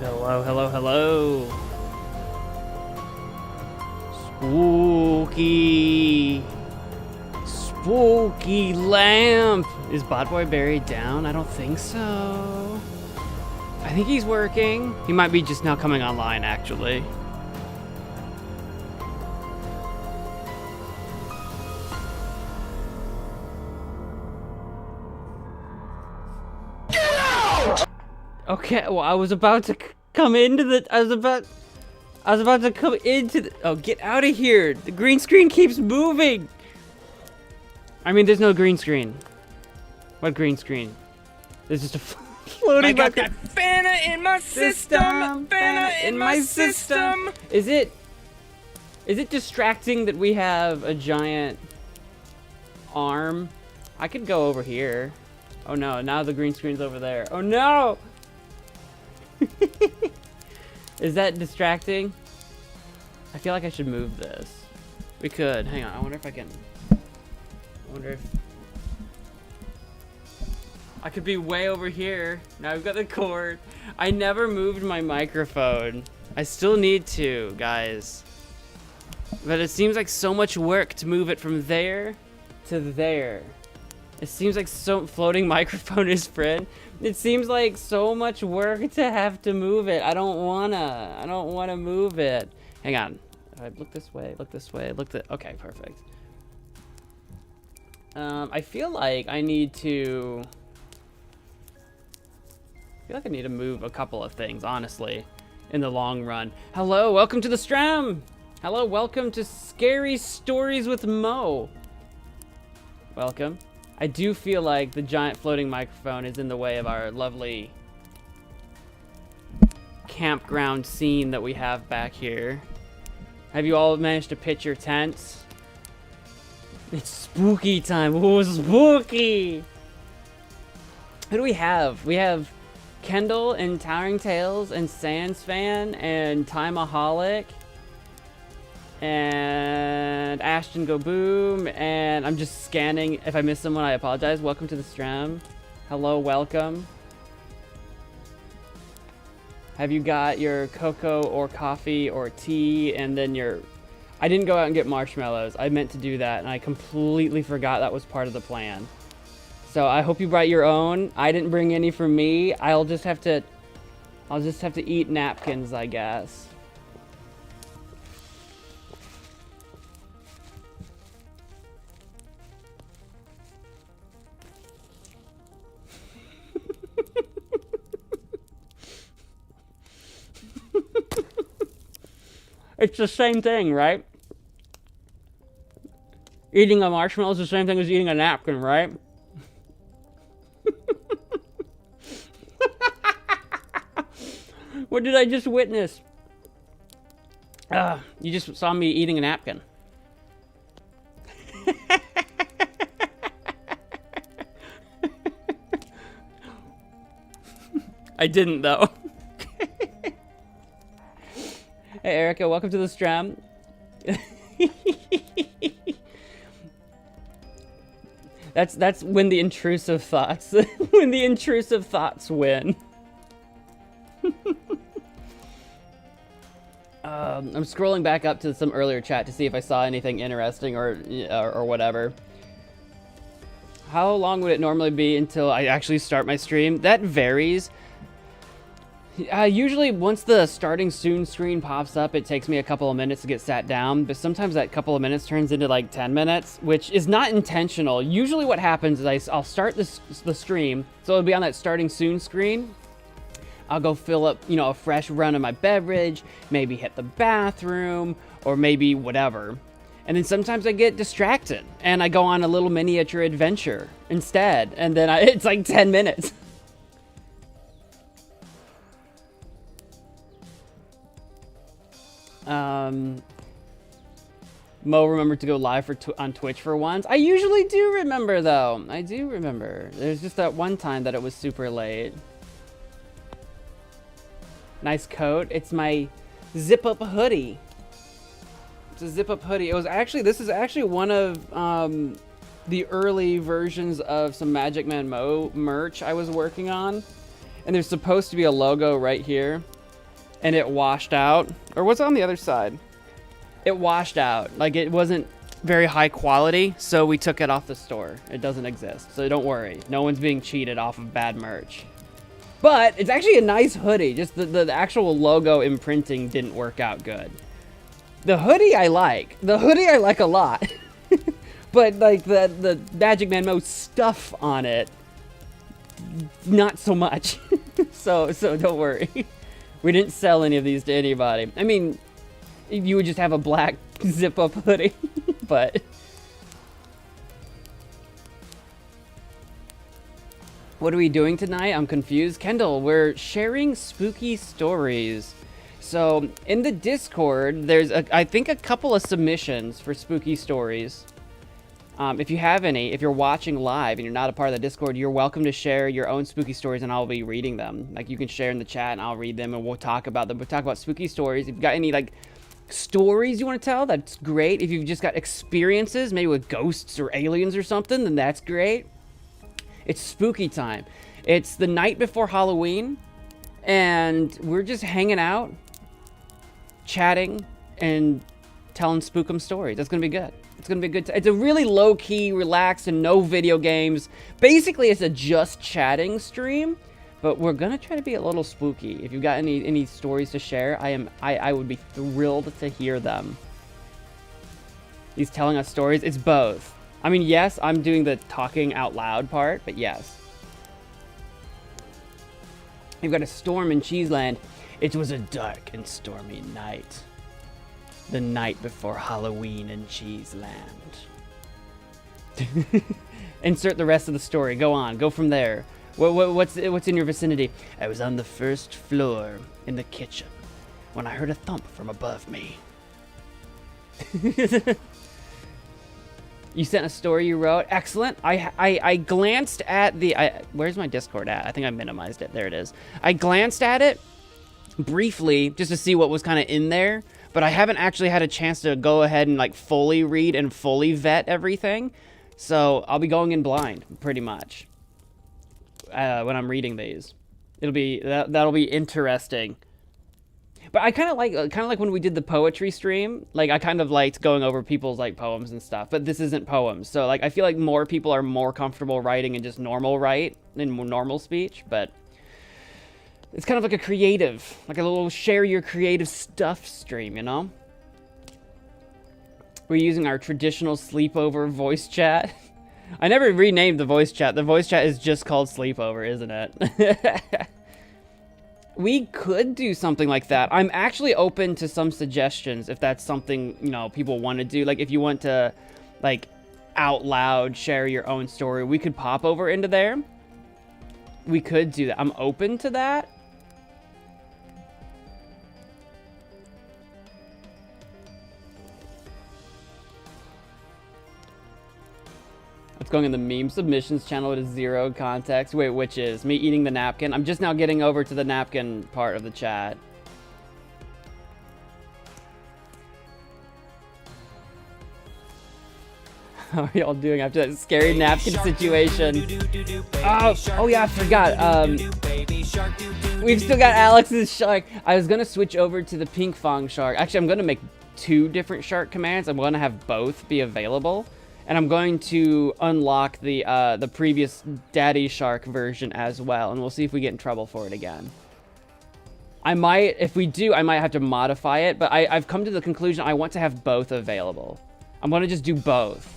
Hello, hello, hello. Spooky. Spooky lamp. Is Botboy buried down? I don't think so. I think he's working. He might be just now coming online, actually. Okay, well, I was about to come into the. I was about to come into the. Oh, get out of here! The green screen keeps moving. I mean, there's no green screen. What green screen? There's just a floating. I got that Fana in my system. Fana in my system. Is it distracting that we have a giant arm? I could go over here. Oh no! Now the green screen's over there. Oh no! Is that distracting? I feel like I should move this. We could. Hang on. I wonder if I can. I wonder if I could be way over here. Now I've got the cord. I never moved my microphone. I still need to, guys. But it seems like so much work to move it from there to there. It seems like so floating microphone is friend. It seems like so much work to have to move it. I don't wanna move it. Hang on. Look this way, okay, perfect. I feel like I need to move a couple of things, honestly, in the long run. Hello, welcome to the stream. Hello, welcome to Scary Stories with Mo. Welcome. I do feel like the giant floating microphone is in the way of our lovely campground scene that we have back here. Have you all managed to pitch your tents? It's spooky time. Oh, spooky! Who do we have? We have Kendall and Towering Tales and Sans Fan and Timeaholic and Ashton Go Boom, and I'm just scanning. If I miss someone, I apologize. Welcome to the stream. Hello, welcome. Have you got your cocoa or coffee or tea, and then your... I didn't go out and get marshmallows. I meant to do that, and I completely forgot that was part of the plan. So I hope you brought your own. I didn't bring any for me. I'll just have to eat napkins, I guess. It's the same thing, right? Eating a marshmallow is the same thing as eating a napkin, right? What did I just witness? You just saw me eating a napkin. I didn't, though. Hey, Erica, welcome to the stream. That's when the intrusive thoughts when the intrusive thoughts win. I'm scrolling back up to some earlier chat to see if I saw anything interesting or whatever. How long would it normally be until I actually start my stream? That varies. Usually once the starting soon screen pops up, it takes me a couple of minutes to get sat down, but sometimes that couple of minutes turns into like 10 minutes, which is not intentional. Usually what happens is I'll start the stream, so it'll be on that starting soon screen. I'll go fill up, a fresh run of my beverage, maybe hit the bathroom, or maybe whatever. And then sometimes I get distracted, and I go on a little miniature adventure instead, and then it's like 10 minutes. Mo remembered to go live on Twitch for once. I usually do remember, though. I do remember. There's just that one time that it was super late. Nice coat. It's my zip-up hoodie. It's a zip-up hoodie. This is actually one of the early versions of some MagicManMo merch I was working on. And there's supposed to be a logo right here. and it washed out. Or was it on the other side? It washed out. Like, it wasn't very high quality, so we took it off the store. It doesn't exist, so don't worry. No one's being cheated off of bad merch. But it's actually a nice hoodie. Just the actual logo imprinting didn't work out good. The hoodie I like. The hoodie I like a lot. But like the MagicManMo stuff on it, not so much. so don't worry. We didn't sell any of these to anybody. I mean, you would just have a black zip-up hoodie, but... What are we doing tonight? I'm confused. Kendall, we're sharing spooky stories. So, in the Discord, there's, I think, a couple of submissions for spooky stories. If you have any, if you're watching live and you're not a part of the Discord, you're welcome to share your own spooky stories and I'll be reading them. Like, you can share in the chat and I'll read them and we'll talk about them. We'll talk about spooky stories. If you've got any, like, stories you want to tell, that's great. If you've just got experiences, maybe with ghosts or aliens or something, then that's great. It's spooky time. It's the night before Halloween and we're just hanging out, chatting, and telling spookum stories. That's gonna be good. It's gonna be good. It's a really low-key, relaxed, and no video games. Basically, it's a just chatting stream, but we're gonna try to be a little spooky. If you've got any stories to share, I would be thrilled to hear them. He's telling us stories. It's both. I mean, yes, I'm doing the talking out loud part, but yes. You've got a storm in Cheeseland. It was a dark and stormy night. The night before Halloween in Cheeseland. Insert the rest of the story. Go on. Go from there. What's in your vicinity? I was on the first floor in the kitchen when I heard a thump from above me. You sent a story you wrote. Excellent. I glanced at the... where's my Discord at? I think I minimized it. There it is. I glanced at it briefly just to see what was kind of in there, but I haven't actually had a chance to go ahead and like fully read and fully vet everything. So I'll be going in blind pretty much when I'm reading these. It'll be that'll be interesting. But I kind of like when we did the poetry stream. Like I kind of liked going over people's like poems and stuff. But this isn't poems, so like I feel like more people are more comfortable writing in just normal normal speech. But it's kind of like a creative, like a little share your creative stuff stream, you know? We're using our traditional sleepover voice chat. I never renamed the voice chat. The voice chat is just called sleepover, isn't it? We could do something like that. I'm actually open to some suggestions if that's something, you know, people want to do. Like if you want to like out loud share your own story, we could pop over into there. We could do that. I'm open to that. It's going in the meme submissions channel with 0 context. Wait, which is? Me eating the napkin? I'm just now getting over to the napkin part of the chat. How are y'all doing after that scary napkin situation? Oh yeah, I forgot. We've still got Alex's shark. I was gonna switch over to the pink fong shark. Actually, I'm gonna make 2 different shark commands. I'm gonna have both be available. And I'm going to unlock the previous Daddy Shark version as well, and we'll see if we get in trouble for it again. If we do, I might have to modify it, but I've come to the conclusion I want to have both available. I'm going to just do both.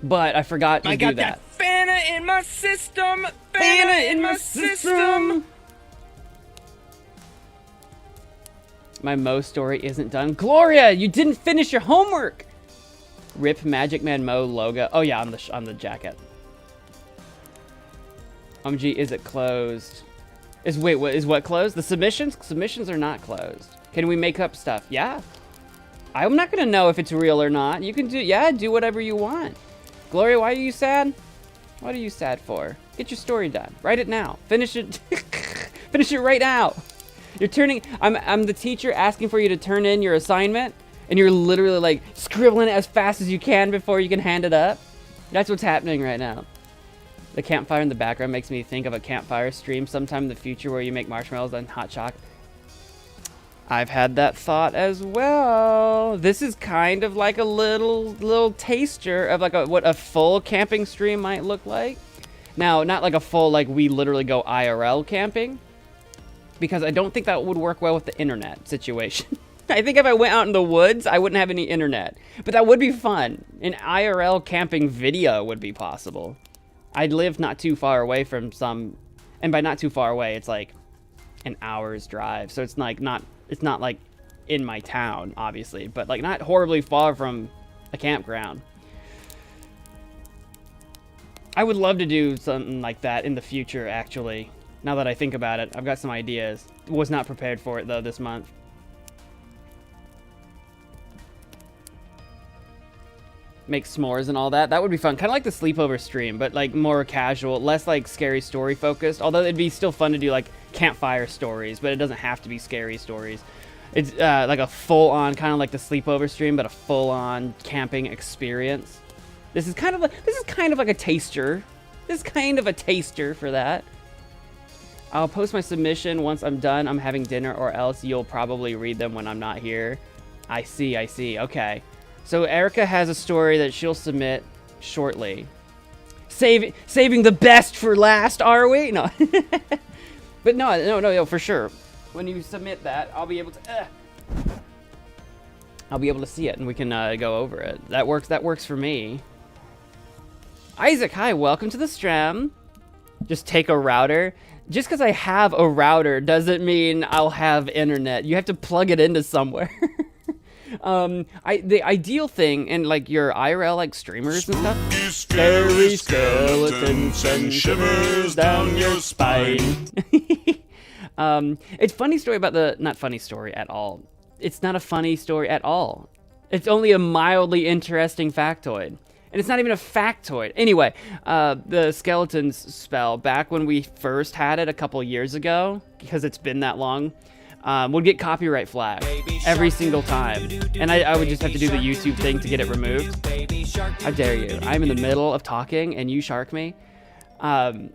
But I forgot to do that. I got that Fanta in my system! Fanta in my system! My Mo story isn't done. Gloria, you didn't finish your homework. Rip MagicManMo logo. Oh yeah, on the jacket. OMG, is it closed? What closed? The submissions? Submissions are not closed. Can we make up stuff? Yeah. I'm not gonna know if it's real or not. You can do whatever you want. Gloria, why are you sad? What are you sad for? Get your story done. Write it now. Finish it. Finish it right now. You're turning, I'm the teacher asking for you to turn in your assignment, and you're literally like scribbling it as fast as you can before you can hand it up. That's what's happening right now. The campfire in the background makes me think of a campfire stream sometime in the future where you make marshmallows and hot chocolate. I've had that thought as well. This is kind of like a little taster of like what a full camping stream might look like. Now, not like a full, like we literally go IRL camping, because I don't think that would work well with the internet situation. I think if I went out in the woods, I wouldn't have any internet, but that would be fun. An IRL camping video would be possible. I live not too far away from some, and by not too far away, it's like an hour's drive. So it's like it's not like in my town, obviously, but like not horribly far from a campground. I would love to do something like that in the future, actually. Now that I think about it, I've got some ideas. Was not prepared for it though this month. Make s'mores and all that. That would be fun. Kind of like the sleepover stream, but like more casual, less like scary story focused. Although it'd be still fun to do like campfire stories, but it doesn't have to be scary stories. It's like a full-on, kind of like the sleepover stream, but a full-on camping experience. This is kind of like a taster. This is kind of a taster for that. I'll post my submission once I'm done. I'm having dinner, or else you'll probably read them when I'm not here. I see. Okay. So Erica has a story that she'll submit shortly. Saving the best for last, are we? No. But no, for sure. When you submit that, I'll be able to see it, and we can go over it. That works for me. Isaac, hi, welcome to the stream. Just take a router. Just because I have a router doesn't mean I'll have internet. You have to plug it into somewhere. The ideal thing, and like your IRL like streamers and stuff, scary skeletons and shivers down your spine. It's funny story about not funny story at all. It's not a funny story at all. It's only a mildly interesting factoid. And it's not even a factoid. Anyway, the skeletons spell, back when we first had it a couple years ago, because it's been that long, would get copyright flagged every single time. And I would just have to do the YouTube thing to get it removed. How dare you? I'm in the middle of talking and you shark me. But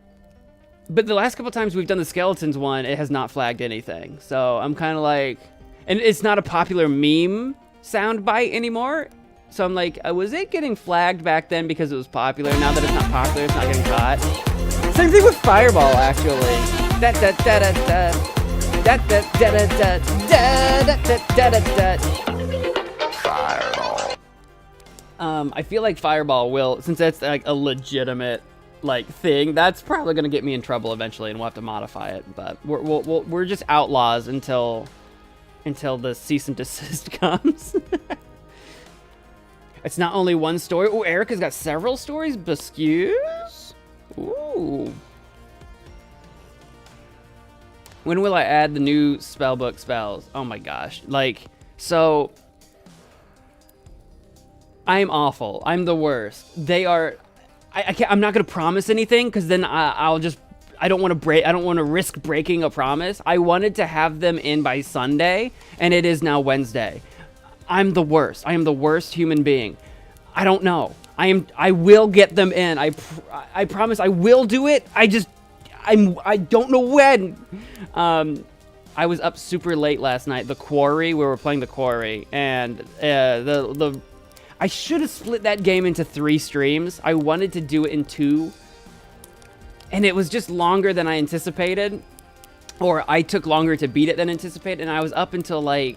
the last couple times we've done the skeletons one, it has not flagged anything. So I'm kind of like, and it's not a popular meme soundbite anymore. So I'm like, was it getting flagged back then because it was popular? Now that it's not popular, it's not getting caught. Same thing with Fireball, actually. Fireball. I feel like Fireball will, since that's like a legitimate like thing, that's probably gonna get me in trouble eventually, and we'll have to modify it. But we're just outlaws until the cease and desist comes. It's not only one story. Oh, Erica's got several stories. Biscuits? Ooh. When will I add the new spellbook spells? Oh my gosh. Like, so I'm awful. I'm the worst. They are, I'm not going to promise anything, because then I don't want to risk breaking a promise. I wanted to have them in by Sunday, and it is now Wednesday. I'm the worst. I am the worst human being. I don't know. I will get them in. I promise I will do it. I don't know when. I was up super late last night. The Quarry, we were playing The Quarry, and I should have split that game into 3 streams. I wanted to do it in 2, and it was just longer than I anticipated, or I took longer to beat it than anticipated, and I was up until like,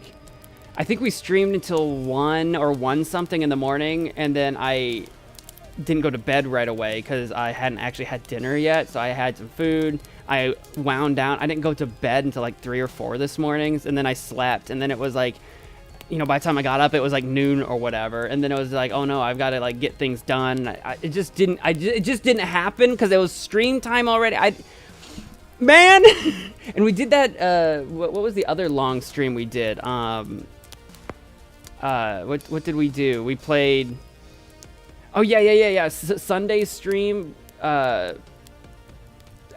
I think we streamed until 1 or 1 something in the morning, and then I didn't go to bed right away because I hadn't actually had dinner yet, so I had some food. I wound down. I didn't go to bed until like 3 or 4 this morning, and then I slept, and then it was like, you know, by the time I got up, it was like noon or whatever, and then it was like, oh no, I've got to like get things done. It just didn't happen because it was stream time already. Man, and we did that. What was the other long stream we did? What did we do? We played. Oh yeah. Sunday stream.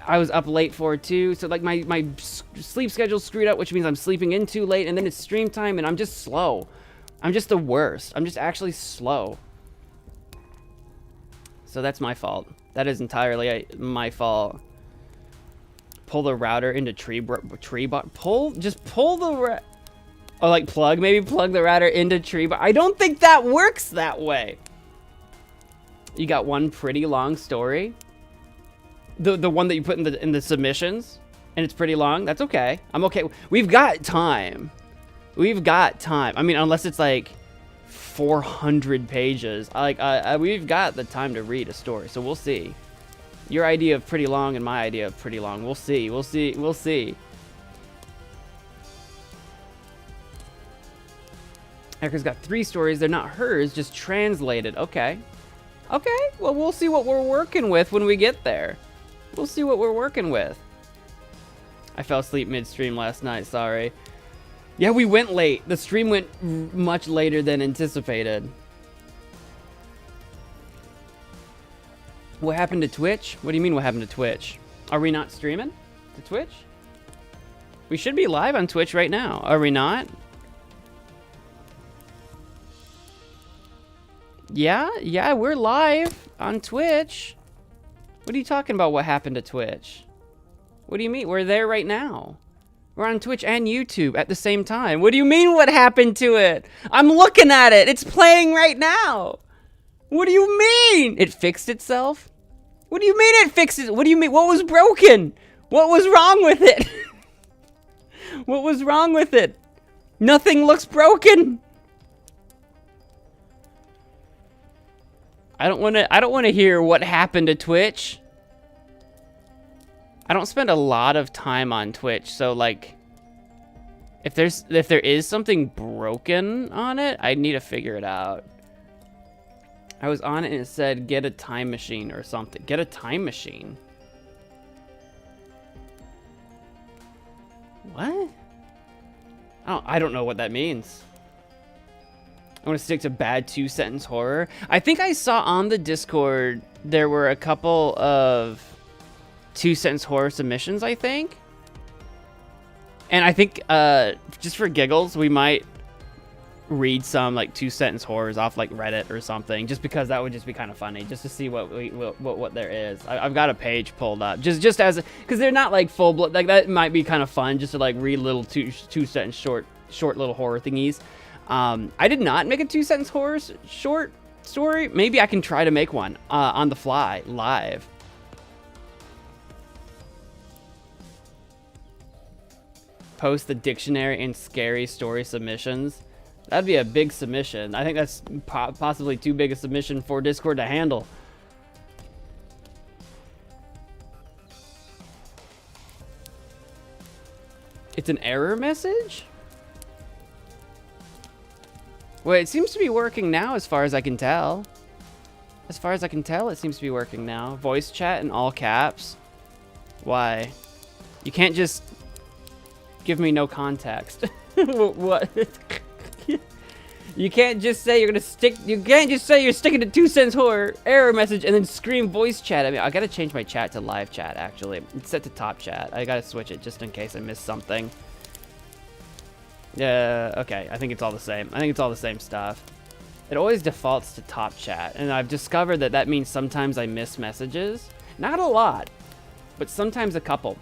I was up late for it too, so like my sleep schedule's screwed up, which means I'm sleeping in too late, and then it's stream time, and I'm just slow. I'm just the worst. I'm just actually slow. So that's my fault. That is entirely my fault. Pull the router into just pull the oh, like maybe plug the router into tree bar. I don't think that works that way. You got one pretty long story. The one that you put in the submissions, and it's pretty long. That's okay. I'm okay. We've got time. We've got time. I mean, unless it's like 400 pages. We've got the time to read a story, so we'll see. Your idea of pretty long and my idea of pretty long. We'll see. We'll see. We'll see. Erica's got 3 stories. They're not hers, just translated. Okay. Okay. Well, we'll see what we're working with when we get there. We'll see what we're working with. I fell asleep midstream last night. Sorry. Yeah, we went late. The stream went much later than anticipated. What happened to Twitch? What do you mean what happened to Twitch? Are we not streaming to Twitch? We should be live on Twitch right now. Are we not? Yeah, we're live on Twitch. What are you talking about? What happened to Twitch? What do you mean? We're there right now. We're on Twitch and YouTube at the same time. What do you mean what happened to it? I'm looking at it. It's playing right now. What do you mean? It fixed itself? What do you mean it fixed it? What do you mean? What was broken? What was wrong with it? What was wrong with it? Nothing looks broken. I don't want to hear what happened to Twitch. I don't spend a lot of time on Twitch, so like if there is something broken on it, I need to figure it out. I was on it and it said get a time machine or something. Get a time machine. What? I don't know what that means. I want to stick to bad 2-sentence horror. I think I saw on the Discord there were a couple of 2-sentence horror submissions, I think. And I think just for giggles, we might read some like 2-sentence horrors off like Reddit or something, just because that would just be kind of funny, just to see what there is. I've got a page pulled up just as because they're not like full blood. Like that might be kind of fun just to like read little 2-sentence short little horror thingies. I did not make a 2-sentence horror short story. Maybe I can try to make one on the fly live. Post the dictionary and scary story submissions. That'd be a big submission. I think that's possibly too big a submission for Discord to handle. It's an error message? Well, it seems to be working now as far as I can tell. As far as I can tell, it seems to be working now. Voice chat in all caps. Why? You can't just give me no context. What? You can't just say you're gonna stick. You can't just say you're sticking to 2-sentence horror error message and then scream voice chat at me. I gotta change my chat to live chat. Actually, it's set to top chat. I gotta switch it just in case I miss something. Yeah. Okay. I think it's all the same. I think it's all the same stuff. It always defaults to top chat, and I've discovered that means sometimes I miss messages. Not a lot, but sometimes a couple.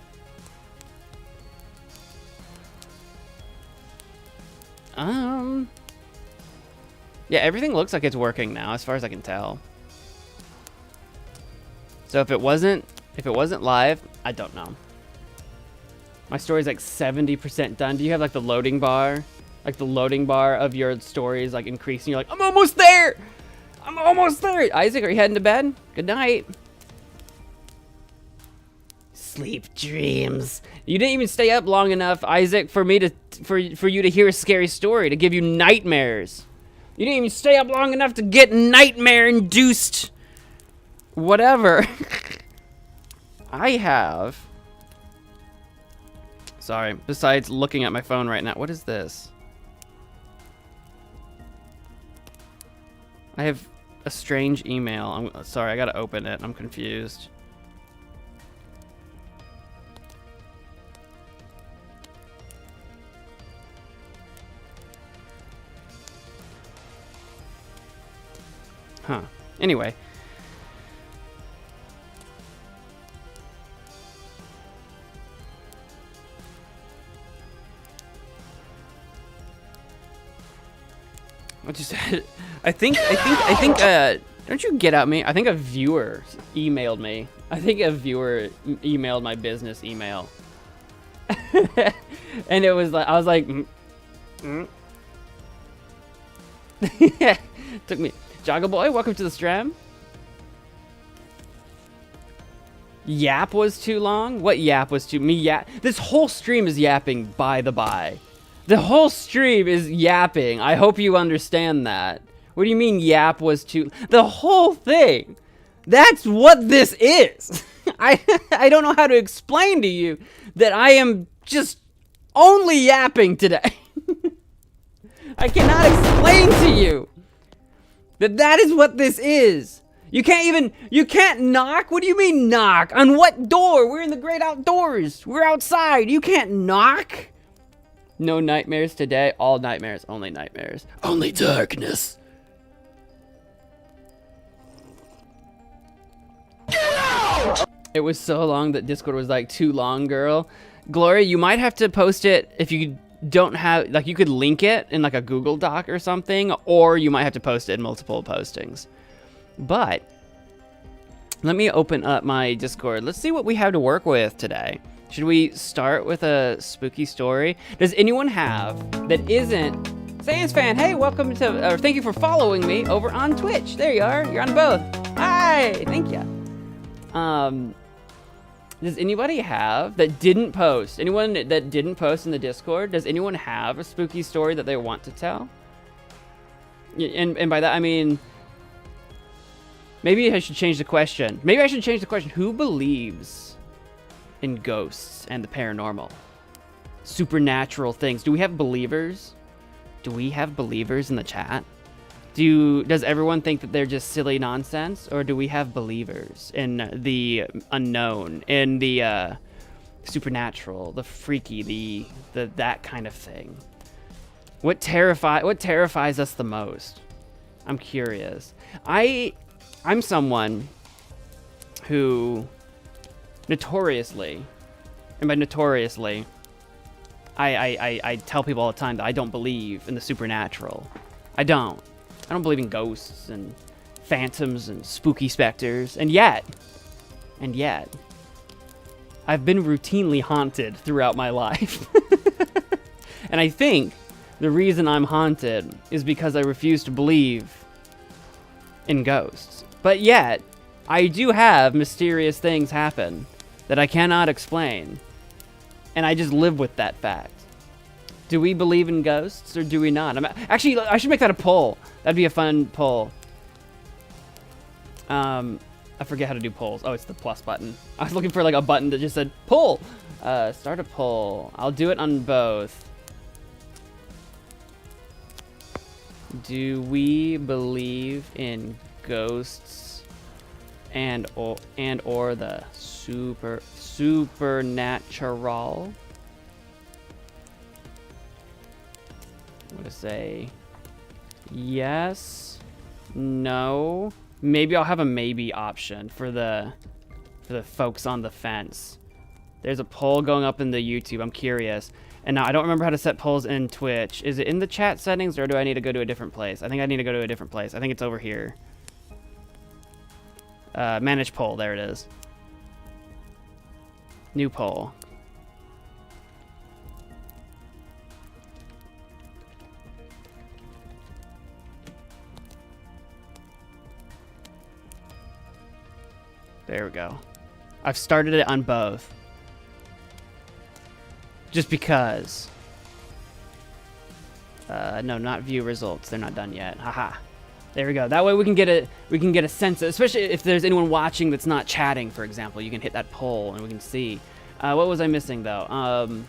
Yeah, everything looks like it's working now, as far as I can tell. So if it wasn't live, I don't know. My story's like 70% done. Do you have like the loading bar? Like the loading bar of your story is like increasing. You're like, I'm almost there! I'm almost there! Isaac, are you heading to bed? Good night. Sleep dreams. You didn't even stay up long enough, Isaac, for me to for you to hear a scary story, to give you nightmares. You didn't even stay up long enough to get nightmare-induced whatever. I have. Sorry, besides looking at my phone right now. What is this? I have a strange email. I'm sorry, I gotta open it. I'm confused. Huh. Anyway. What you said? I think, don't you get at me? I think a viewer emailed me. I think a viewer emailed my business email. And it was like, I was like, Took me. Jogga Boy, welcome to the stream. Yap was too long? What yap was too... This whole stream is yapping, by the by. The whole stream is yapping. I hope you understand that. What do you mean yap was too... The whole thing. That's what this is. I don't know how to explain to you that I am just only yapping today. I cannot explain to you that is what this is. You can't knock? What do you mean knock? On what door? We're in the great outdoors. We're outside. You can't knock. No nightmares today. All nightmares. Only nightmares. Only darkness. It was so long that Discord was like, too long, girl. Gloria, you might have to post it if you don't have, like, you could link it in like a Google Doc or something, or you might have to post it in multiple postings. But let me open up my Discord. Let's see what we have to work with today. Should we start with a spooky story? Does anyone have that isn't Sans Fan? Hey, welcome to, or thank you for following me over on Twitch. There you are. You're on both. Hi, thank you. Does anybody have that didn't post? Anyone that didn't post in the Discord? Does anyone have a spooky story that they want to tell? And by that I mean, maybe I should change the question. Maybe I should change the question. Who believes in ghosts and the paranormal? Supernatural things. Do we have believers? Do we have believers in the chat? Does everyone think that they're just silly nonsense? Or do we have believers in the unknown, in the supernatural, the freaky, the that kind of thing? What terrifies us the most? I'm curious. I'm someone who notoriously, and by notoriously, I tell people all the time that I don't believe in the supernatural. I don't believe in ghosts and phantoms and spooky specters. And yet, I've been routinely haunted throughout my life. And I think the reason I'm haunted is because I refuse to believe in ghosts. But yet, I do have mysterious things happen that I cannot explain. And I just live with that fact. Do we believe in ghosts or do we not? Actually, I should make that a poll. That'd be a fun poll. I forget how to do polls. Oh, it's the plus button. I was looking for like a button that just said poll. Start a poll. I'll do it on both. Do we believe in ghosts and or the supernatural? I'm gonna say yes, no. Maybe I'll have a maybe option for the folks on the fence. There's a poll going up in the YouTube. I'm curious. And now I don't remember how to set polls in Twitch. Is it in the chat settings or do I need to go to a different place? I think I need to go to a different place. I think it's over here. Manage poll. There it is. New poll. There we go. I've started it on both. Just because. No, not view results. They're not done yet. Haha. There we go. That way we can get a sense, especially if there's anyone watching that's not chatting, for example. You can hit that poll and we can see. What was I missing though?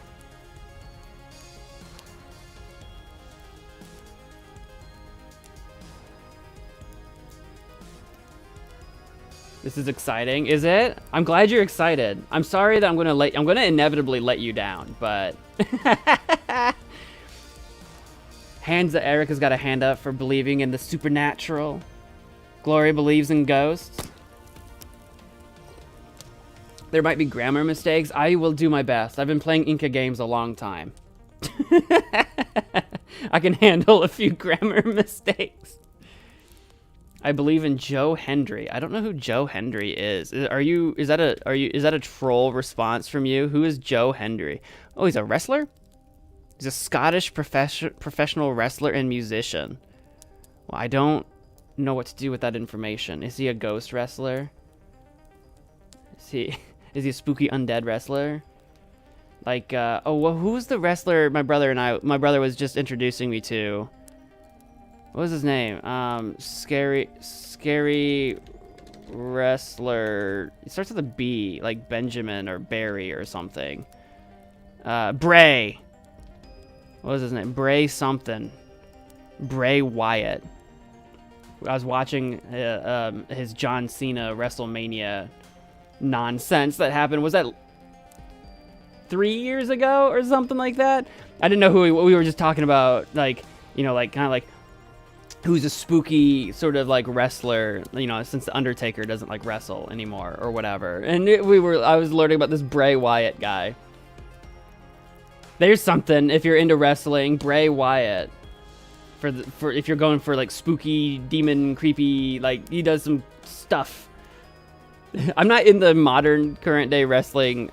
This is exciting, is it? I'm glad you're excited. I'm sorry that I'm gonna inevitably let you down, but hands that Erica's got a hand up for believing in the supernatural. Gloria believes in ghosts. There might be grammar mistakes. I will do my best. I've been playing Inca games a long time. I can handle a few grammar mistakes. I believe in Joe Hendry. I don't know who Joe Hendry is. Is that a troll response from you? Who is Joe Hendry? Oh, he's a wrestler? He's a Scottish professional wrestler and musician. Well, I don't know what to do with that information. Is he a ghost wrestler? Is he a spooky undead wrestler? Like, oh, well, who was the wrestler my brother was just introducing me to? What was his name? Scary wrestler. It starts with a B, like Benjamin or Barry or something. Bray. What was his name? Bray something. Bray Wyatt. I was watching his John Cena WrestleMania nonsense that happened. Was that 3 years ago or something like that? I didn't know who we were just talking about, like, you know, like kind of like who's a spooky sort of like wrestler, you know, since the Undertaker doesn't like wrestle anymore or whatever. And I was learning about this Bray Wyatt guy. There's something if you're into wrestling, Bray Wyatt. For if you're going for like spooky, demon, creepy, like he does some stuff. I'm not in the modern current day wrestling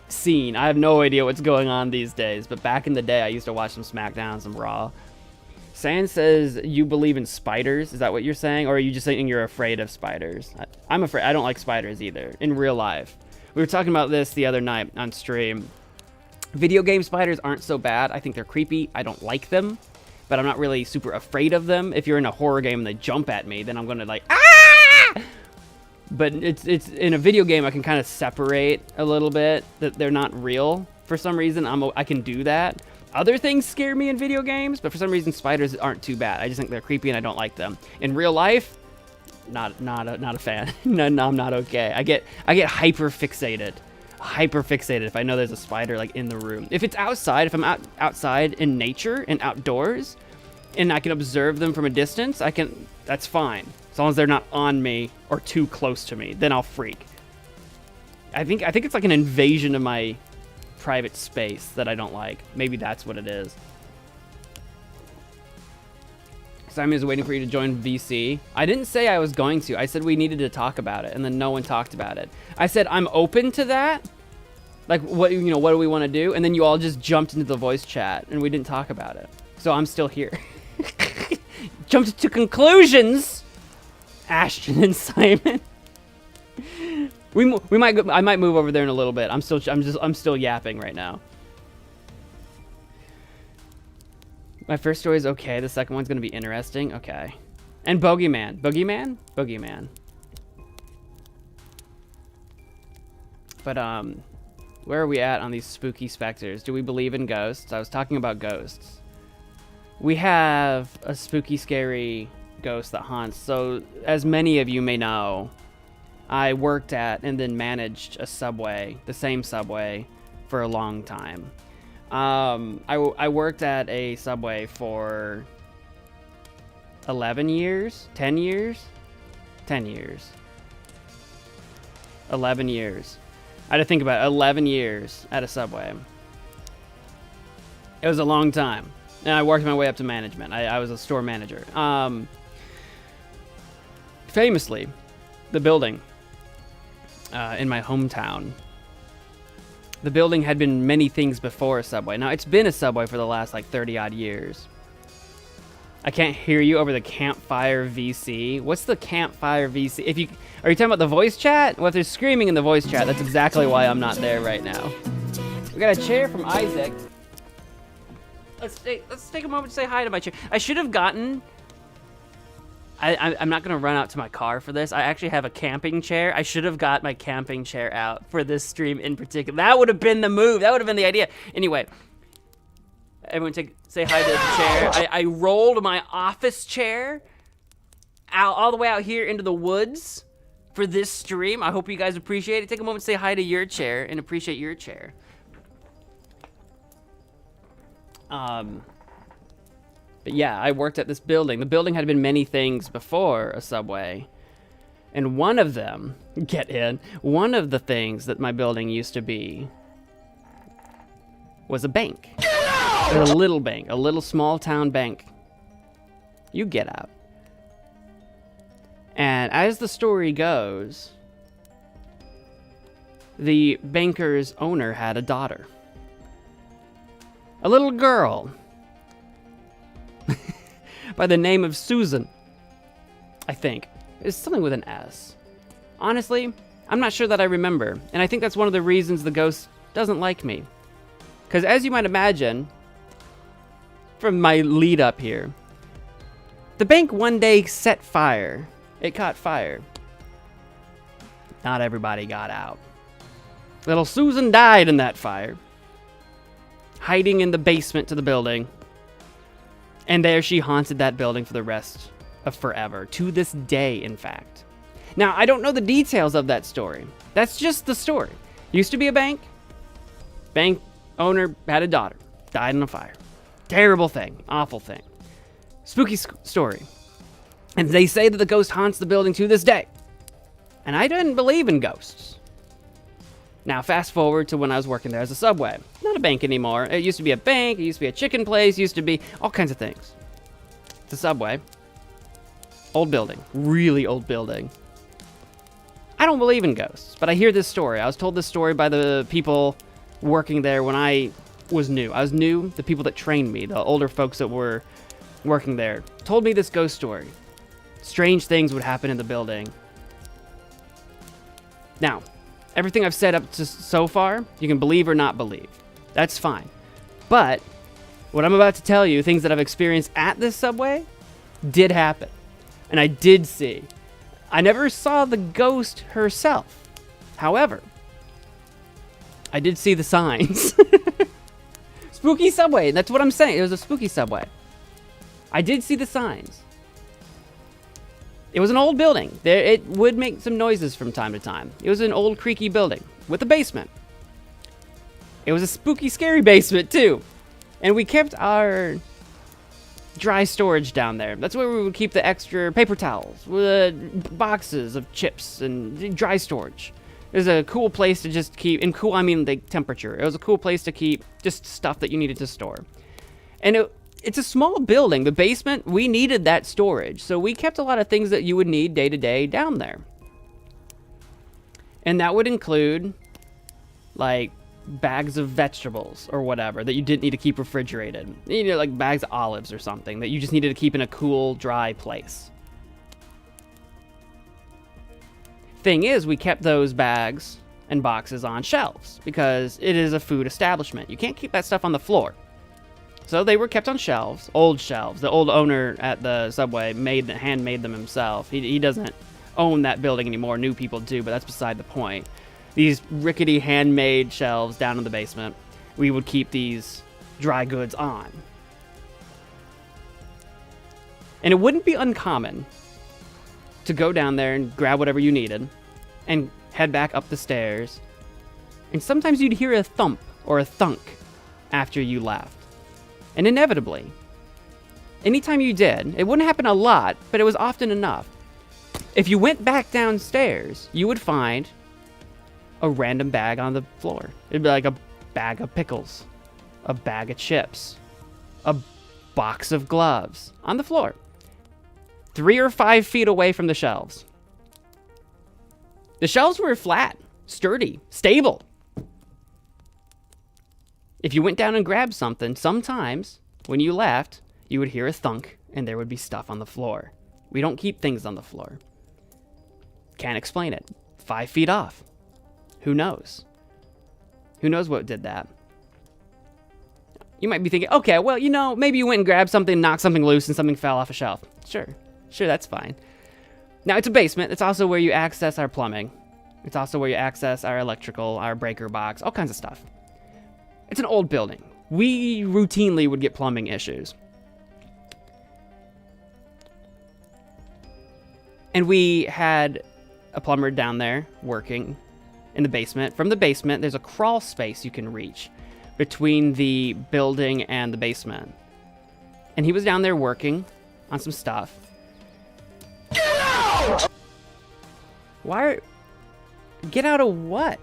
scene. I have no idea what's going on these days, but back in the day I used to watch some SmackDown, some Raw. Sand says you believe in spiders. Is that what you're saying? Or are you just saying you're afraid of spiders? I'm afraid. I don't like spiders either in real life. We were talking about this the other night on stream. Video game spiders aren't so bad. I think they're creepy. I don't like them, but I'm not really super afraid of them. If you're in a horror game and they jump at me, then I'm going to like, ah! But it's in a video game, I can kind of separate a little bit that they're not real. For some reason, I can do that. Other things scare me in video games, but for some reason, spiders aren't too bad. I just think they're creepy and I don't like them. In real life, not a fan. No, I'm not okay. I get hyper fixated if I know there's a spider like in the room. If it's outside, if I'm outside in nature and outdoors, and I can observe them from a distance, that's fine. As long as they're not on me or too close to me, then I'll freak. I think it's like an invasion of my private space that I don't like. Maybe that's what it is. Simon is waiting for you to join VC. I didn't say I was going to. I said we needed to talk about it, and then no one talked about it. I said I'm open to that. Like, what do we want to do? And then you all just jumped into the voice chat, and we didn't talk about it. So I'm still here. Jumped to conclusions, Ashton and Simon. I might move over there in a little bit. I'm still yapping right now. My first story is okay. The second one's gonna be interesting. Okay. And Boogeyman. But where are we at on these spooky specters? Do we believe in ghosts? I was talking about ghosts. We have a spooky, scary ghost that haunts. So, as many of you may know, I worked at and then managed a subway, the same subway, for a long time. I worked at a subway for 11 years, 10 years, 10 years, 11 years. I had to think about it, 11 years at a subway. It was a long time. And I worked my way up to management. I was a store manager. Famously, the building in my hometown. The building had been many things before a subway. Now, it's been a subway for the last, like, 30-odd years. I can't hear you over the campfire VC. What's the campfire VC? Are you talking about the voice chat? Well, if there's screaming in the voice chat, that's exactly why I'm not there right now. We got a chair from Isaac. Let's take a moment to say hi to my chair. I should have gotten... I'm not going to run out to my car for this. I actually have a camping chair. I should have got my camping chair out for this stream in particular. That would have been the move. That would have been the idea. Anyway, everyone say hi to the chair. I rolled my office chair out all the way out here into the woods for this stream. I hope you guys appreciate it. Take a moment to say hi to your chair and appreciate your chair. But yeah, I worked at this building. The building had been many things before a subway. And one of them, one of the things that my building used to be was a bank. A little bank, a little small town bank. You get out. And as the story goes, the banker's owner had a daughter. A little girl by the name of Susan, I think. It's something with an S. Honestly, I'm not sure that I remember, and I think that's one of the reasons the ghost doesn't like me. Because as you might imagine, from my lead up here, the bank one day set fire. It caught fire. Not everybody got out. Little Susan died in that fire, hiding in the basement to the building. And there she haunted that building for the rest of forever. To this day, in fact. Now, I don't know the details of that story. That's just the story. Used to be a bank. Bank owner had a daughter. Died in a fire. Terrible thing. Awful thing. Spooky story. And they say that the ghost haunts the building to this day. And I didn't believe in ghosts. Now, fast forward to when I was working there as a Subway. Not a bank anymore. It used to be a bank. It used to be a chicken place. It used to be all kinds of things. It's a Subway. Old building. Really old building. I don't believe in ghosts, but I hear this story. I was told this story by the people working there when I was new. I was new. The people that trained me, the older folks that were working there, told me this ghost story. Strange things would happen in the building. Now, everything I've said up to so far, you can believe or not believe. That's fine. But what I'm about to tell you, things that I've experienced at this Subway, did happen. And I did see. I never saw the ghost herself. However, I did see the signs. Spooky Subway, that's what I'm saying. It was a spooky Subway. I did see the signs. It was an old building. It would make some noises from time to time. It was an old creaky building with a basement. It was a spooky, scary basement too. And we kept our dry storage down there. That's where we would keep the extra paper towels, boxes of chips, and dry storage. It was a cool place to just keep, and cool I mean the temperature. It was a cool place to keep just stuff that you needed to store. And it's a small building. The basement, we needed that storage. So we kept a lot of things that you would need day to day down there. And that would include, like, bags of vegetables or whatever that you didn't need to keep refrigerated. You know, like bags of olives or something that you just needed to keep in a cool, dry place. Thing is, we kept those bags and boxes on shelves because it is a food establishment. You can't keep that stuff on the floor. So they were kept on shelves, old shelves. The old owner at the Subway handmade them himself. He doesn't own that building anymore. New people do, but that's beside the point. These rickety handmade shelves down in the basement, we would keep these dry goods on. And it wouldn't be uncommon to go down there and grab whatever you needed and head back up the stairs. And sometimes you'd hear a thump or a thunk after you left. And inevitably, anytime you did, it wouldn't happen a lot, but it was often enough. If you went back downstairs, you would find a random bag on the floor. It'd be like a bag of pickles, a bag of chips, a box of gloves on the floor, 3 or 5 feet away from the shelves. The shelves were flat, sturdy, stable. If you went down and grabbed something, sometimes when you left, you would hear a thunk and there would be stuff on the floor. We don't keep things on the floor. Can't explain it. 5 feet off. Who knows? Who knows what did that? You might be thinking, okay, well, you know, maybe you went and grabbed something, knocked something loose, and something fell off a shelf. Sure, that's fine. Now, it's a basement. It's also where you access our plumbing. It's also where you access our electrical, our breaker box, all kinds of stuff. It's an old building. We routinely would get plumbing issues. And we had a plumber down there working in the basement. From the basement, there's a crawl space you can reach between the building and the basement. And he was down there working on some stuff. Get out! Get out of what?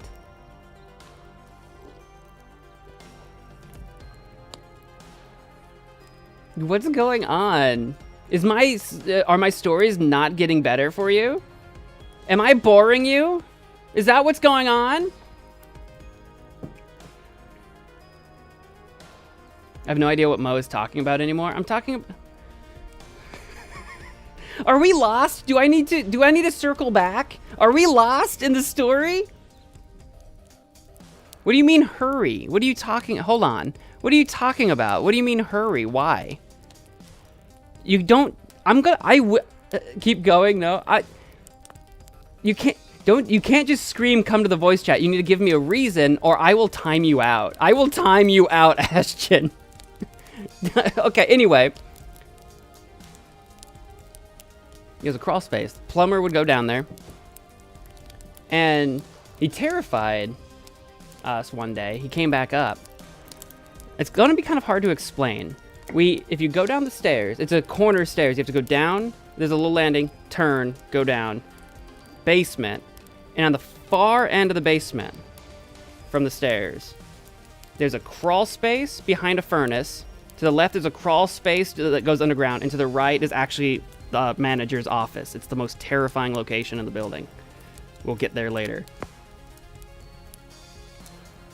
What's going on? Are my stories not getting better for you? Am I boring you? Is that what's going on? I have no idea what Mo is talking about anymore. I'm talking. Are we lost? Do I need to circle back? Are we lost in the story? What do you mean hurry? What are you talking? Hold on. What are you talking about? What do you mean hurry? Why? You don't. Keep going. No, you can't just scream, come to the voice chat. You need to give me a reason or I will time you out. I will time you out, Ashton. Okay, anyway. He has a crawl space. Plumber would go down there. And he terrified us one day. He came back up. It's going to be kind of hard to explain. If you go down the stairs, it's a corner stairs. You have to go down. There's a little landing, turn, go down. Basement. And on the far end of the basement from the stairs, there's a crawl space behind a furnace. To the left, there's a crawl space that goes underground. And to the right is actually the manager's office. It's the most terrifying location in the building. We'll get there later.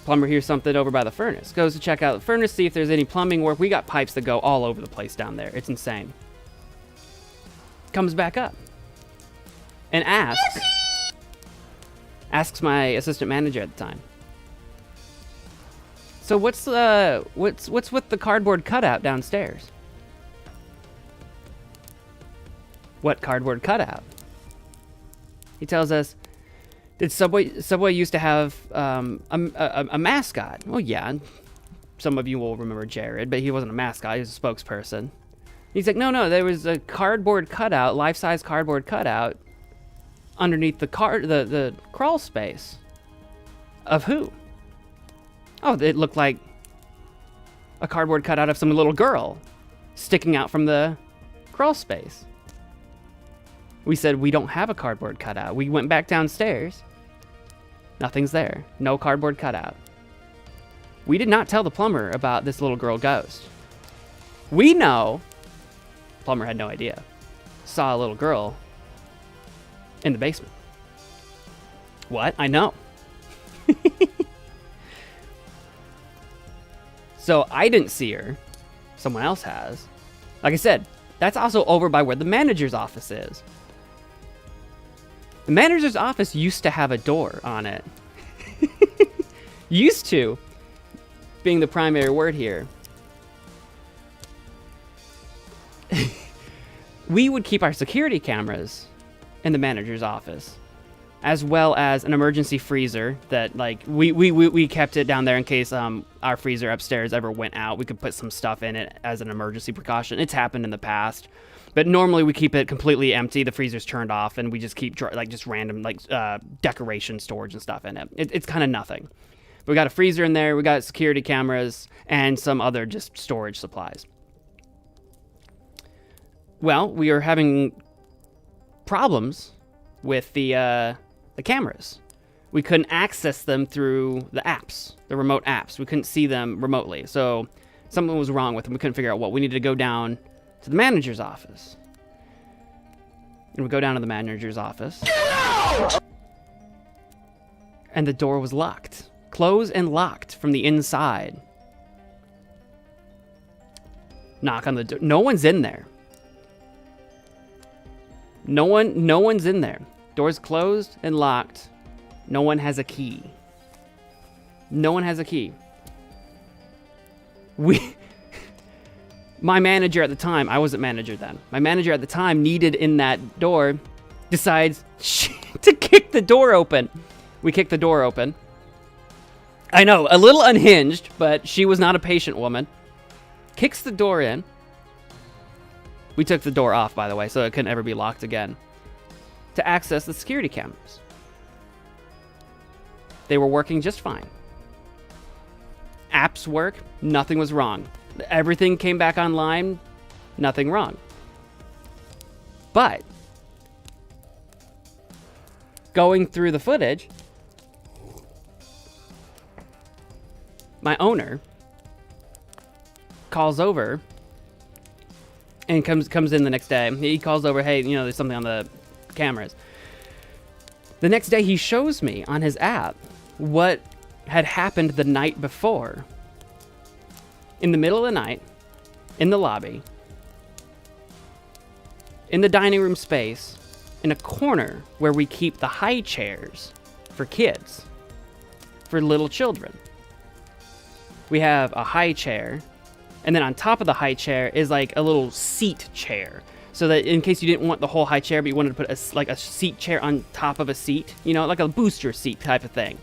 Plumber hears something over by the furnace. Goes to check out the furnace, see if there's any plumbing work. We got pipes that go all over the place down there. It's insane. Comes back up. And asks my assistant manager at the time. So what's with the cardboard cutout downstairs? What cardboard cutout? He tells us, did Subway used to have a mascot? Well, yeah. Some of you will remember Jared, but he wasn't a mascot. He was a spokesperson. He's like, no, there was a cardboard cutout, life-size cardboard cutout, underneath the crawl space. Of who? Oh, it looked like a cardboard cutout of some little girl sticking out from the crawl space. We said, we don't have a cardboard cutout. We went back downstairs. Nothing's there. No cardboard cutout. We did not tell the plumber about this little girl ghost. We know, plumber had no idea, saw a little girl in the basement. What? I know. So I didn't see her. Someone else has. Like I said, that's also over by where the manager's office is. The manager's office used to have a door on it. Used to, being the primary word here. We would keep our security cameras in the manager's office, as well as an emergency freezer that, like, we kept it down there in case our freezer upstairs ever went out. We could put some stuff in it as an emergency precaution. It's happened in the past. But normally we keep it completely empty. The freezer's turned off, and we just keep just random decoration storage and stuff in it. It's kind of nothing. But we got a freezer in there. We got security cameras and some other just storage supplies. Well, we are having problems with the cameras. We couldn't access them through the apps, the remote apps. We couldn't see them remotely. So something was wrong with them. We couldn't figure out what. We needed to go down to the manager's office. And we go down to the manager's office. Get out! And the door was locked. Closed and locked from the inside. Knock on the door. No one's in there. No one's in there. Door's closed and locked. No one has a key. No one has a key. My manager at the time, I wasn't manager then. My manager at the time needed in that door, decides to kick the door open. We kicked the door open. I know, a little unhinged, but she was not a patient woman. Kicks the door in. We took the door off, by the way, so it couldn't ever be locked again. To access the security cameras. They were working just fine. Apps work, nothing was wrong. Everything came back online, nothing wrong. But going through the footage, my owner calls over and comes in the next day. He calls over, hey, you know, there's something on the cameras. The next day, he shows me on his app what had happened the night before. In the middle of the night, in the lobby, in the dining room space, in a corner where we keep the high chairs for kids, for little children. We have a high chair, and then on top of the high chair is like a little seat chair, so that in case you didn't want the whole high chair, but you wanted to put a seat chair on top of a seat, you know, like a booster seat type of thing.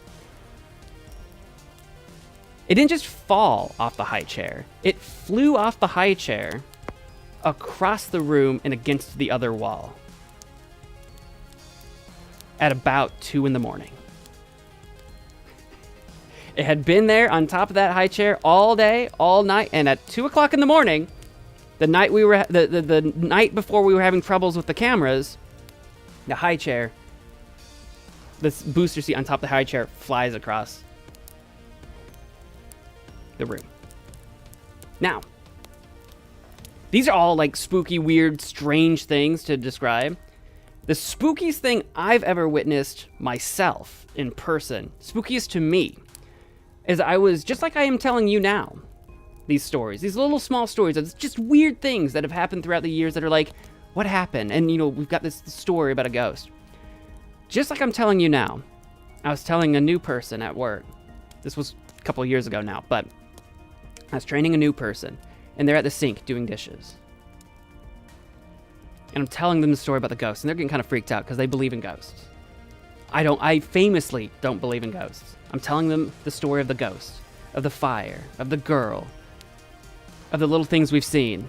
It didn't just fall off the high chair. It flew off the high chair across the room and against the other wall at about 2 in the morning. It had been there on top of that high chair all day, all night, and at 2 o'clock in the morning, the night the night before we were having troubles with the cameras, the high chair, this booster seat on top of the high chair flies across the room. Now, these are all like spooky, weird, strange things to describe. The spookiest thing I've ever witnessed myself in person, spookiest to me, is I was, just like I am telling you now, these stories, these little small stories, it's just weird things that have happened throughout the years that are like, what happened? And you know, we've got this story about a ghost. Just like I'm telling you now, I was telling a new person at work. This was a couple years ago now, but I was training a new person, and they're at the sink doing dishes. And I'm telling them the story about the ghosts, and they're getting kind of freaked out because they believe in ghosts. I famously don't believe in ghosts. I'm telling them the story of the ghost, of the fire, of the girl, of the little things we've seen.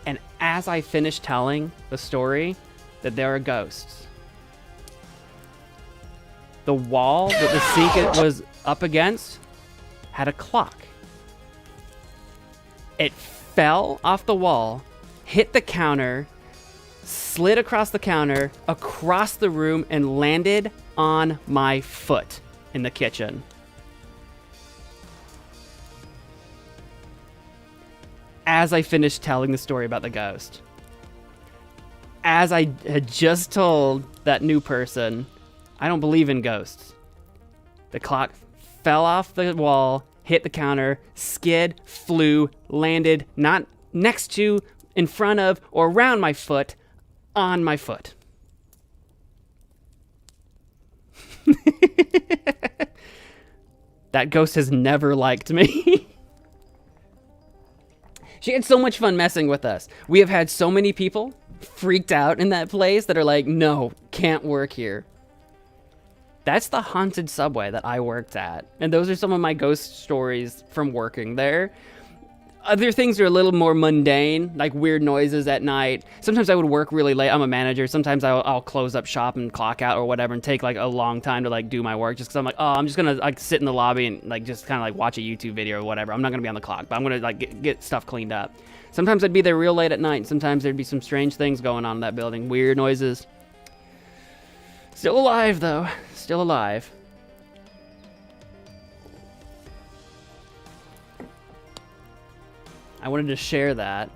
And as I finish telling the story that there are ghosts, the wall that the sink was up against had a clock. It fell off the wall, hit the counter, slid across the counter, across the room, and landed on my foot in the kitchen. As I finished telling the story about the ghost. As I had just told that new person, I don't believe in ghosts. The clock fell off the wall, hit the counter, skid, flew, landed, not next to, in front of, or around my foot, on my foot. That ghost has never liked me. She had so much fun messing with us. We have had so many people freaked out in that place that are like, no, can't work here. That's the haunted subway that I worked at. And those are some of my ghost stories from working there. Other things are a little more mundane, like weird noises at night. Sometimes I would work really late. I'm a manager. Sometimes I'll close up shop and clock out or whatever and take like a long time to like do my work just because I'm like, oh, I'm just going to like sit in the lobby and like just kind of like watch a YouTube video or whatever. I'm not going to be on the clock, but I'm going to like get stuff cleaned up. Sometimes I'd be there real late at night. And sometimes there'd be some strange things going on in that building. Weird noises. Still alive though. Still alive. I wanted to share that.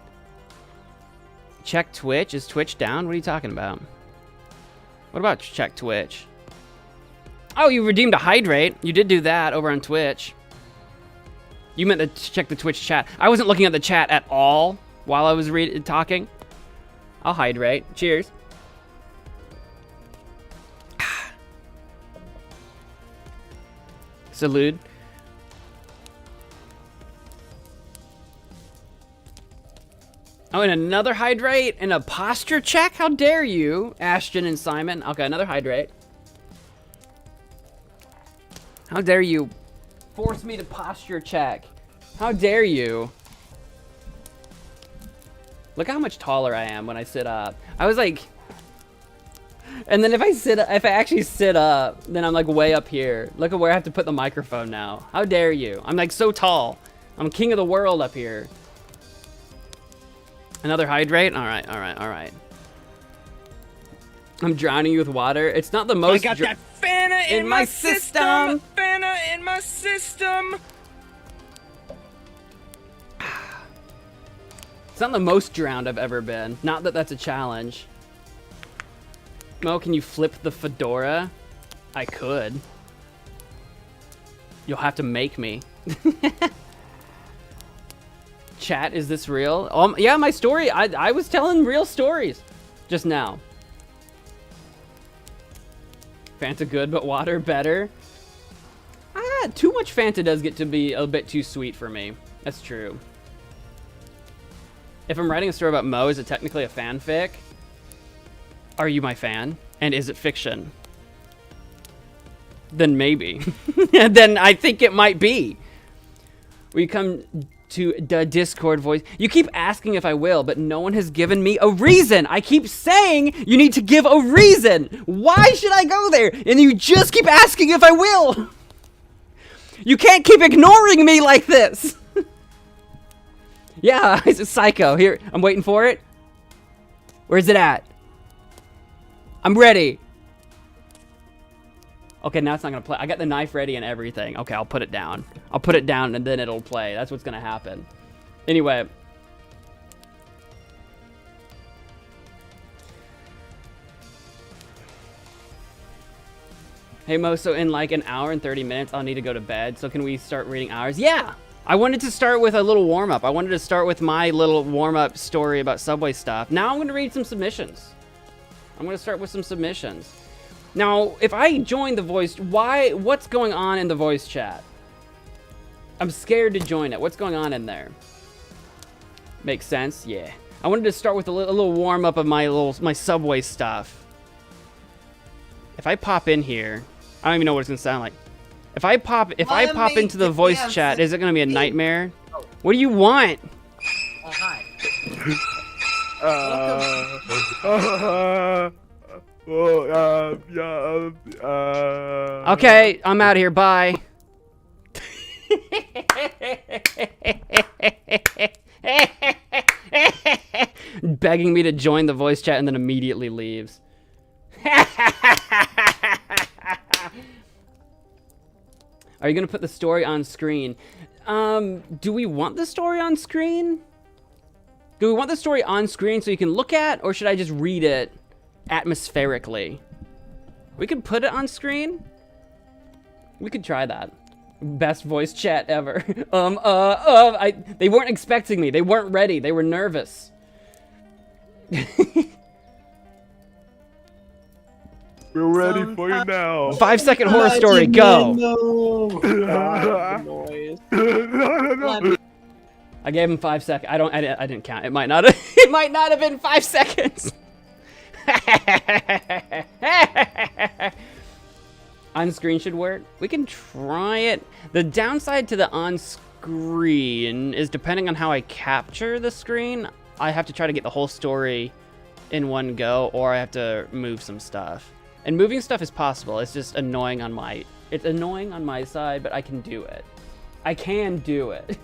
Check Twitch. Is Twitch down? What are you talking about? What about check Twitch? Oh, you redeemed a hydrate. You did do that over on Twitch. You meant to check the Twitch chat. I wasn't looking at the chat at all while I was talking. I'll hydrate. Cheers. Salute. Oh, and another hydrate and a posture check? How dare you, Ashton and Simon? Okay, another hydrate. How dare you force me to posture check? How dare you? Look how much taller I am when I sit up. I was like... And then if I actually sit up, then I'm like way up here. Look at where I have to put the microphone now. How dare you? I'm like so tall. I'm king of the world up here. Another hydrate? All right, all right, all right. I'm drowning you with water. It's not the most... I got that Fanta in my system. Fanta in my system. It's not the most drowned I've ever been. Not that that's a challenge. Mo, can you flip the fedora? I could. You'll have to make me. Chat, is this real? Yeah, my story. I was telling real stories just now. Fanta good, but water better. Too much Fanta does get to be a bit too sweet for me. That's true. If I'm writing a story about Mo, is it technically a fanfic? Are you my fan? And is it fiction? Then maybe. Then I think it might be. We come to the Discord voice. You keep asking if I will, but no one has given me a reason. I keep saying you need to give a reason. Why should I go there? And you just keep asking if I will. You can't keep ignoring me like this. Yeah, it's a psycho. Here, I'm waiting for it. Where's it at? I'm ready. Okay, now it's not gonna play. I got the knife ready and everything. Okay, I'll put it down. I'll put it down and then it'll play. That's what's gonna happen. Anyway. Hey Mo, so in like an hour and 30 minutes, I'll need to go to bed. So can we start reading ours? Yeah! I wanted to start with a little warm-up. I wanted to start with my little warm-up story about Subway stuff. Now I'm gonna read some submissions. I'm gonna start with some submissions. Now, if I join the voice, what's going on in the voice chat? I'm scared to join it. What's going on in there? Makes sense? Yeah. I wanted to start with a little warm-up of my Subway stuff. If I pop in here, I don't even know what it's gonna sound like. If I pop into the voice chat, is it gonna be a nightmare? What do you want? Oh, hi. Okay, I'm out of here. Bye. Begging me to join the voice chat and then immediately leaves. Are you gonna put the story on screen? Do we want the story on screen? Do we want the story on screen so you can look at, or should I just read it atmospherically? We could put it on screen. We could try that. Best voice chat ever. They weren't expecting me. They weren't ready. They were nervous. We're ready for you now. 5-second horror story, go. No. I gave him 5 seconds. I didn't count. It might not have been 5 seconds. On screen should work. We can try it. The downside to the on screen is depending on how I capture the screen, I have to try to get the whole story in one go, or I have to move some stuff. And moving stuff is possible. It's just annoying on my side, but I can do it. I can do it.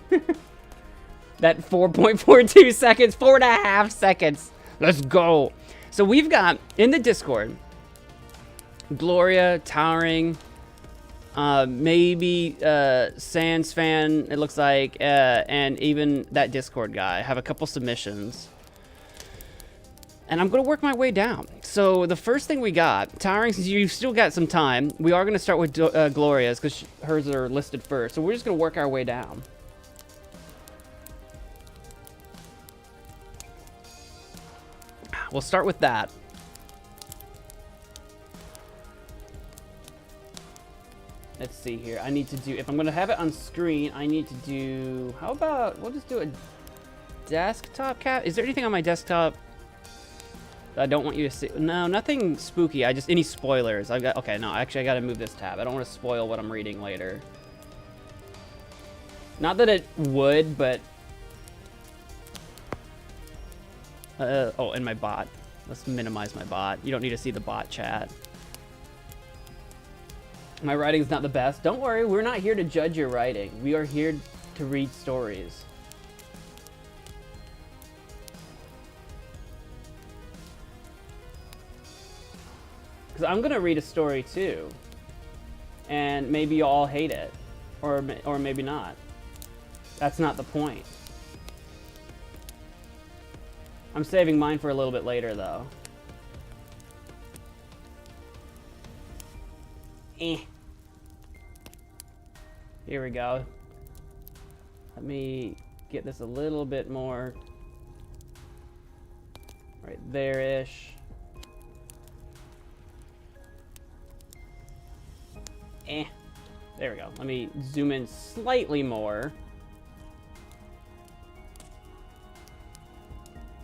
That 4.42 seconds, 4.5 seconds. Let's go. So we've got in the Discord, Gloria, Towering, maybe Sans Fan, it looks like, and even that Discord guy have a couple submissions. And I'm going to work my way down. So the first thing we got, Towering, since you've still got some time, we are going to start with Gloria's because hers are listed first. So we're just going to work our way down. We'll start with that. Let's see here. I need to do, if I'm going to have it on screen, I need to do, how about, we'll just do a desktop cap. Is there anything on my desktop I don't want you to see? No, nothing spooky. Any spoilers. Okay, no, actually I gotta move this tab. I don't want to spoil what I'm reading later. Not that it would, but... oh, and my bot. Let's minimize my bot. You don't need to see the bot chat. My writing's not the best. Don't worry, we're not here to judge your writing. We are here to read stories. Because I'm going to read a story too. And maybe you all hate it. Or maybe not. That's not the point. I'm saving mine for a little bit later, though. Here we go. Let me get this a little bit more right there-ish. There we go. Let me zoom in slightly more.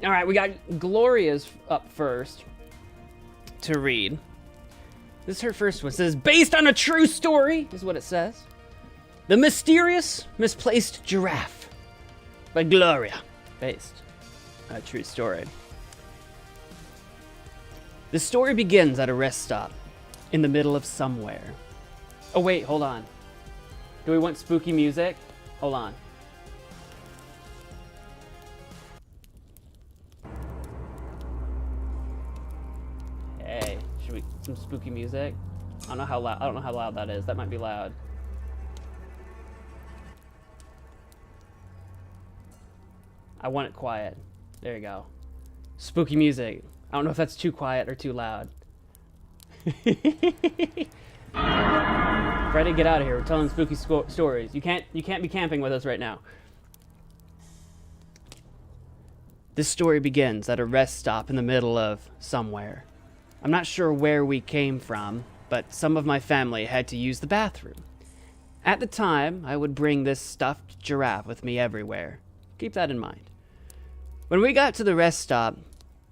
All right, we got Gloria's up first to read. This is her first one. It says, based on a true story, is what it says. The Mysterious Misplaced Giraffe by Gloria. Based on a true story. The story begins at a rest stop in the middle of somewhere. Oh, wait, hold on. Do we want spooky music? Hold on. Hey, should we some spooky music? I don't know how loud that is. That might be loud. I want it quiet. There you go. Spooky music. I don't know if that's too quiet or too loud. Freddy, get out of here. We're telling spooky stories. You can't be camping with us right now. This story begins at a rest stop in the middle of somewhere. I'm not sure where we came from, but some of my family had to use the bathroom. At the time, I would bring this stuffed giraffe with me everywhere. Keep that in mind. When we got to the rest stop,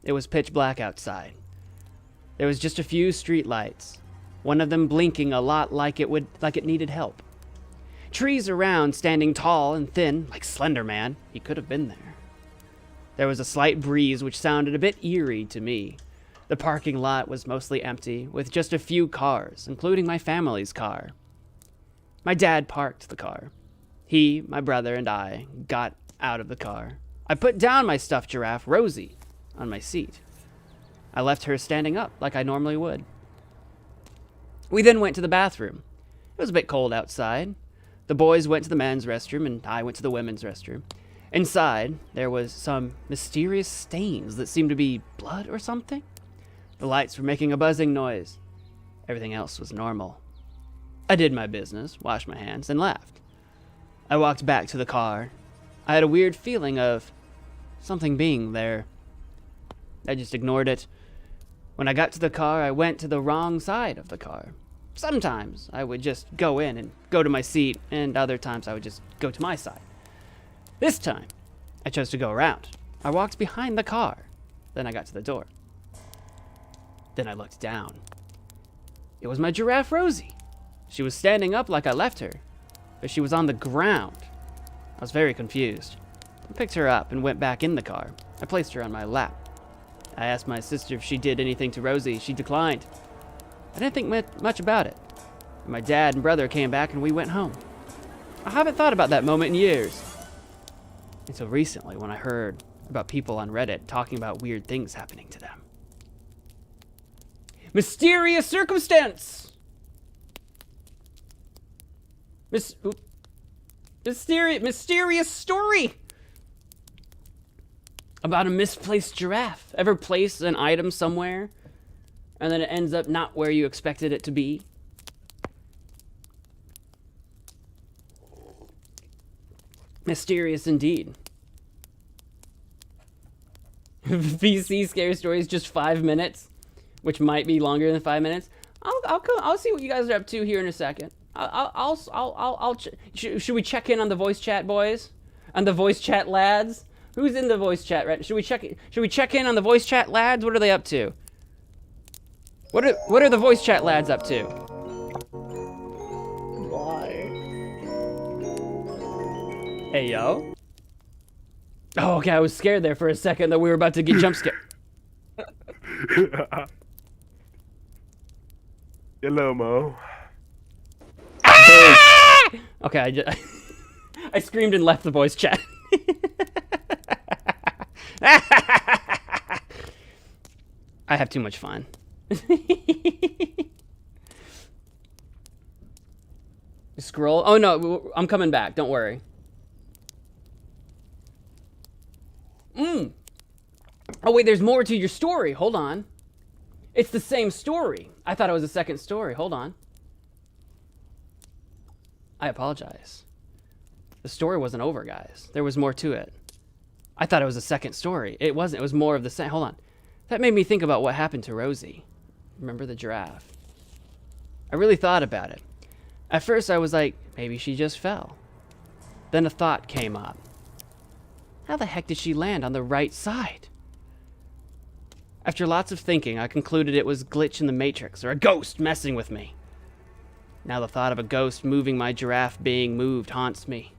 it was pitch black outside. There was just a few street lights, one of them blinking a lot like it needed help. Trees around standing tall and thin, like Slender Man. He could have been there. There was a slight breeze which sounded a bit eerie to me. The parking lot was mostly empty, with just a few cars, including my family's car. My dad parked the car. He, my brother, and I got out of the car. I put down my stuffed giraffe, Rosie, on my seat. I left her standing up like I normally would. We then went to the bathroom. It was a bit cold outside. The boys went to the men's restroom and I went to the women's restroom. Inside, there was some mysterious stains that seemed to be blood or something. The lights were making a buzzing noise. Everything else was normal. I did my business, washed my hands, and left. I walked back to the car. I had a weird feeling of something being there. I just ignored it. When I got to the car, I went to the wrong side of the car. Sometimes I would just go in and go to my seat, and other times I would just go to my side. This time, I chose to go around. I walked behind the car. Then I got to the door. Then I looked down. It was my giraffe, Rosie. She was standing up like I left her, but she was on the ground. I was very confused. I picked her up and went back in the car. I placed her on my lap. I asked my sister if she did anything to Rosie. She declined. I didn't think much about it. My dad and brother came back and we went home. I haven't thought about that moment in years. Until recently when I heard about people on Reddit talking about weird things happening to them. Mysterious circumstance! Mysterious story! About a misplaced giraffe. Ever place an item somewhere and then it ends up not where you expected it to be? Mysterious indeed. VC scary stories, just 5 minutes, which might be longer than 5 minutes. I'll see what you guys are up to here in a second. Should we check in on the voice chat, boys? On the voice chat lads? Who's in the voice chat right? Should we check in on the voice chat lads? What are they up to? What are the voice chat lads up to? Hey, yo. Oh, okay, I was scared there for a second that we were about to get jump scared. Hello, Mo. Ah! Okay, I screamed and left the voice chat. I have too much fun. Scroll. Oh, no, I'm coming back. Don't worry. Oh, wait, there's more to your story. Hold on. It's the same story. I thought it was a second story. Hold on. I apologize. The story wasn't over, guys. There was more to it. I thought it was a second story. It wasn't. It was more of the same. Hold on. That made me think about what happened to Rosie. Remember the giraffe? I really thought about it. At first, I was like, maybe she just fell. Then a thought came up. How the heck did she land on the right side? After lots of thinking, I concluded it was a glitch in the Matrix or a ghost messing with me. Now the thought of a ghost moving my giraffe being moved haunts me.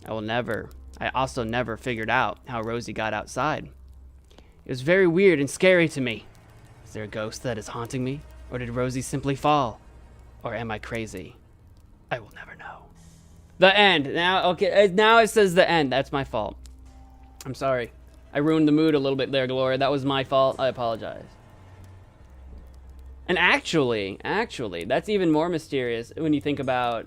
I also never figured out how Rosie got outside. It was very weird and scary to me. Is there a ghost that is haunting me? Or did Rosie simply fall? Or am I crazy? I will never know. The end. Now it says the end. That's my fault. I'm sorry. I ruined the mood a little bit there, Gloria. That was my fault. I apologize. And actually, that's even more mysterious when you think about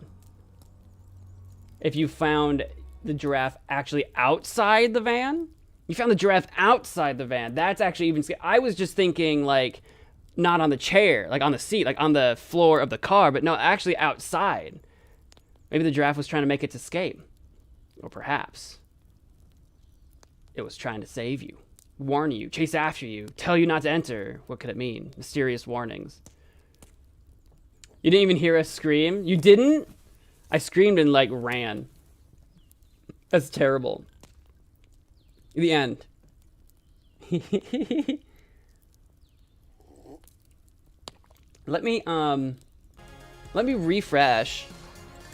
if you found the giraffe actually outside the van. You found the giraffe outside the van. That's actually even scary. I was just thinking, like, not on the chair, like on the seat, like on the floor of the car, but no, actually outside. Maybe the giraffe was trying to make its escape. Or perhaps it was trying to save you, warn you, chase after you, tell you not to enter. What could it mean? Mysterious warnings. You didn't even hear us scream? You didn't? I screamed and, like, ran. That's terrible. The end. Let me refresh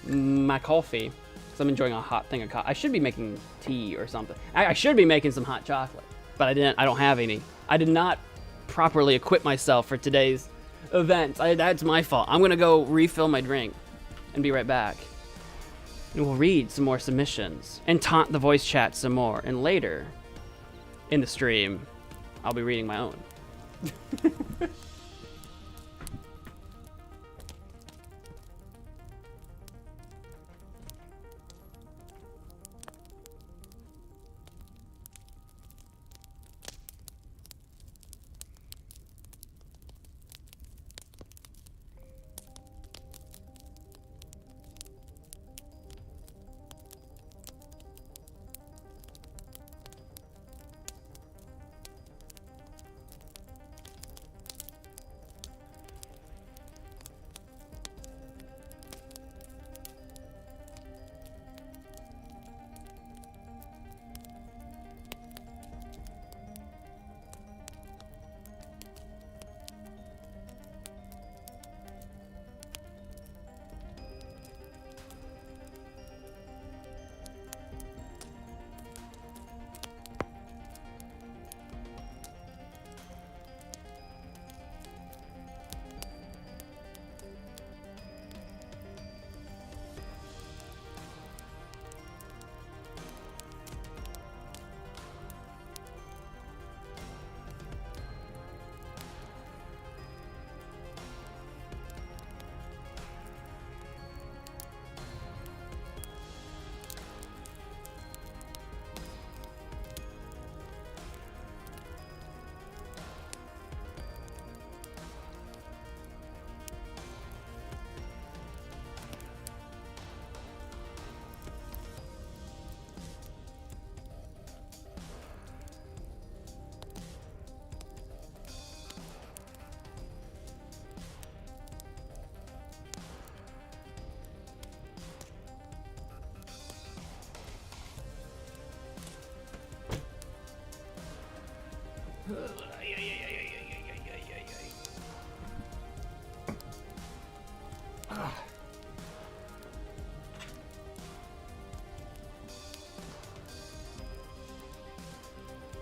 my coffee. So I'm enjoying a hot thing of coffee. I should be making tea or something. I should be making some hot chocolate, but I didn't. I don't have any. I did not properly equip myself for today's event. That's my fault. I'm gonna go refill my drink and be right back. And we'll read some more submissions and taunt the voice chat some more. And later in the stream, I'll be reading my own.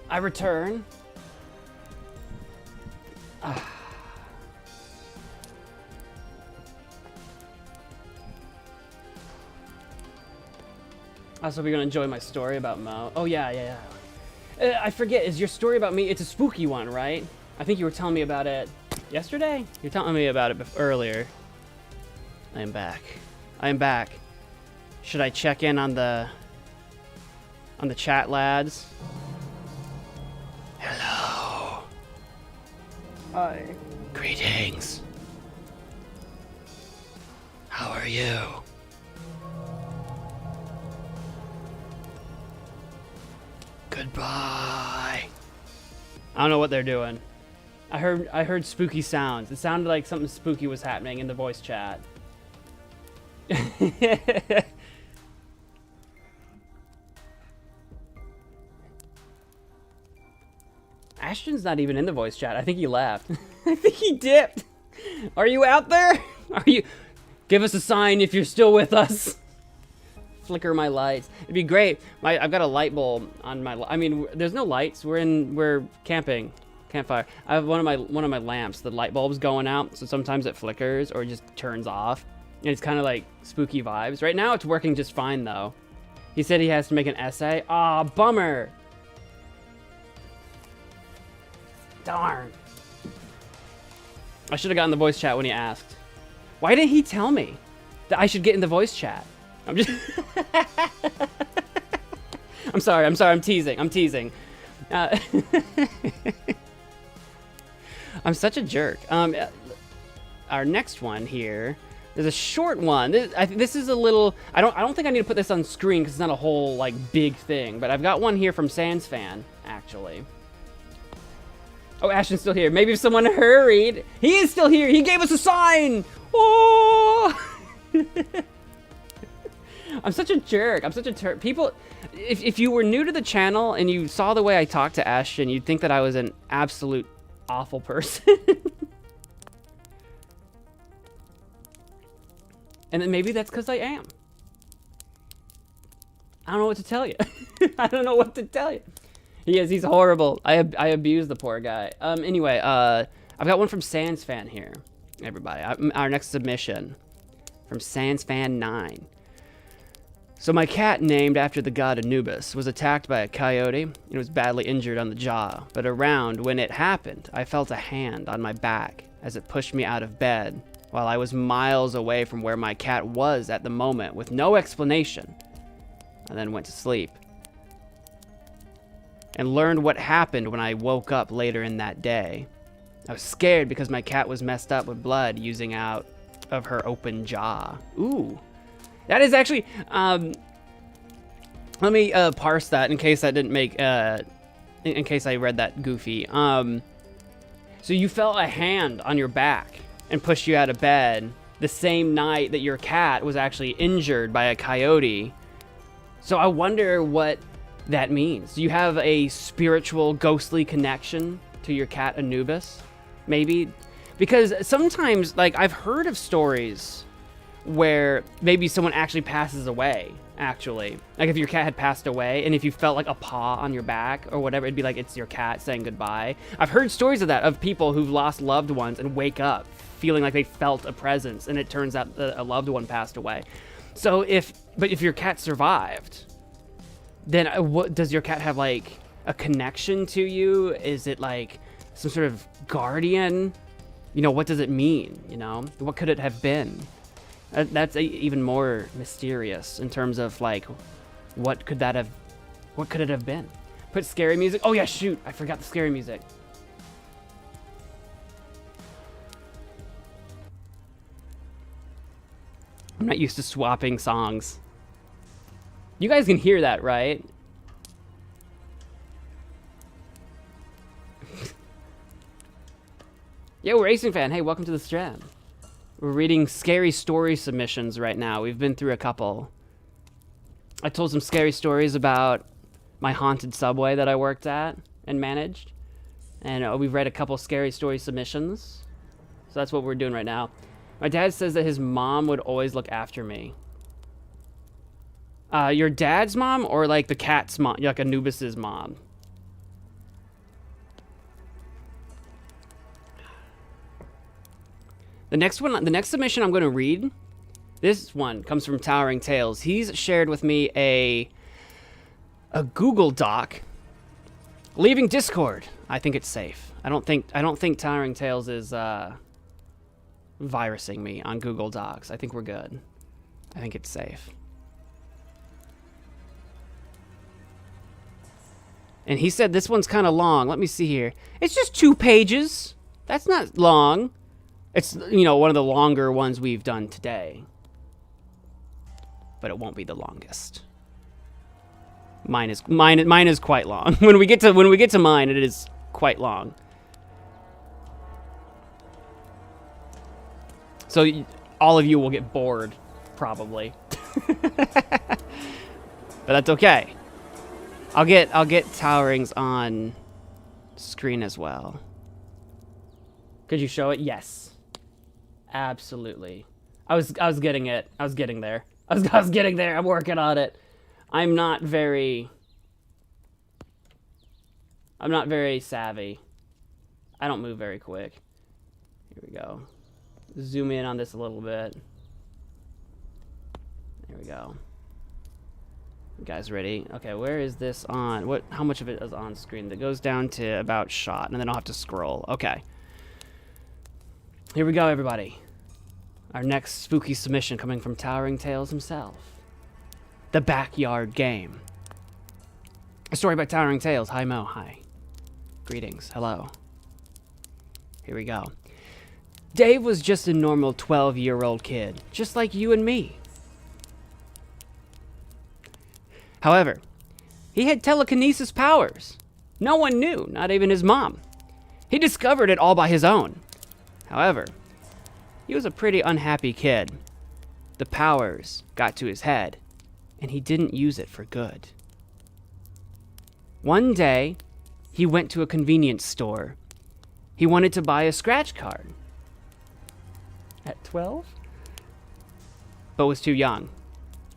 I return. Also, we're gonna enjoy my story about Mo. Oh yeah. I forget. Is your story about me? It's a spooky one, right? I think you were telling me about it yesterday. You were telling me about it earlier. I am back. I am back. Should I check in on the chat, lads? Hi. Greetings. How are you? Goodbye. I don't know what they're doing. I heard spooky sounds. It sounded like something spooky was happening in the voice chat. Ashton's not even in the voice chat. I think he left. I think he dipped. Are you out there? Are you? Give us a sign if you're still with us. Flicker my lights. It'd be great. I've got a light bulb on my. I mean, there's no lights. We're camping, campfire. I have one of my lamps. The light bulb's going out, so sometimes it flickers or it just turns off. And it's kind of like spooky vibes. Right now, it's working just fine though. He said he has to make an essay. Aw, bummer. Darn. I should have gotten the voice chat when he asked. Why didn't he tell me that I should get in the voice chat? I'm just... I'm sorry, I'm teasing. I'm such a jerk. Our next one here, there's a short one. This is a little... I don't think I need to put this on screen because it's not a whole, like, big thing. But I've got one here from Sans Fan, actually. Oh, Ashton's still here. Maybe if someone hurried. He is still here. He gave us a sign. Oh! I'm such a jerk. I'm such a turd. People, if you were new to the channel and you saw the way I talked to Ashton, you'd think that I was an absolute awful person. And then maybe that's because I am. I don't know what to tell you. I don't know what to tell you. He's horrible. I abuse the poor guy. Anyway, I've got one from Sans Fan here, everybody. Our next submission from Sans Fan 9. So my cat, named after the god Anubis, was attacked by a coyote and was badly injured on the jaw. But around when it happened, I felt a hand on my back as it pushed me out of bed while I was miles away from where my cat was at the moment with no explanation. I then went to sleep and learned what happened when I woke up later in that day. I was scared because my cat was messed up with blood oozing out of her open jaw. Ooh. That is actually, let me parse that in case that didn't make, in case I read that goofy. So you felt a hand on your back and pushed you out of bed the same night that your cat was actually injured by a coyote. So I wonder what that means. Do you have a spiritual, ghostly connection to your cat Anubis? Maybe? Because sometimes, like, I've heard of stories where maybe someone actually passes away, actually. Like, if your cat had passed away, and if you felt, like, a paw on your back or whatever, it'd be like it's your cat saying goodbye. I've heard stories of that, of people who've lost loved ones and wake up feeling like they felt a presence, and it turns out that a loved one passed away. So if your cat survived, then what does your cat have, like, a connection to you? Is it like some sort of guardian? You know, what does it mean? You know, what could it have been? That's even more mysterious in terms of, like, what could it have been? Put scary music. Oh yeah, shoot, I forgot the scary music. I'm not used to swapping songs. You guys can hear that, right? Yo, Racing Fan, hey, welcome to the stream. We're reading scary story submissions right now. We've been through a couple. I told some scary stories about my haunted subway that I worked at and managed. And we've read a couple scary story submissions. So that's what we're doing right now. My dad says that his mom would always look after me. Your dad's mom or like the cat's mom, like Anubis's mom? The next submission I'm going to read, this one comes from Towering Tales. He's shared with me a Google Doc. Leaving Discord. I think it's safe. I don't think Towering Tales is virusing me on Google Docs. I think we're good. I think it's safe. And he said this one's kind of long. Let me see here. It's just 2 pages. That's not long. It's, you know, one of the longer ones we've done today. But it won't be the longest. Mine is quite long. When we get to mine, it is quite long. So all of you will get bored, probably. But that's okay. I'll get towerings on screen as well. Could you show it? Yes. Absolutely. I was getting it. I was getting there. I was getting there. I'm working on it. I'm not very savvy. I don't move very quick. Here we go. Zoom in on this a little bit. There we go. You guys ready? Okay, where is this on? How much of it is on screen? That goes down to about shot, and then I'll have to scroll. Okay. Here we go, everybody. Our next spooky submission coming from Towering Tales himself. The Backyard Game. A story by Towering Tales. Hi, Mo. Hi. Greetings. Hello. Here we go. Dave was just a normal 12-year-old kid, just like you and me. However, he had telekinesis powers. No one knew, not even his mom. He discovered it all by his own. However, he was a pretty unhappy kid. The powers got to his head, and he didn't use it for good. One day, he went to a convenience store. He wanted to buy a scratch card. At 12? But was too young.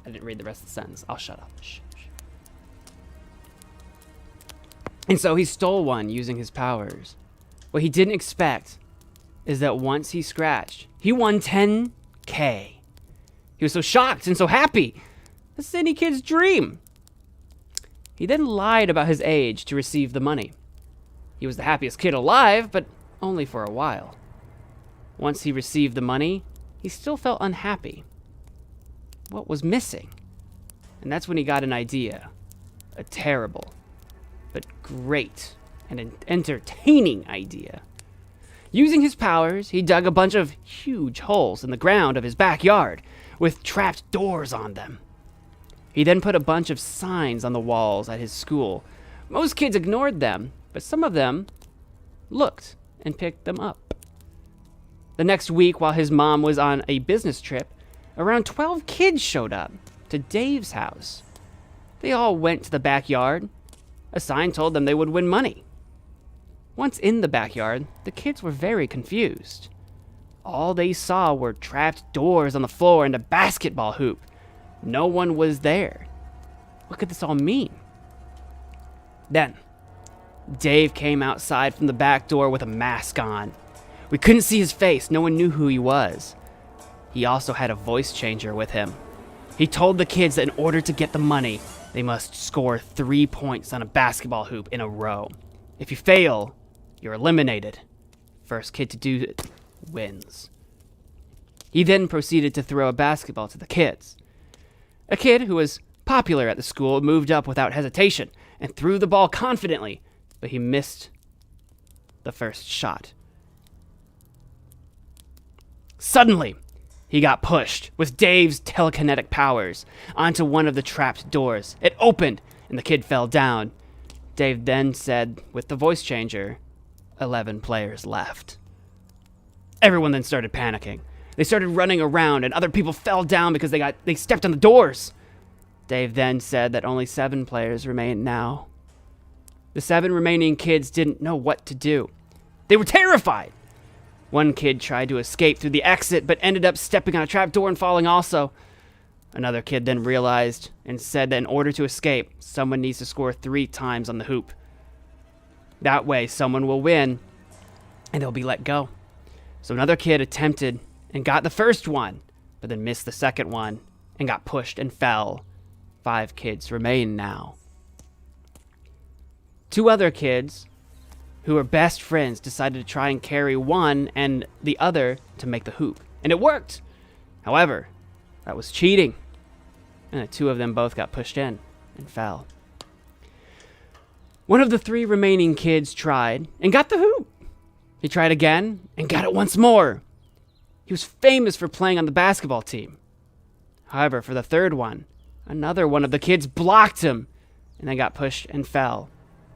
I didn't read the rest of the sentence. I'll shut up. Shh. And so he stole one using his powers. What he didn't expect is that once he scratched, he won $10,000. He was so shocked and so happy. This is any kid's dream. He then lied about his age to receive the money. He was the happiest kid alive, but only for a while. Once he received the money, he still felt unhappy. What was missing? And that's when he got an idea. A terrible, but great and entertaining idea. Using his powers, he dug a bunch of huge holes in the ground of his backyard with trapped doors on them. He then put a bunch of signs on the walls at his school. Most kids ignored them, but some of them looked and picked them up. The next week, while his mom was on a business trip, around 12 kids showed up to Dave's house. They all went to the backyard. A sign told them they would win money. Once in the backyard, the kids were very confused. All they saw were trapped doors on the floor and a basketball hoop. No one was there. What could this all mean? Then, Dave came outside from the back door with a mask on. We couldn't see his face. No one knew who he was. He also had a voice changer with him. He told the kids that in order to get the money, they must score 3 points on a basketball hoop in a row. If you fail, you're eliminated. First kid to do it wins. He then proceeded to throw a basketball to the kids. A kid who was popular at the school moved up without hesitation and threw the ball confidently, but he missed the first shot. Suddenly, he got pushed with Dave's telekinetic powers onto one of the trapped doors. It opened, and the kid fell down. Dave then said, with the voice changer, 11 players left. Everyone then started panicking. They started running around, and other people fell down because they stepped on the doors. Dave then said that only 7 players remained now. The 7 remaining kids didn't know what to do. They were terrified. One kid tried to escape through the exit, but ended up stepping on a trapdoor and falling also. Another kid then realized and said that in order to escape, someone needs to score 3 times on the hoop. That way, someone will win, and they'll be let go. So another kid attempted and got the first one, but then missed the second one and got pushed and fell. 5 kids remain now. 2 other kids who were best friends decided to try and carry one and the other to make the hoop. And it worked. However, that was cheating. And the 2 of them both got pushed in and fell. One of the 3 remaining kids tried and got the hoop. He tried again and got it once more. He was famous for playing on the basketball team. However, for the third one, another one of the kids blocked him and then got pushed and fell.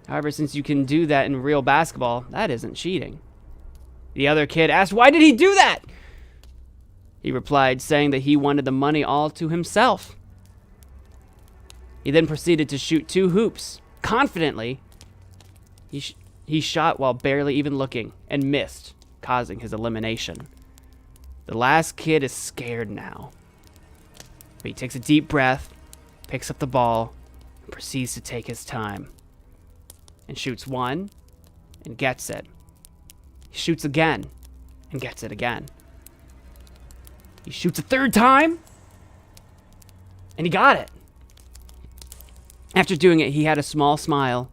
However, since you can do that in real basketball, that isn't cheating. The other kid asked, why did he do that? He replied, saying that he wanted the money all to himself. He then proceeded to shoot 2 hoops. Confidently, he shot while barely even looking and missed, causing his elimination. The last kid is scared now. But he takes a deep breath, picks up the ball, and proceeds to take his time. And shoots 1 and gets it. He shoots again and gets it again. He shoots a 3rd time and he got it. After doing it, he had a small smile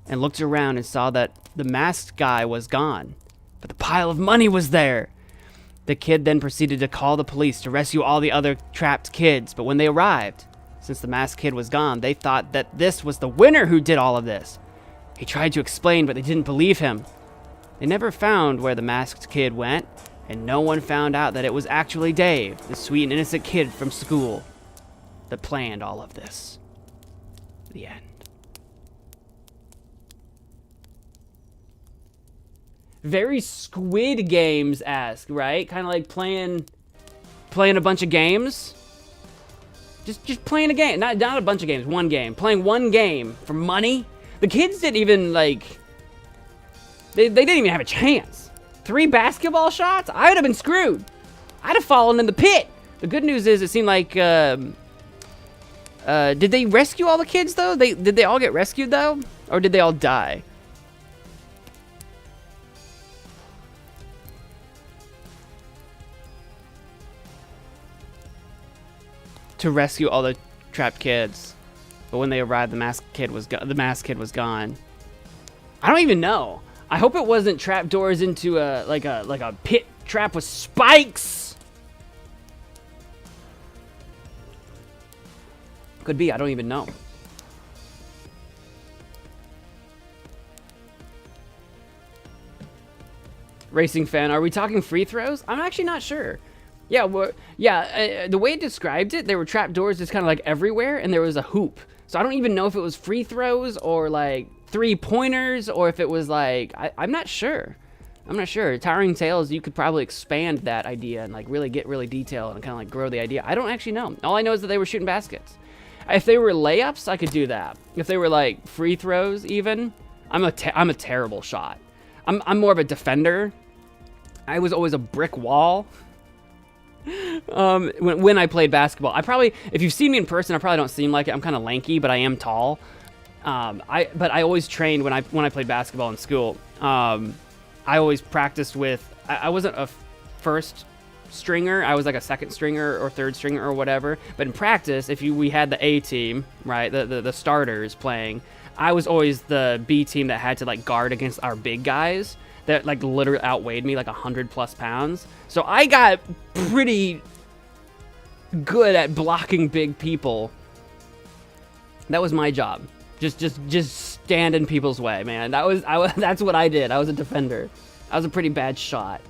and looked around and saw that the masked guy was gone, but the pile of money was there. The kid then proceeded to call the police to rescue all the other trapped kids, but when they arrived, since the masked kid was gone, they thought that this was the winner who did all of this. He tried to explain, but they didn't believe him. They never found where the masked kid went, and no one found out that it was actually Dave, the sweet and innocent kid from school, that planned all of this. The end. Very Squid Games-esque, right? Kind of like playing a bunch of games. Just playing a game. Not a bunch of games, one game. Playing one game for money. The kids didn't even, like... They didn't even have a chance. 3 basketball shots? I would have been screwed. I'd have fallen in the pit. The good news is it seemed like... did they rescue all the kids, though? Did they all get rescued, though? Or did they all die? To rescue all the trapped kids. But when they arrived, the masked kid was gone. I don't even know. I hope it wasn't trapdoors into like a pit trap with spikes. Could be, I don't even know. Racing fan, are we talking free throws? I'm actually not sure. Yeah, the way it described it, there were trapdoors just kind of like everywhere, and there was a hoop. So I don't even know if it was free throws or like 3-pointers, or if it was like, I'm not sure. I'm not sure. Towering Tales, you could probably expand that idea and like really get really detailed and kind of like grow the idea. I don't actually know. All I know is that they were shooting baskets. If they were layups, I could do that. If they were like free throws, even, I'm a terrible shot. I'm more of a defender. I was always a brick wall. When I played basketball, if you've seen me in person, I probably don't seem like it. I'm kind of lanky, but I am tall. But I always trained when I played basketball in school. I always practiced with. I wasn't a first stringer. I was like a second stringer or third stringer or whatever. But in practice, we had the A team, right, the starters playing, I was always the B team that had to like guard against our big guys that like literally outweighed me like 100+ pounds. So I got pretty good at blocking big people. That was my job. Just stand in people's way, man. That's what I did. I was a defender. I was a pretty bad shot.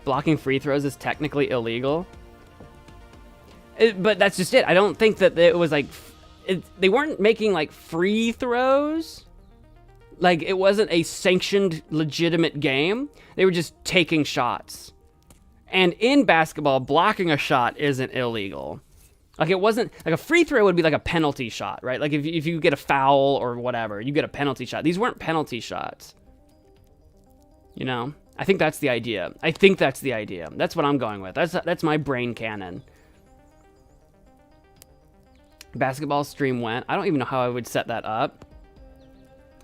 Blocking free throws is technically illegal. But that's just it. I don't think that it was like... they weren't making like free throws. Like it wasn't a sanctioned, legitimate game. They were just taking shots. And in basketball, blocking a shot isn't illegal. Like it wasn't... like a free throw would be like a penalty shot, right? Like if you get a foul or whatever, you get a penalty shot. These weren't penalty shots. You know? I think that's the idea. That's what I'm going with. That's my brain canon. Basketball stream went. I don't even know how I would set that up.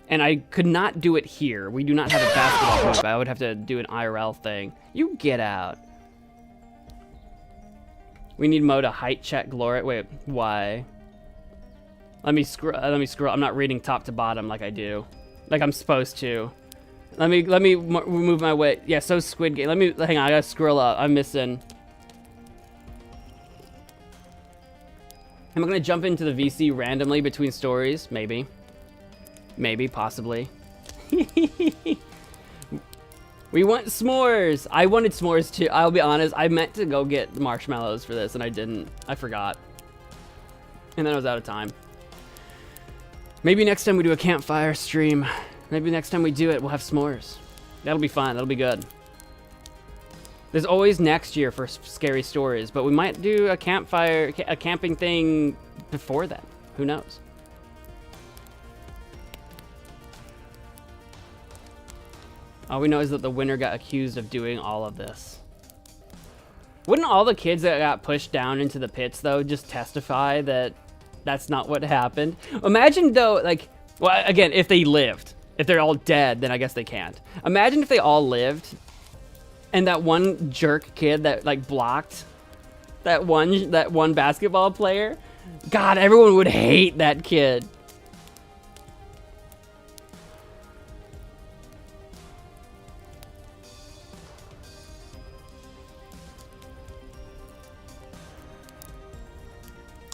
And I could not do it here. We do not have a basketball hoop. I would have to do an IRL thing. You get out. We need Mo to height check Glory. Wait, why? Let me scroll. I'm not reading top to bottom like I do. Like I'm supposed to. Let me move my way. Yeah, so Squid Game. Hang on, I gotta scroll up. I'm missing. Am I gonna jump into the VC randomly between stories? Maybe. Maybe, possibly. We want s'mores. I wanted s'mores too. I'll be honest. I meant to go get marshmallows for this, and I didn't. I forgot. And then I was out of time. Maybe next time we do a campfire stream. Maybe next time we do it, we'll have s'mores. That'll be fun. That'll be good. There's always next year for scary stories, but we might do a campfire, a camping thing before then. Who knows? All we know is that the winner got accused of doing all of this. Wouldn't all the kids that got pushed down into the pits, though, just testify that that's not what happened? Imagine, though, like, well, again, if they lived. If they're all dead, then I guess they can't. Imagine if they all lived, and that one jerk kid that, like, blocked that one basketball player. God, everyone would hate that kid.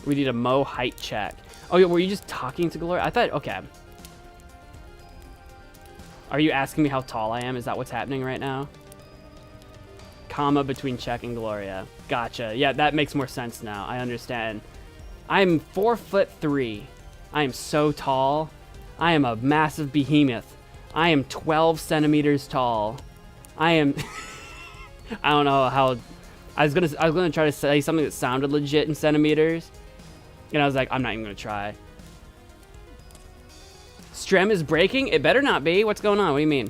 We need a Mo height check. Oh, yeah, were you just talking to Gloria? I thought, okay. Are you asking me how tall I am? Is that what's happening right now? Comma between check and Gloria. Gotcha. Yeah, that makes more sense now. I understand. I'm 4'3". I am so tall. I am a massive behemoth. I am 12 centimeters tall. I am... I don't know how... I was gonna try to say something that sounded legit in centimeters. And I was like, I'm not even gonna try. Strem is breaking? It better not be. What's going on? What do you mean?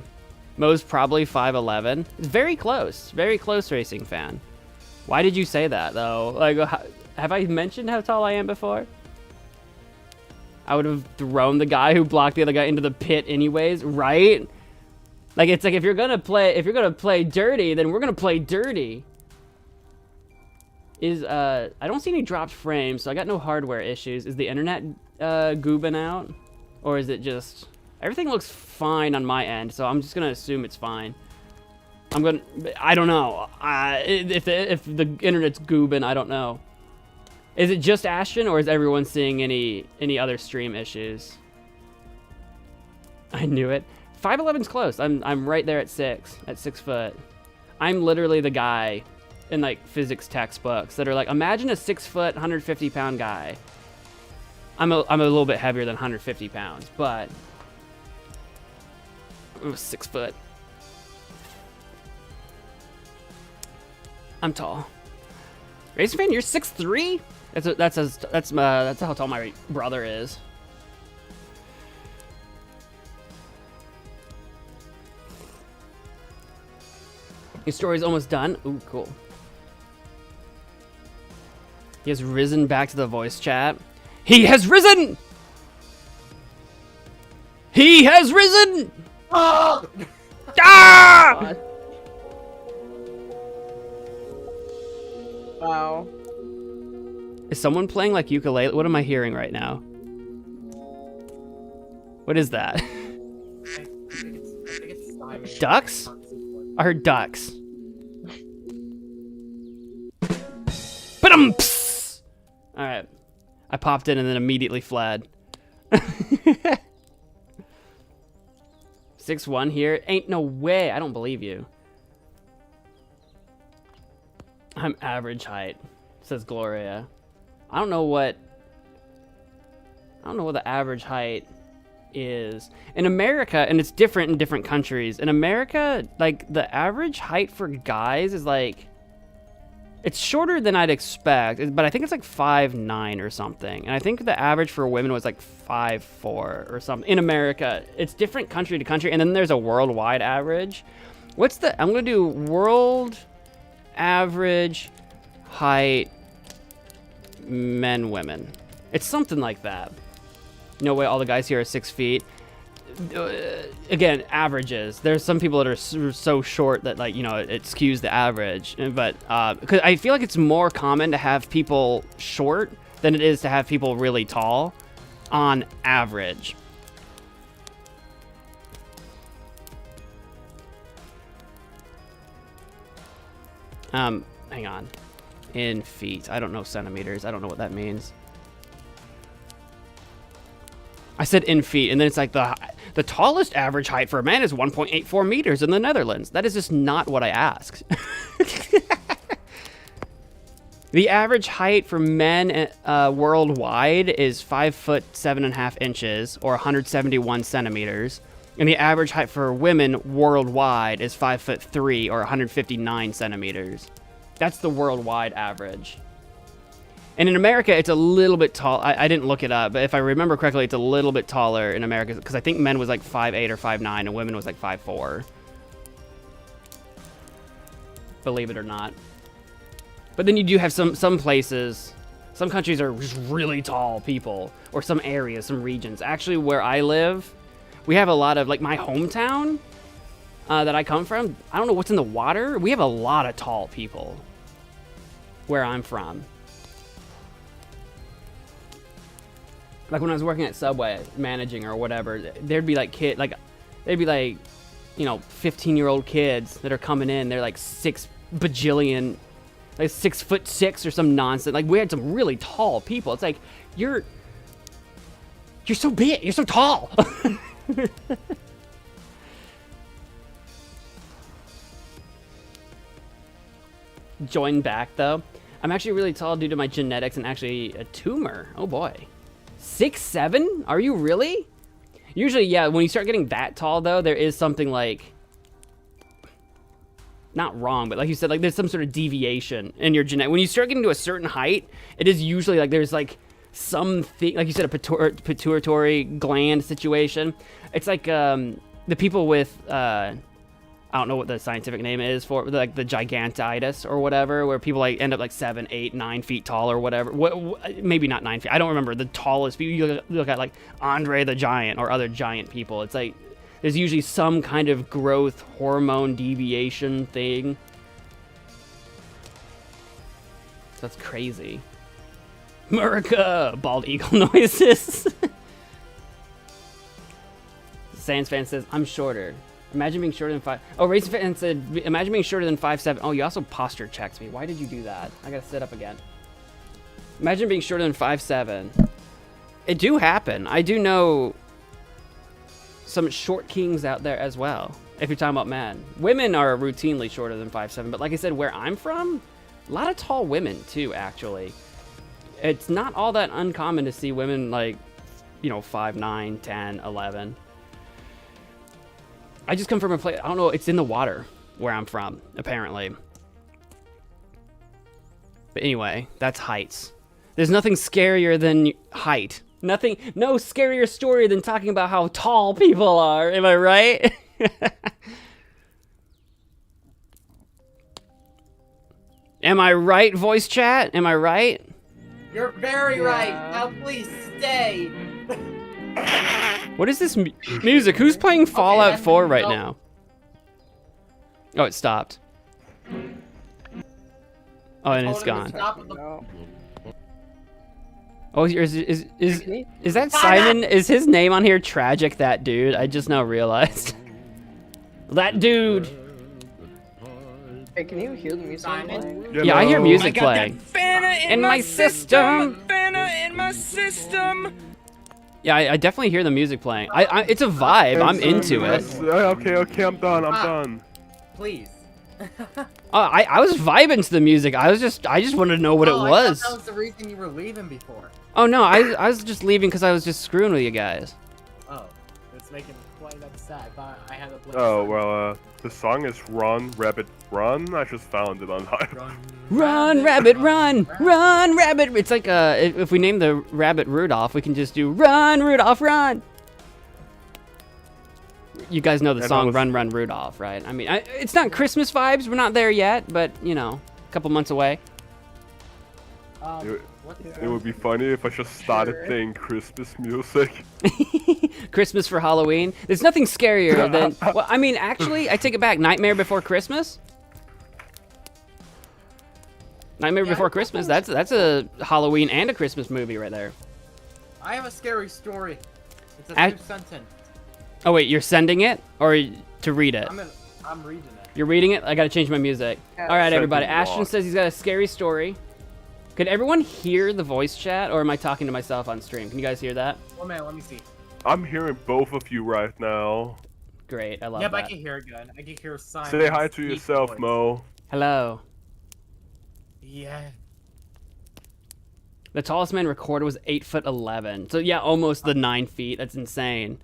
Mo's probably 5'11". It's very close. Very close, racing fan. Why did you say that, though? Like, have I mentioned how tall I am before? I would have thrown the guy who blocked the other guy into the pit anyways, right? Like, it's like, if you're gonna play dirty, then we're gonna play dirty. I don't see any dropped frames, so I got no hardware issues. Is the internet goobing out? Or is it just... Everything looks fine on my end, so I'm just gonna assume it's fine. I don't know. If the internet's goobing, I don't know. Is it just Ashton, or is everyone seeing any other stream issues? I knew it. 5'11's close. I'm right there at 6 foot. I'm literally the guy in like physics textbooks that are like, imagine a 6 foot, 150 pound guy. I'm a little bit heavier than 150 pounds, but I'm 6 foot. I'm tall. Racing fan, you're 6'3"? That's how tall my brother is. Your story's almost done. Ooh, cool. He has risen back to the voice chat. He has risen! He has risen! Oh! Ah! Wow. Is someone playing like ukulele? What am I hearing right now? What is that? I think it's Simon. Ducks? I heard ducks. Ba-dum! Alright. I popped in and then immediately fled. 6'1" here? Ain't no way. I don't believe you. I'm average height, says Gloria. I don't know what the average height is. In America, and it's different in different countries. In America, like, the average height for guys is like, it's shorter than I'd expect, but I think it's like 5'9" or something. And I think the average for women was like 5'4" or something. In America, it's different country to country. And then there's a worldwide average. I'm gonna do world average height men, women. It's something like that. No way all the guys here are 6 feet. Again, averages. There's some people that are so short that, like, you know, it skews the average. But because I feel like it's more common to have people short than it is to have people really tall on average. Hang on. In feet. I don't know centimeters. I don't know what that means. I said in feet, and then it's like the tallest average height for a man is 1.84 meters in the Netherlands. That is just not what I asked. The average height for men worldwide is 5'7.5" or 171 centimeters, and the average height for women worldwide is 5'3" or 159 centimeters. That's the worldwide average. And in America, it's a little bit tall. I didn't look it up, but if I remember correctly, it's a little bit taller in America because I think men was like 5'8" or 5'9", and women was like 5'4". Believe it or not. But then you do have some places, some countries are just really tall people, or some areas, some regions. Actually, where I live, we have a lot of, like my hometown that I come from, I don't know what's in the water. We have a lot of tall people where I'm from. Like when I was working at Subway, managing or whatever, there'd be like they'd be like, you know, 15-year-old kids that are coming in. They're like 6 bajillion, like 6'6" or some nonsense. Like we had some really tall people. It's like you're so big, you're so tall. Join back though. I'm actually really tall due to my genetics and actually a tumor. Oh boy. 6'7"? Are you really? Usually, yeah, when you start getting that tall, though, there is something like... Not wrong, but like you said, like there's some sort of deviation in your genetic. When you start getting to a certain height, it is usually like there's like something, like you said, a pituitary gland situation. It's like the people with... I don't know what the scientific name is for, like the gigantitis or whatever, where people like end up like 7, 8, 9 feet tall or whatever. Maybe not 9 feet. I don't remember the tallest people. You look at like Andre the Giant or other giant people. It's like there's usually some kind of growth hormone deviation thing. That's crazy. America! Bald eagle noises. Sans fan says, I'm shorter. Imagine being shorter than 5... Oh, Racing Fan said, imagine being shorter than 5'7". Oh, you also posture checked me. Why did you do that? I gotta sit up again. Imagine being shorter than 5'7". It do happen. I do know some short kings out there as well, if you're talking about men. Women are routinely shorter than 5'7", but like I said, where I'm from, a lot of tall women too, actually. It's not all that uncommon to see women like, you know, 5'9", 10, 11. I just come from a place, I don't know, it's in the water where I'm from, apparently. But anyway, that's heights. There's nothing scarier than height. No scarier story than talking about how tall people are, am I right? Am I right, voice chat? Am I right? You're very right. Now please stay. What is this music? Who's playing Fallout 4 right now? Oh, it stopped. Oh, and it's gone. Oh, is that Simon? Is his name on here? Tragic, that dude. I just now realized. That dude. Hey, can you hear the music playing? Yeah, I hear music I got playing. that Fanta In my system. Fanta in my system. Yeah, I definitely hear the music playing. It's a vibe. I'm into it. Okay, I'm done. Please. I was vibing to the music. I just wanted to know what it was. I thought that was the reason you were leaving before. Oh no, I was just leaving because I was just screwing with you guys. Oh, it's making me quite upset. But I had a blink. Oh, well, the song is Run, Rabbit, Run. I just found it online. Run, rabbit, run! Run, rabbit! It's like, if we name the rabbit Rudolph, we can just do Run, Rudolph, run! You guys know the song Run, Run, Rudolph, right? I mean, it's not Christmas vibes. We're not there yet, but, you know, a couple months away. It would be funny if I just started playing Christmas music. Christmas for Halloween. There's nothing scarier than... Well, I mean, actually, I take it back. Nightmare Before Christmas? Nightmare Before Christmas. That's a Halloween and a Christmas movie right there. I have a scary story. It's a 2-sentence. Oh, wait, you're sending it? Or to read it? I'm reading it. You're reading it? I gotta change my music. All right, everybody. Ashton says he's got a scary story. Could everyone hear the voice chat, or am I talking to myself on stream? Can you guys hear that? Oh man, let me see. I'm hearing both of you right now. Great, I love Yep, that. I can hear it good. I can hear Simon. Say hi to yourself, Mo. Hello. Yeah. The tallest man recorded was 8'11". So yeah, almost the 9 feet. That's insane.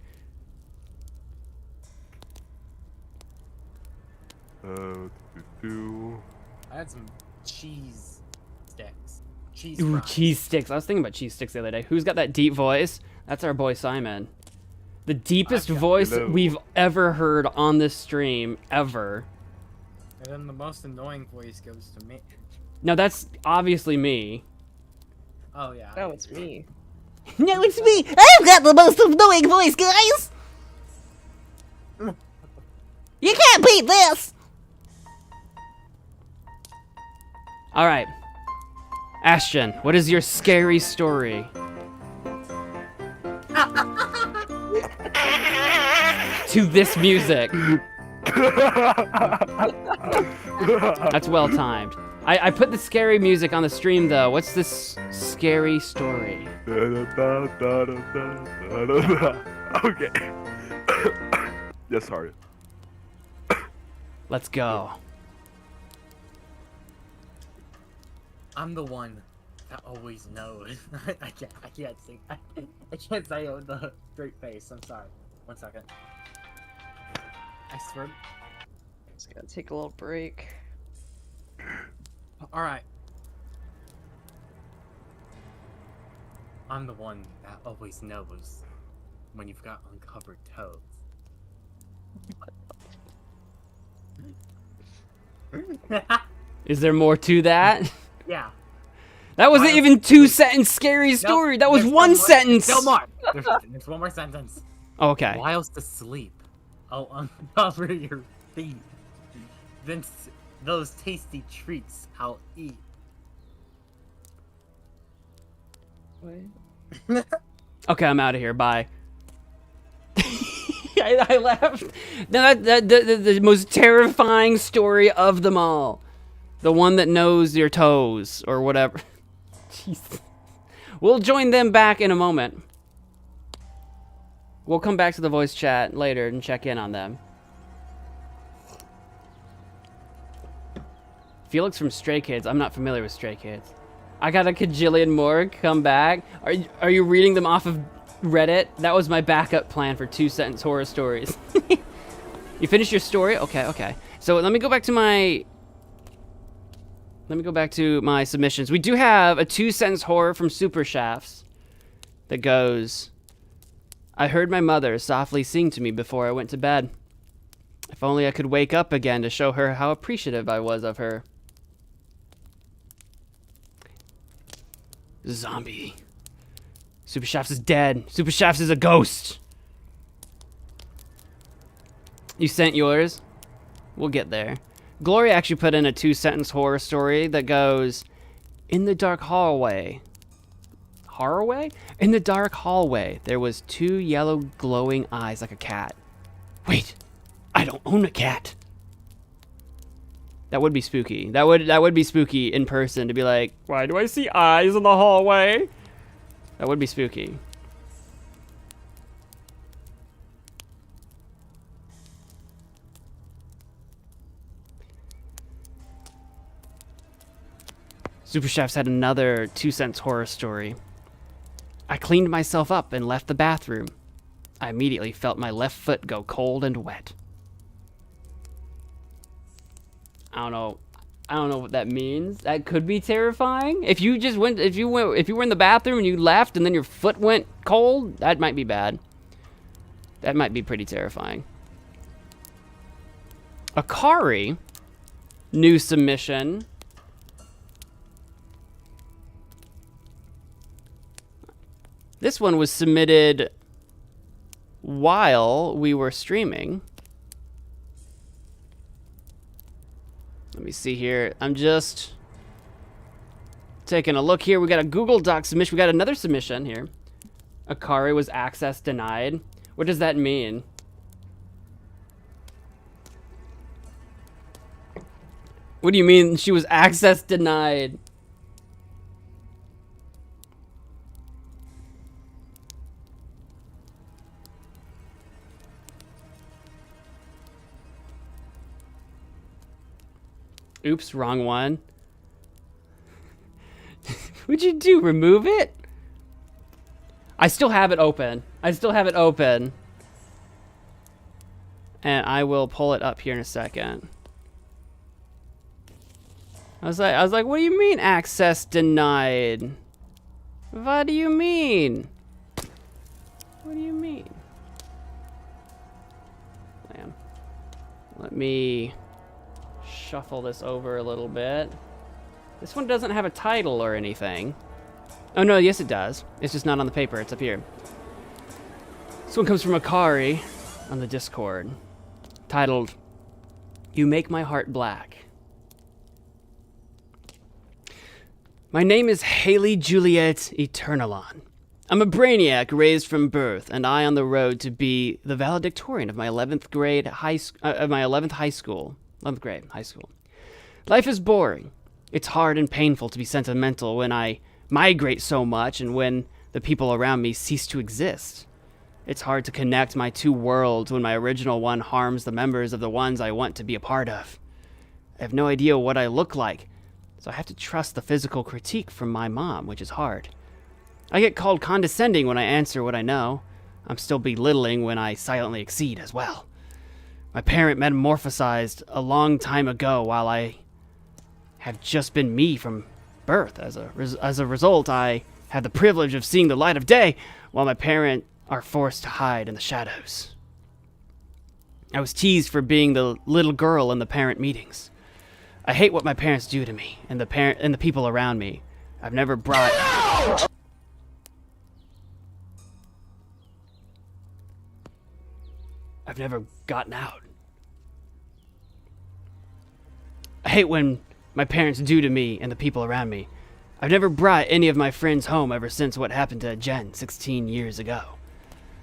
I had some cheese sticks. Cheese Ooh, fries. cheese sticks. I was thinking about cheese sticks the other day. Who's got that deep voice? That's our boy Simon. The deepest voice Hello. we've ever heard on this stream, ever. And then the most annoying voice goes to me. Now that's obviously me. Oh yeah. No, it's me. No, it's me. I've got the most annoying voice, guys. You can't beat this. All right, Ashton, what is your scary story? To this music. That's well timed. I put the scary music on the stream though. What's this scary story? Okay. Yes, sorry. Let's go. I'm the one that always knows. I can't sing. I can't say it with a straight face. I'm sorry. 1 second. I swear. Just gotta take a little break. All right. I'm the one that always knows when you've got uncovered toes. Is there more to that? Yeah. That wasn't even 2-sentence scary story. That was there's one more. sentence. No more. There's one more sentence. Okay. Whilst asleep, I'll uncover your feet. Then those tasty treats I'll eat. Wait. Okay, I'm out of here. Bye. I laughed. No, the most terrifying story of them all. The one that knows your toes or whatever. Jeez. We'll join them back in a moment. We'll come back to the voice chat later and check in on them. Felix from Stray Kids. I'm not familiar with Stray Kids. I got a cajillion more. Come back. Are you reading them off of Reddit? That was my backup plan for 2-sentence horror stories. You finished your story? Okay. So let me go back to my submissions. We do have a 2-sentence horror from Super Shafts that goes, I heard my mother softly sing to me before I went to bed. If only I could wake up again to show her how appreciative I was of her. Zombie. Super Shafts is dead. Super Shafts is a ghost. You sent yours? We'll get there. Gloria actually put in a 2-sentence horror story that goes, in the dark hallway. Hallway? In the dark hallway, there was 2 yellow glowing eyes like a cat. Wait, I don't own a cat. That would be spooky. That would be spooky in person to be like, why do I see eyes in the hallway? That would be spooky. Super Chefs had another 2-sentence horror story. I cleaned myself up and left the bathroom. I immediately felt my left foot go cold and wet. I don't know what that means. That could be terrifying. If you were in the bathroom and you left and then your foot went cold, that might be bad. That might be pretty terrifying. Akari, new submission. This one was submitted while we were streaming. Let me see here. I'm just taking a look here. We got a Google Doc submission. We got another submission here. Akari was access denied. What does that mean? What do you mean she was access denied? Oops, wrong one. What'd you do? Remove it? I still have it open. I still have it open. And I will pull it up here in a second. I was like, what do you mean access denied? What do you mean? What do you mean? Man. Let me shuffle this over a little bit. This one doesn't have a title or anything. Oh no, yes it does. It's just not on the paper, it's up here. This one comes from Akari on the Discord. Titled, You Make My Heart Black. My name is Haley Juliet Eternalon. I'm a brainiac raised from birth, and I on the road to be the valedictorian of my 11th grade high school. Life is boring. It's hard and painful to be sentimental when I migrate so much and when the people around me cease to exist. It's hard to connect my two worlds when my original one harms the members of the ones I want to be a part of. I have no idea what I look like, so I have to trust the physical critique from my mom, which is hard. I get called condescending when I answer what I know. I'm still belittling when I silently exceed as well. My parent metamorphosized a long time ago while I have just been me from birth. As a result, I have the privilege of seeing the light of day while my parent are forced to hide in the shadows. I was teased for being the little girl in the parent meetings. I hate what my parents do to me and the people around me. I've never gotten out. I hate when my parents do to me and the people around me. I've never brought any of my friends home ever since what happened to Jen 16 years ago.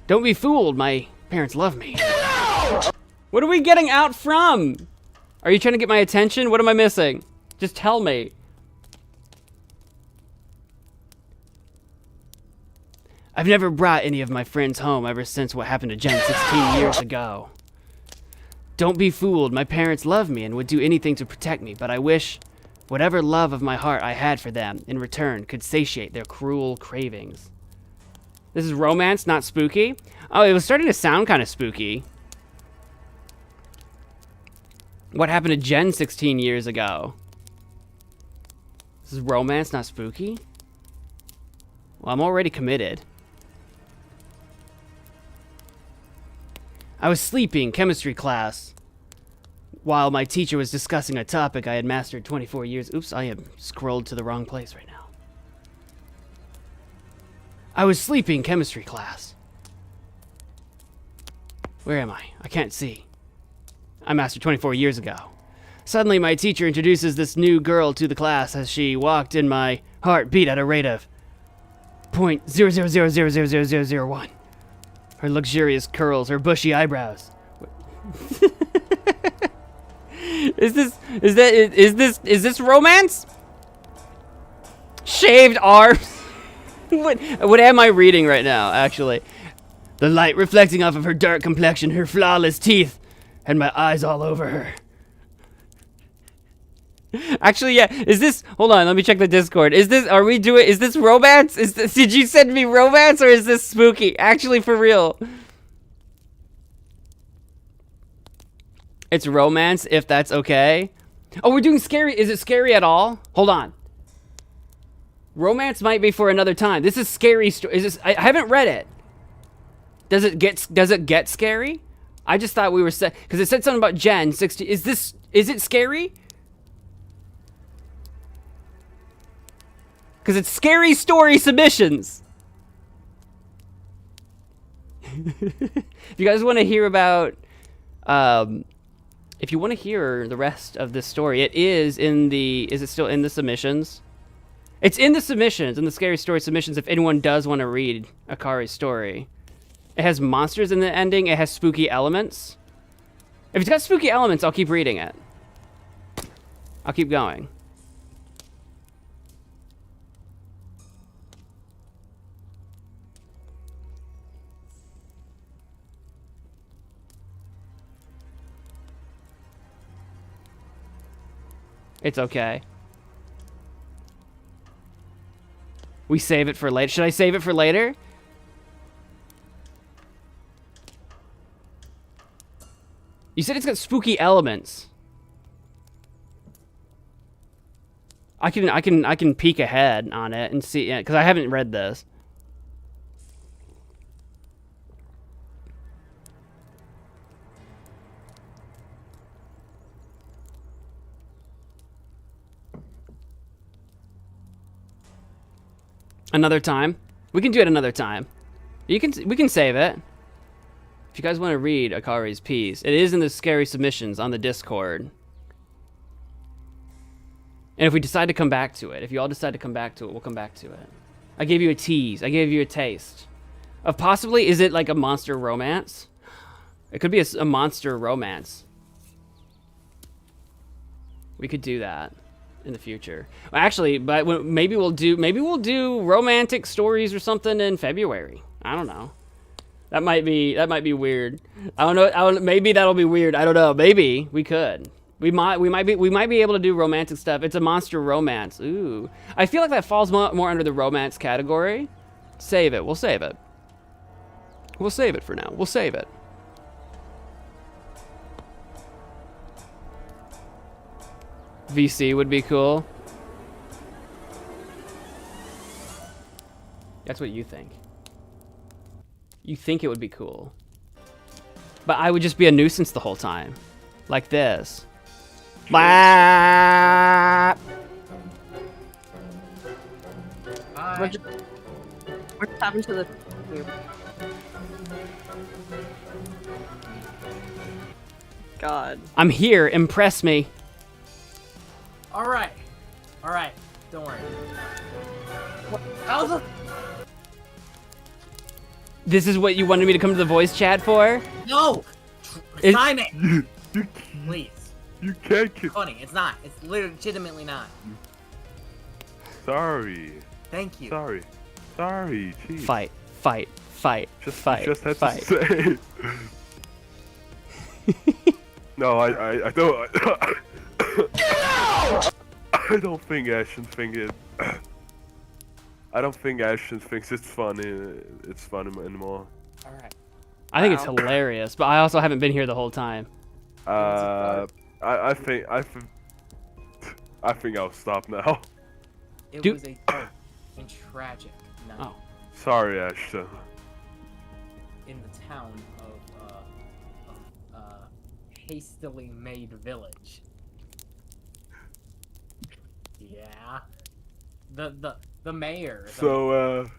Don't be fooled, my parents love me. What are we getting out from? Are you trying to get my attention? What am I missing? Just tell me. I've never brought any of my friends home ever since what happened to Jen 16 years ago. Don't be fooled, my parents love me and would do anything to protect me, but I wish whatever love of my heart I had for them in return could satiate their cruel cravings. This is romance, not spooky? Oh, it was starting to sound kind of spooky. What happened to Jen 16 years ago? This is romance, not spooky? Well, I'm already committed. I was sleeping chemistry class while my teacher was discussing a topic I had mastered 24 years. Oops, I am scrolled to the wrong place right now. I was sleeping chemistry class. Where am I? I can't see. I mastered 24 years ago. Suddenly, my teacher introduces this new girl to the class as she walked in. My heart beat at a rate of 0.000000001. Her luxurious curls, her bushy eyebrows. Is this romance? Shaved arms. What am I reading right now, actually? The light reflecting off of her dark complexion, her flawless teeth, and my eyes all over her. Actually, yeah, is this, hold on, let me check the Discord. Is this romance? Did you send me romance or is this spooky? Actually, for real. It's romance, if that's okay. Oh, we're doing scary. Is it scary at all? Hold on. Romance might be for another time. This is scary. I haven't read it. Does it get scary? I just thought we were set because it said something about Jen 60. Is it scary? Because it's scary story submissions. If you guys want to hear about, if you want to hear the rest of this story, it is in the. Is it still in the submissions? It's in the submissions, in the scary story submissions, if anyone does want to read Akari's story. It has monsters in the ending. It has spooky elements. If it's got spooky elements, I'll keep reading it. I'll keep going. It's okay. We save it for later. Should I save it for later? You said it's got spooky elements. I can peek ahead on it and see it because I haven't read this. Another time. We can do it another time. We can save it. If you guys want to read Akari's piece, it is in the scary submissions on the Discord. And if we decide to come back to it, if you all decide to come back to it, we'll come back to it. I gave you a tease. I gave you a taste of possibly, is it like a monster romance? It could be a monster romance. We could do that in the future. Well, actually, but maybe we'll do romantic stories or something in February. I don't know. That might be weird. I don't know. Maybe that'll be weird. I don't know. Maybe we could. We might be able to do romantic stuff. It's a monster romance. Ooh. I feel like that falls more under the romance category. Save it. We'll save it. We'll save it for now. We'll save it. VC would be cool. That's what you think. You think it would be cool. But I would just be a nuisance the whole time. Like this. Blah! What happened to the... God. I'm here. Impress me. All right. Don't worry. How's the... This is what you wanted me to come to the voice chat for? No! Is- Simon! You Please. can't get... Funny. It's not. It's legitimately not. Sorry. Thank you. Sorry, jeez. Fight. Just had fight. to say. No, I don't. I don't think Ashton thinks it. I don't think Ashton thinks it's funny. It's funny anymore. All right. I think it's hilarious, but I also haven't been here the whole time. I think I'll stop now. It Dude. was a dark and tragic night Oh. Sorry, Ashton. in the town of Hastily Made Village. Yeah. The mayor. So,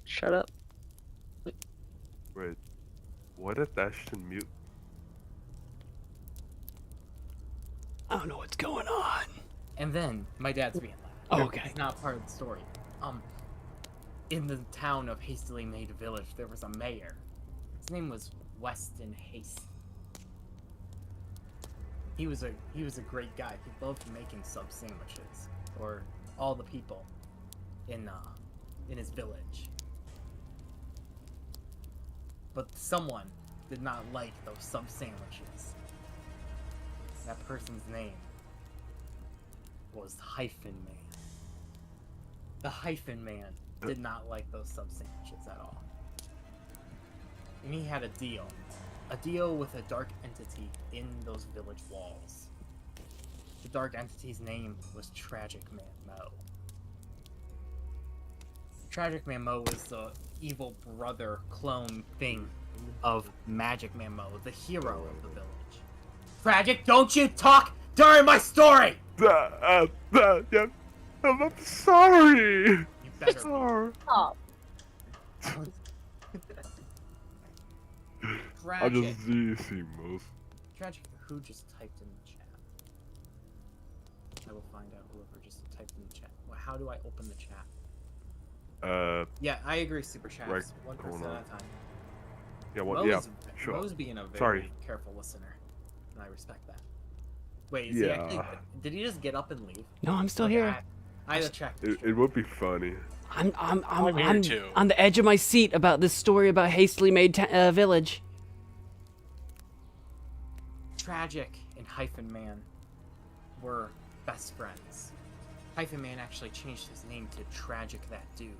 Shut up. wait. What if Ashton mute? I don't know what's going on. And then my dad's being loud. Oh, okay. It's not part of the story. In the town of Hastily Made Village, there was a mayor. His name was Weston Haste. He was a great guy. He loved making sub sandwiches for all the people in his village. But someone did not like those sub sandwiches. That person's name was Hyphen Man. The Hyphen Man did not like those sub sandwiches at all. And he had a deal with a dark entity in those village walls. The dark entity's name was MagicManMo. MagicManMo was the evil brother clone thing of MagicManMo, the hero of the village. Tragic, don't you talk during my story! Yeah, I'm sorry. You better be. Sorry. Stop. I'll Tragic. just see most. Tragic, who just typed in the chat? I will find out whoever just typed in the chat. Well, how do I open the chat? Yeah, I agree, super chats. Right, One person hold on. at a time. Yeah, what? Mo's, Yeah, sure. Mo's being a very Sorry. careful listener, and I respect that. Wait, is he actually? Did he just get up and leave? No, I'm still Okay, here. I had to check. It would be funny. I'm here too. on the edge of my seat about this story about Hastily Made Village. Tragic and Hyphen Man were best friends. Hyphen Man actually changed his name to Tragic That Dude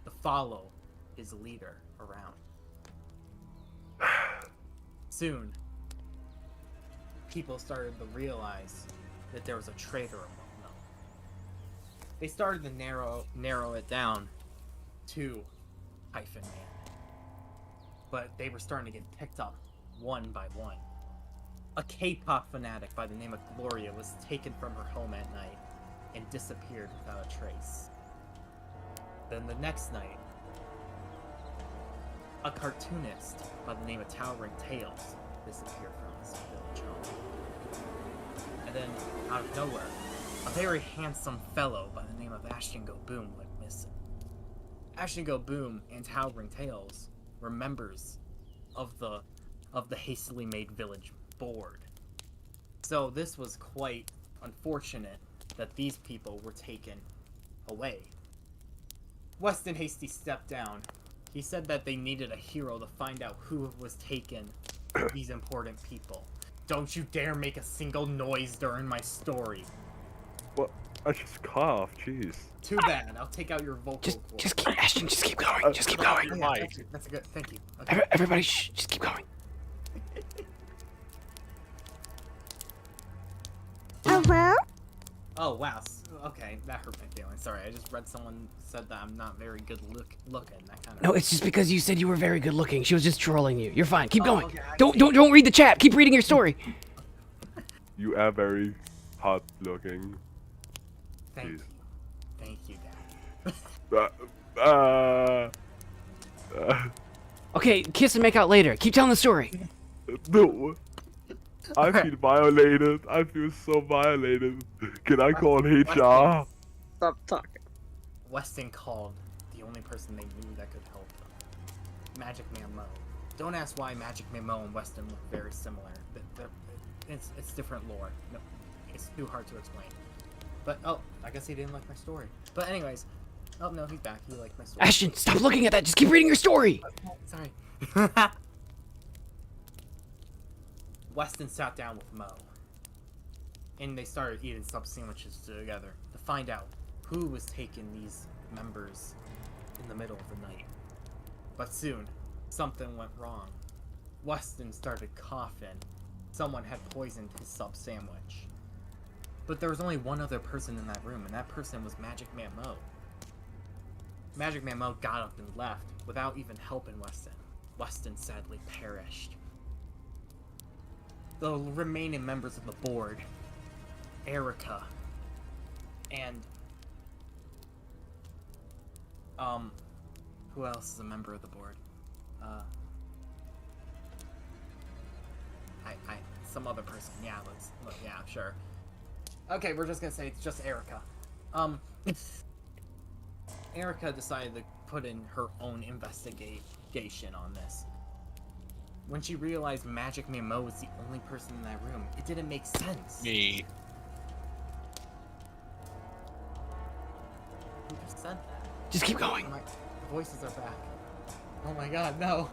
to follow his leader around. Soon, people started to realize that there was a traitor among them. They started to narrow it down to Hyphen Man. But they were starting to get picked up one by one. A K-pop fanatic by the name of Gloria was taken from her home at night and disappeared without a trace. Then the next night, a cartoonist by the name of Towering Tales disappeared from his village home. And then, out of nowhere, a very handsome fellow by the name of Ashton Go Boom went missing. Ashton Go Boom and Towering Tales were members of the hastily made village board. So this was quite unfortunate that these people were taken away. Weston Hasty stepped down. He said that they needed a hero to find out who was taking these important people. Don't you dare make a single noise during my story. What? I just coughed, jeez. Too bad. I'll take out your vocal cord. Just keep, Ashton, just keep going. Just keep going. Oh, yeah, that's good. Thank you. Okay. Everybody, shh, just keep going. Oh, wow. Okay, that hurt my feelings. Sorry, I just read someone said that I'm not very good looking. That kind of. No, it's just because you said you were very good looking. She was just trolling you. You're fine. Keep going. Okay, Don't read the chat. Keep reading your story. You are very hot looking. Thank Jeez. you. Thank you, Dad. Okay, kiss and make out later. Keep telling the story. No. I feel violated. I feel so violated. Can I call HR? Stop talking. Weston called the only person they knew that could help them. MagicManMo. Don't ask why MagicManMo and Weston look very similar. It's different lore. No, it's too hard to explain. But, oh, I guess he didn't like my story. But anyways, oh no, he's back. He liked my story. Ashton, stop looking at that. Just keep reading your story. Sorry. Weston sat down with Mo. And they started eating sub sandwiches together to find out who was taking these members in the middle of the night. But soon, something went wrong. Weston started coughing. Someone had poisoned his sub sandwich. But there was only one other person in that room, and that person was MagicManMo. MagicManMo got up and left without even helping Weston. Weston sadly perished. The remaining members of the board, Erica, and who else is a member of the board? Some other person. Yeah, yeah, sure. Okay, we're just gonna say it's just Erica. Erica decided to put in her own investigation on this. When she realized MagicManMo was the only person in that room, it didn't make sense. Me. Who just said that? Just keep going. The voices are back. Oh my god, no.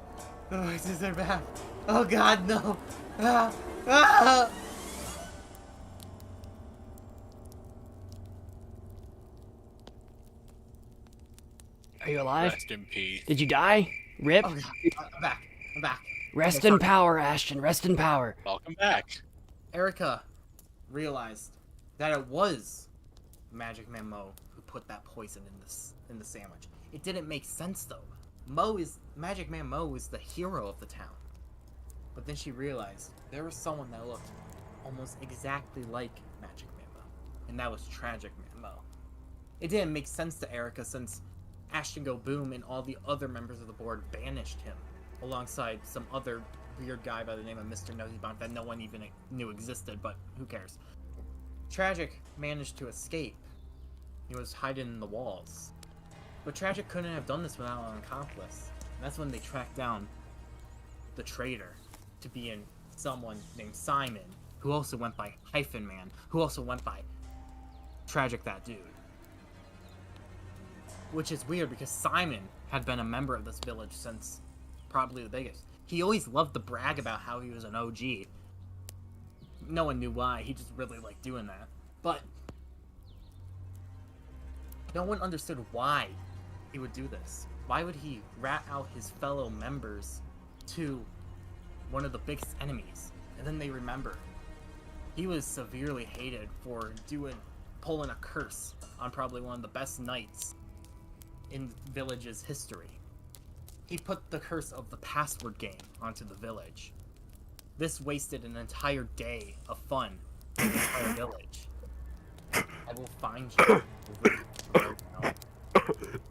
The voices are back. Oh god, no. Ah! Ah! Are you alive? Rest in peace. Did you die? Rip? Oh god, I'm back. I'm back. Rest Okay, in sorry. power, Ashton. Rest in power. Welcome back. Erica realized that it was MagicManMo who put that poison in the sandwich. It didn't make sense though. MagicManMo is the hero of the town. But then she realized there was someone that looked almost exactly like MagicManMo, and that was TragicManMo. It didn't make sense to Erica since Ashton Go Boom and all the other members of the board banished him, alongside some other weird guy by the name of Mr. Nosybomb that no one even knew existed, but who cares. Tragic managed to escape. He was hiding in the walls. But Tragic couldn't have done this without an accomplice. And that's when they tracked down the traitor to be in someone named Simon, who also went by Hyphen Man, who also went by Tragic That Dude. Which is weird because Simon had been a member of this village since probably the biggest. He always loved to brag about how he was an OG. no one knew why. He just really liked doing that. But no one understood why he would do this. Why would he rat out his fellow members to one of the biggest enemies? And then they remember. He was severely hated for pulling a curse on probably one of the best knights in village's history. He put the curse of the password game onto the village. This wasted an entire day of fun for the entire village. I will find you.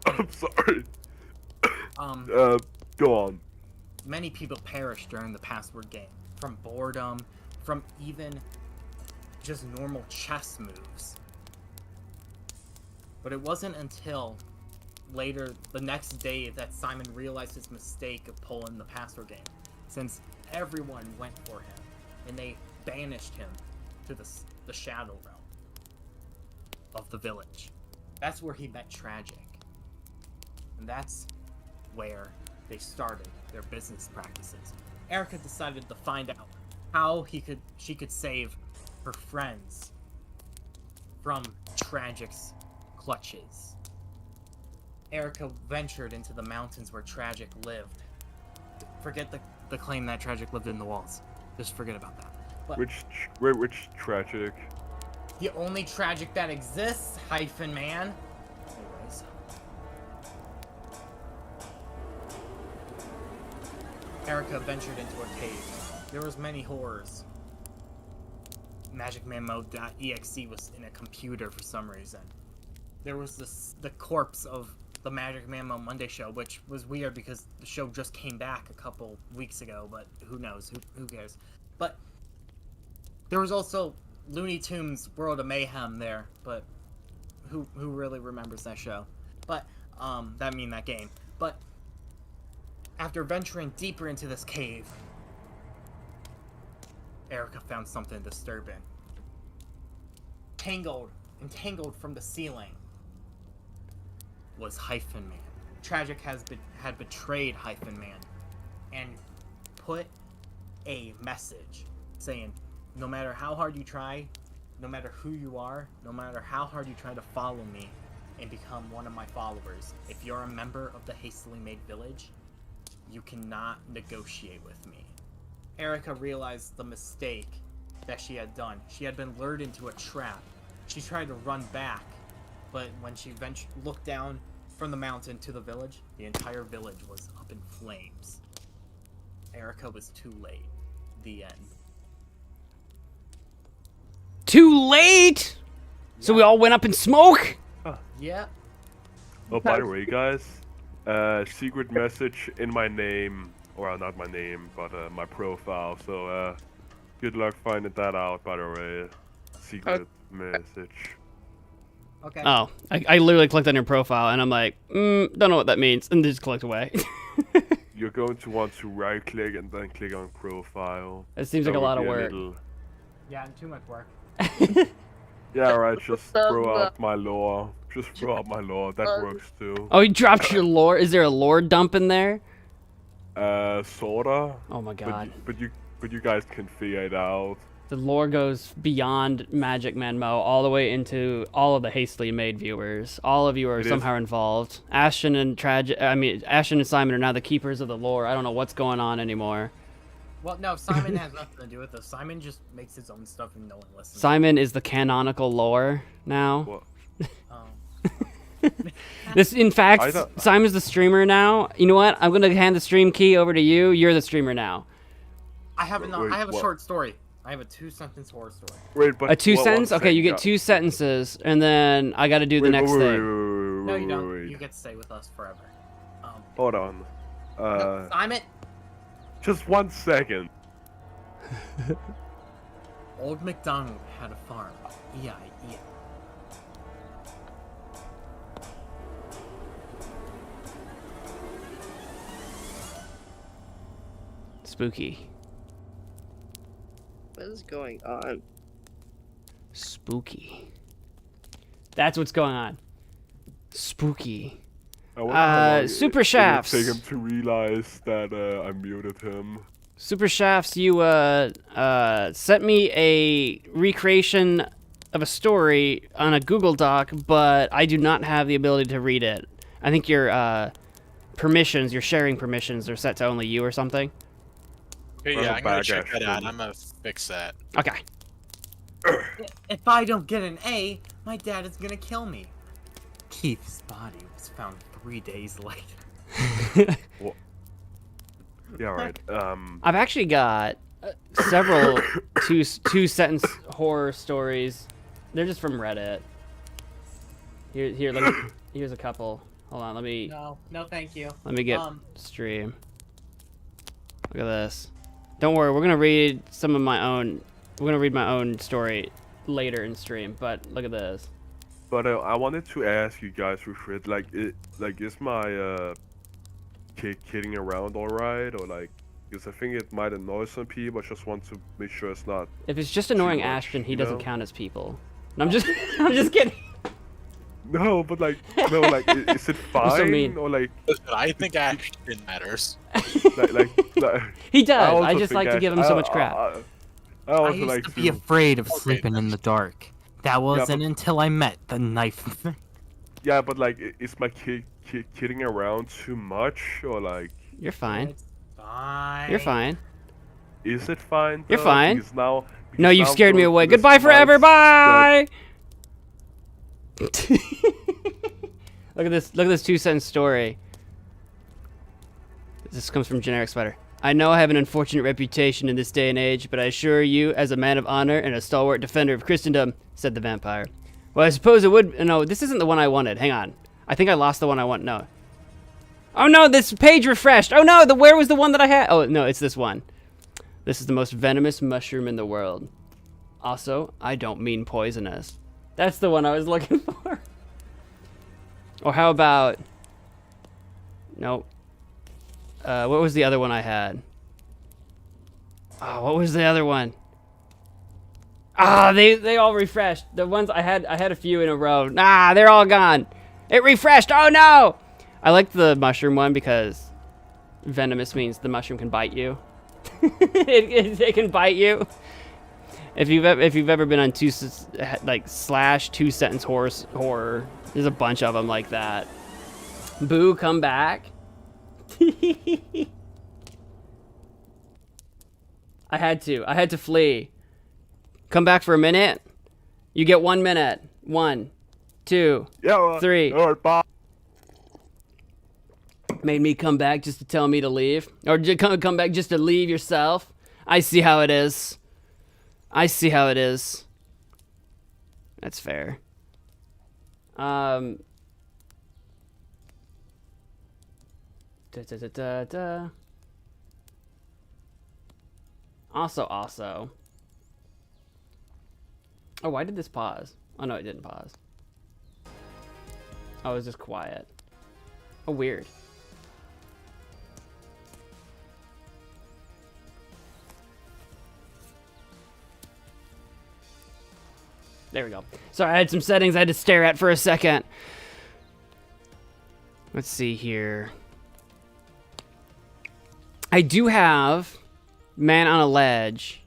I'm sorry. Go on. Many people perished during the password game. From boredom, from even just normal chess moves. But it wasn't until later, the next day, that Simon realized his mistake of pulling the password game. Since everyone went for him, and they banished him to the shadow realm of the village. That's where he met Tragic. And that's where they started their business practices. Erica decided to find out how she could save her friends from Tragic's clutches. Erica ventured into the mountains where Tragic lived. Forget the claim that Tragic lived in the walls. Just forget about that. But Which Tragic? the only Tragic that exists, hyphen man. Anyways. Erica ventured into a cave. There was many horrors. MagicManMo.exe was in a computer for some reason. There was the corpse of the MagicManMo Monday show, which was weird because the show just came back a couple weeks ago, but who knows? Who cares? But there was also Looney Tunes World of Mayhem there, but who really remembers that show? But that game. But after venturing deeper into this cave, Erica found something disturbing. Entangled from the ceiling was Hyphen Man. Tragic had betrayed Hyphen Man and put a message saying, no matter how hard you try, no matter who you are, no matter how hard you try to follow me and become one of my followers, if you're a member of the Hastily Made Village, you cannot negotiate with me. Erica realized the mistake that she had done. She had been lured into a trap. She tried to run back, but when she looked down from the mountain to the village, the entire village was up in flames. Erica was too late. The end. Too late? So we all went up in smoke? Yeah. Oh, by the way, guys, secret message in my name, or not my name, but my profile. So good luck finding that out. By the way, secret message. Okay. Oh, I literally clicked on your profile and I'm like, don't know what that means, and just clicked away. You're going to want to right click and then click on profile. It seems like a lot of work. Yeah, too much work. Yeah, right, just throw out my lore. Just throw out my lore, that works too. Oh, you dropped your lore? Is there a lore dump in there? Sorta. Oh my god. But you guys can figure it out. The lore goes beyond MagicManMo all the way into all of the Hastily Made viewers. All of you are somehow involved. Ashton and Simon are now the keepers of the lore. I don't know what's going on anymore. Well, no, Simon has nothing to do with this. Simon just makes his own stuff and no one listens. Simon is the canonical lore now. What? In fact, Simon's the streamer now. You know what? I'm gonna hand the stream key over to you. You're the streamer now. I have a short story. I have a 2-sentence horror story. Wait, but A 2 sentence? Okay, you get 2 sentences, and then I gotta do the next thing. No, you don't. You get to stay with us forever. Hold on. No, Simon! Just 1 second. Old MacDonald had a farm. E-I-E. Spooky. What is going on? Spooky. That's what's going on. Spooky. I wonder how long Super it Shafts. take him to realize that I muted him. Super Shafts, you sent me a recreation of a story on a Google Doc, but I do not have the ability to read it. I think your permissions, your sharing permissions, are set to only you or something. Okay, Or yeah, a I'm gonna bag check that out. action. I'm gonna fix that. Okay. If I don't get an A, my dad is gonna kill me. Keith's body was found 3 days later. Yeah, right. I've actually got several two sentence horror stories. They're just from Reddit. Here, here's a couple. Hold on, let me No, thank you. get stream. Look at this. Don't worry, we're gonna read some of my own. We're gonna read my own story later in stream. But look at this. But I wanted to ask you guys for shit, like, is my kidding around alright, or like, because I think it might annoy some people. I just want to make sure it's not. If it's just annoying much, Ashton, he you doesn't know? count as people. And I'm just, I'm just kidding. No, but like, no, like, is it You're so fine, mean. or like, Listen, I think action matters. like, He does. also I just think like to give him so much crap. I I also used like to be afraid of Okay, sleeping in the dark. That wasn't until I met the knife. Yeah, but like, is my kidding around too much, or like, You're fine. It's fine. You're fine. is it fine? You're though? fine. Because now, No, because you've now scared me those- away. those Goodbye forever. nights Bye. Look at this. Look at this two-sentence story. This comes from Generic Spider. I know I have an unfortunate reputation in this day and age, but I assure you, as a man of honor and a stalwart defender of Christendom, said the vampire. Well, I suppose it would. No, this isn't the one I wanted. Hang on. I think I lost the one I want. No. Oh no, this page refreshed. Oh no, where was the one that I had? Oh no, it's this one. This is the most venomous mushroom in the world. Also, I don't mean poisonous. That's the one I was looking for. Or how about... Nope. What was the other one I had? Oh, what was the other one? Ah, they all refreshed. The ones I had a few in a row. Nah, they're all gone. It refreshed. Oh no! I like the mushroom one because venomous means the mushroom can bite you. it can bite you. If you've ever been on /2 sentence horror, there's a bunch of them like that. Boo, come back. I had to flee. Come back for a minute. You get 1 minute. 1, 2, Yeah, 3. Alright, bye. Made me come back just to tell me to leave, or come back just to leave yourself. I see how it is. I see how it is. That's fair. Da, da, da, da, da. Also. Oh, why did this pause? Oh no, it didn't pause. Oh, it was just quiet. Oh, weird. There we go. Sorry, I had some settings I had to stare at for a second. Let's see here. I do have Man on a Ledge.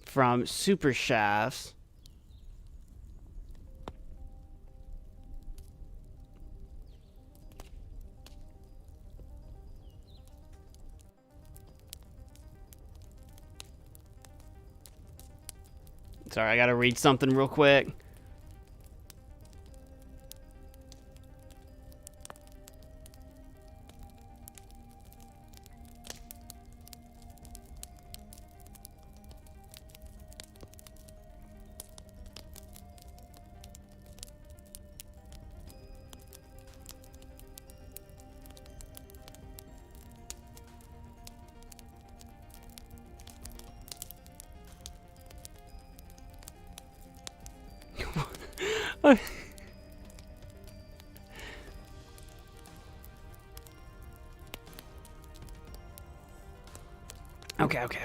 From Super Shafts. Sorry, I gotta read something real quick. Okay.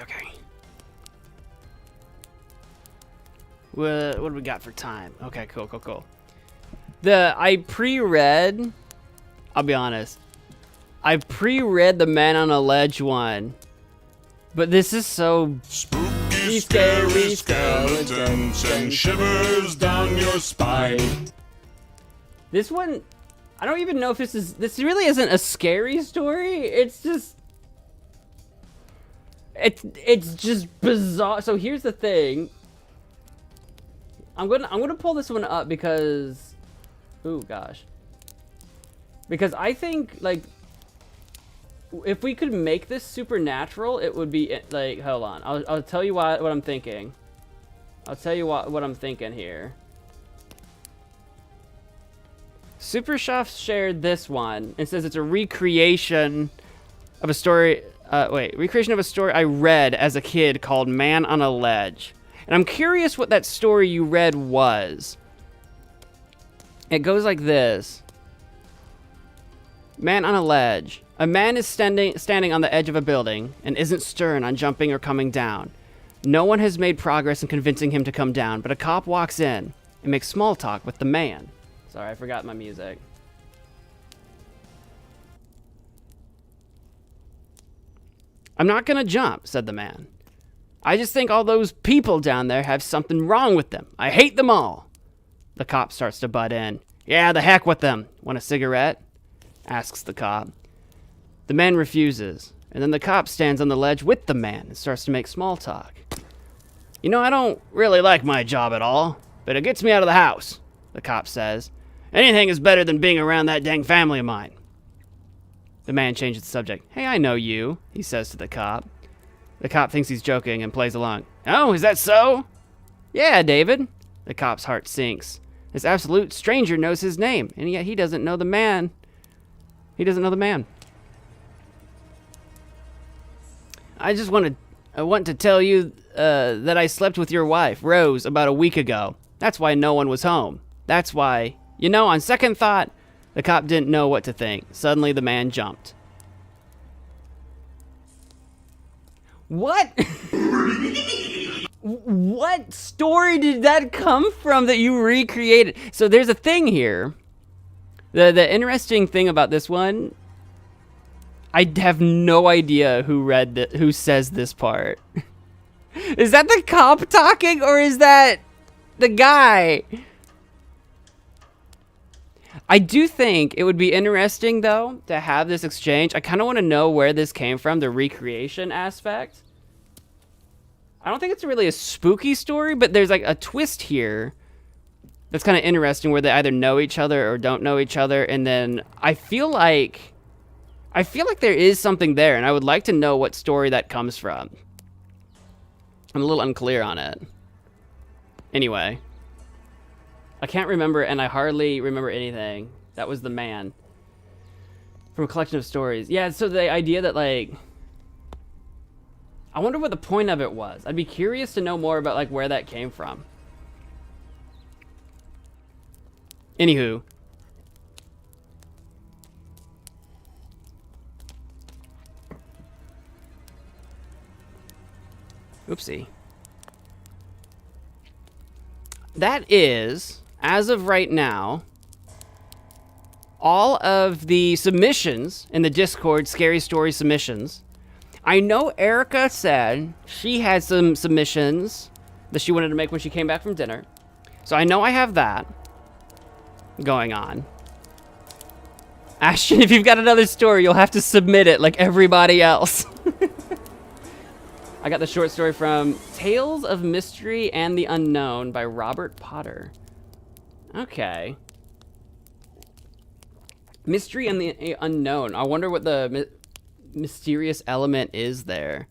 What do we got for time? Okay, cool. I pre-read. I'll be honest. I pre-read the Man on a Ledge one, but this is so Spooky, scary skeletons send shivers down your spine. This one, I don't even know if this really isn't a scary story. It's just, it's just bizarre. So here's the thing. I'm gonna pull this one up because, ooh gosh. Because I think like, if we could make this supernatural, it would be like, hold on. I'll tell you what I'm thinking. I'll tell you what I'm thinking here. Supershoff shared this one and says it's a recreation of a story. Recreation of a story I read as a kid called Man on a Ledge. And I'm curious what that story you read was. It goes like this. Man on a ledge. A man is standing on the edge of a building and isn't stern on jumping or coming down. No one has made progress in convincing him to come down, but a cop walks in and makes small talk with the man. Sorry, I forgot my music. I'm not gonna jump, said the man. I just think all those people down there have something wrong with them. I hate them all. The cop starts to butt in. Yeah, the heck with them. Want a cigarette? Asks the cop. The man refuses, and then the cop stands on the ledge with the man and starts to make small talk. You know, I don't really like my job at all, but it gets me out of the house, the cop says. Anything is better than being around that dang family of mine. The man changes the subject. Hey, I know you, he says to the cop. The cop thinks he's joking and plays along. Oh, is that so? Yeah, David. The cop's heart sinks. This absolute stranger knows his name, and yet he doesn't know the man. He doesn't know the man. I want to tell you that I slept with your wife, Rose, about a week ago. That's why no one was home. That's why, you know, on second thought, the cop didn't know what to think. Suddenly the man jumped. What? What story did that come from that you recreated? So there's a thing here. The interesting thing about this one, I have no idea who says this part. Is that the cop talking or is that the guy? I do think it would be interesting though to have this exchange. I kind of want to know where this came from, the recreation aspect. I don't think it's really a spooky story, but there's like a twist here that's kind of interesting where they either know each other or don't know each other. And then I feel like there is something there, and I would like to know what story that comes from. I'm a little unclear on it. Anyway, I can't remember, and I hardly remember anything. That was the man from a collection of stories. Yeah, so the idea that, like, I wonder what the point of it was. I'd be curious to know more about, like, where that came from. Anywho. Oopsie. That is, as of right now, all of the submissions in the Discord, Scary Story submissions. I know Erica said she had some submissions that she wanted to make when she came back from dinner. So I know I have that going on. Ashton, if you've got another story, you'll have to submit it like everybody else. I got the short story from Tales of Mystery and the Unknown by Robert Potter. Okay. Mystery and the Unknown. I wonder what the mysterious element is there.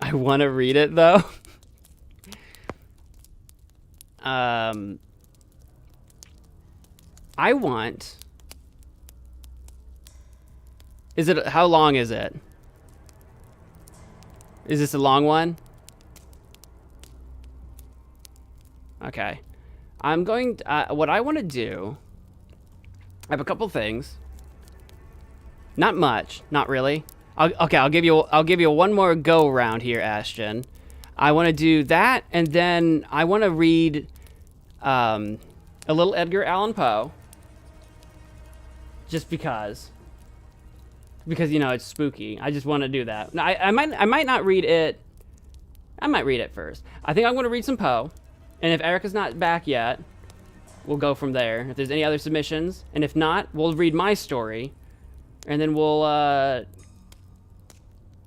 I want to read it though. I want. Is it? How long is it? Is this a long one? Okay. I'm going to, what I want to do, I have a couple things. Not much, not really. I'll give you one more go around here, Ashton. I want to do that, and then I want to read a little Edgar Allan Poe. Just because, you know, it's spooky. I just want to do that. Now, I might not read it. I might read it first. I think I'm going to read some Poe, and if Erica's not back yet, we'll go from there. If there's any other submissions, and if not, we'll read my story, and then we'll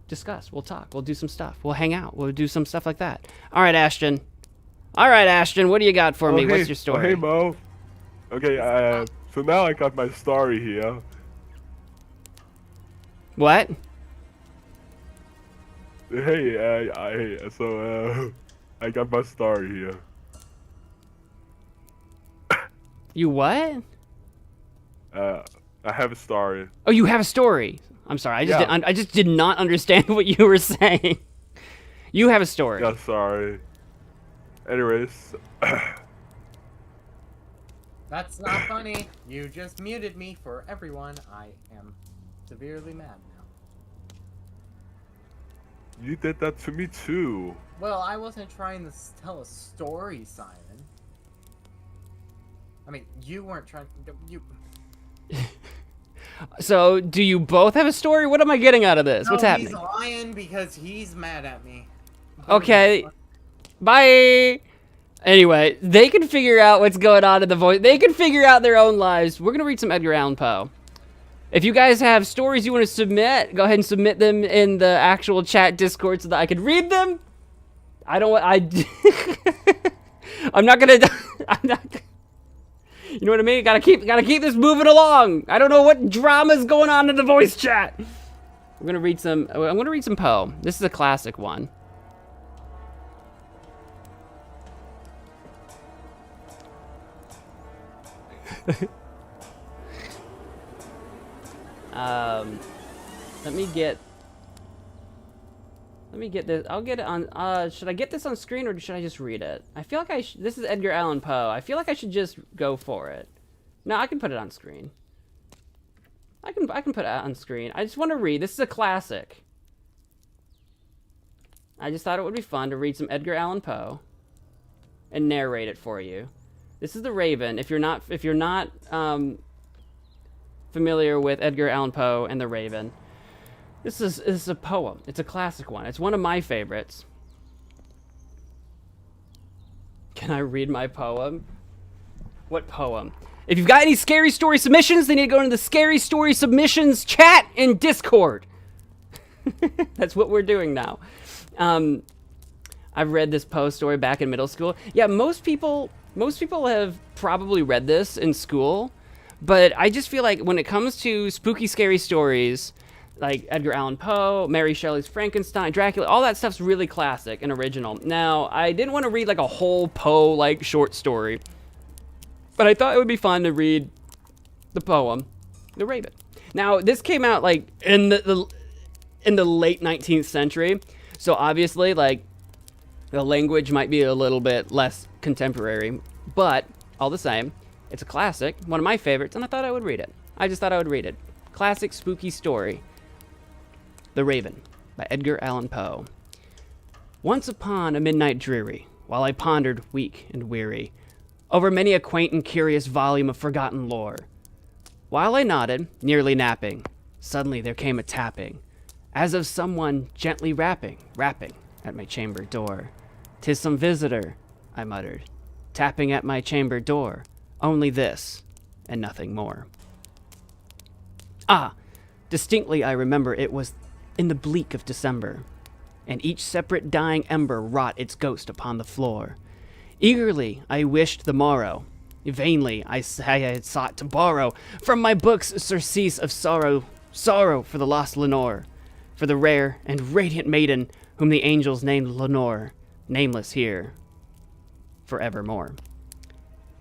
discuss. We'll talk. We'll do some stuff. We'll hang out. We'll do some stuff like that. All right, Ashton. What do you got for me? Hey, What's your story? Hey, Mo. Okay, so now I got my story here. What? Hey, I got my story here. You what? I have a story. Oh, you have a story. I'm sorry. I just did not understand what you were saying. You have a story. Yeah, sorry. Anyways. That's not funny. You just muted me for everyone. I am severely mad now. You did that to me too. Well, I wasn't trying to tell a story, Simon. I mean, you weren't trying. You. So, do you both have a story? What am I getting out of this? What's happening? He's lying because he's mad at me. Okay. Bye. Anyway, they can figure out what's going on in the voice. They can figure out their own lives. We're going to read some Edgar Allan Poe. If you guys have stories you want to submit, go ahead and submit them in the actual chat Discord so that I can read them. I don't want... I'm not going to... You know what I mean? Gotta keep this moving along. I don't know what drama's going on in the voice chat. I'm gonna read some Poe. This is a classic one. Let me get this. I'll get it on. Should I get this on screen or should I just read it? I feel like this is Edgar Allan Poe. I feel like I should just go for it. No, I can put it on screen. I can put it on screen. I just want to read. This is a classic. I just thought it would be fun to read some Edgar Allan Poe and narrate it for you. This is The Raven. If you're not familiar with Edgar Allan Poe and The Raven, this is a poem. It's a classic one. It's one of my favorites. Can I read my poem? What poem? If you've got any scary story submissions, they need to go into the scary story submissions chat in Discord. That's what we're doing now. I've read this Poe story back in middle school. Yeah, most people have probably read this in school, but I just feel like when it comes to spooky, scary stories, like Edgar Allan Poe, Mary Shelley's Frankenstein, Dracula, all that stuff's really classic and original. Now, I didn't want to read like a whole Poe-like short story, but I thought it would be fun to read the poem, The Raven. Now, this came out like in the late 19th century, so obviously like the language might be a little bit less contemporary, but all the same, it's a classic, one of my favorites, and I thought I would read it. I just thought I would read it. Classic spooky story. The Raven, by Edgar Allan Poe. Once upon a midnight dreary, while I pondered weak and weary over many a quaint and curious volume of forgotten lore, while I nodded, nearly napping, suddenly there came a tapping, as of someone gently rapping at my chamber door. "'Tis some visitor," I muttered, tapping at my chamber door. Only this, and nothing more. Ah, distinctly I remember it was in the bleak of December, and each separate dying ember wrought its ghost upon the floor. Eagerly I wished the morrow. Vainly I had sought to borrow from my books surcease of sorrow for the lost Lenore, for the rare and radiant maiden whom the angels named Lenore, nameless here forevermore.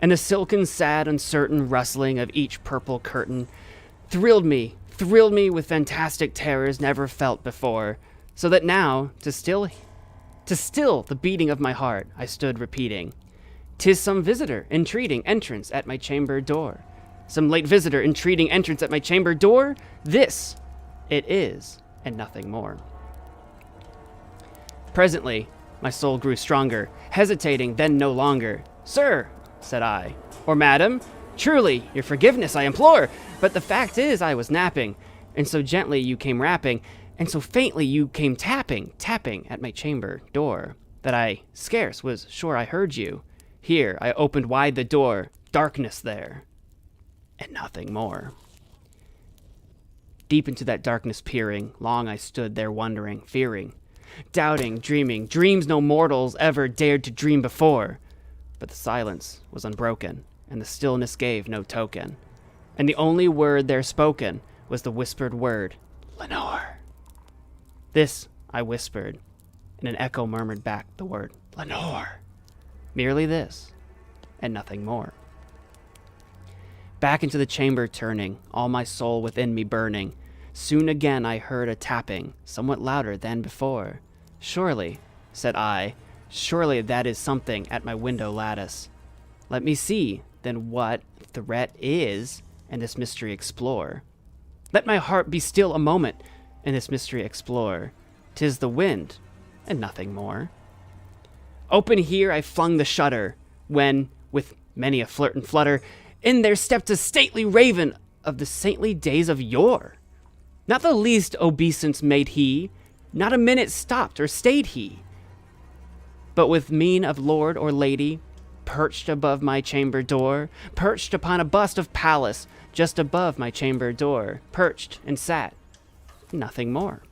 And the silken, sad, uncertain rustling of each purple curtain thrilled me with fantastic terrors never felt before, so that now, to still the beating of my heart, I stood repeating, "'Tis some visitor entreating entrance at my chamber door. Some late visitor entreating entrance at my chamber door. This it is, and nothing more." Presently, My soul grew stronger, hesitating then no longer. "Sir," said I, "or madam, truly your forgiveness I implore, but the fact is I was napping, and so gently you came rapping, and so faintly you came tapping at my chamber door, that I scarce was sure I heard you. Here I opened wide the door, darkness there, and nothing more." Deep into that darkness peering, long I stood there wondering, fearing, doubting, dreaming, dreams no mortals ever dared to dream before. But the silence was unbroken, and the stillness gave no token, and the only word there spoken was the whispered word, "Lenore." This I whispered, and an echo murmured back the word, "Lenore." Merely this, and nothing more. Back into the chamber turning, all my soul within me burning, soon again I heard a tapping, somewhat louder than before. "Surely," said I, "surely that is something at my window lattice. Let me see, then, what threat is, and this mystery explore. Let my heart be still a moment, and this mystery explore. 'Tis the wind, and nothing more." Open here I flung the shutter, when, with many a flirt and flutter, in there stepped a stately raven of the saintly days of yore. Not the least obeisance made he, not a minute stopped or stayed he, but with mien of lord or lady, perched above my chamber door, perched upon a bust of Pallas, just above my chamber door, perched and sat, nothing more.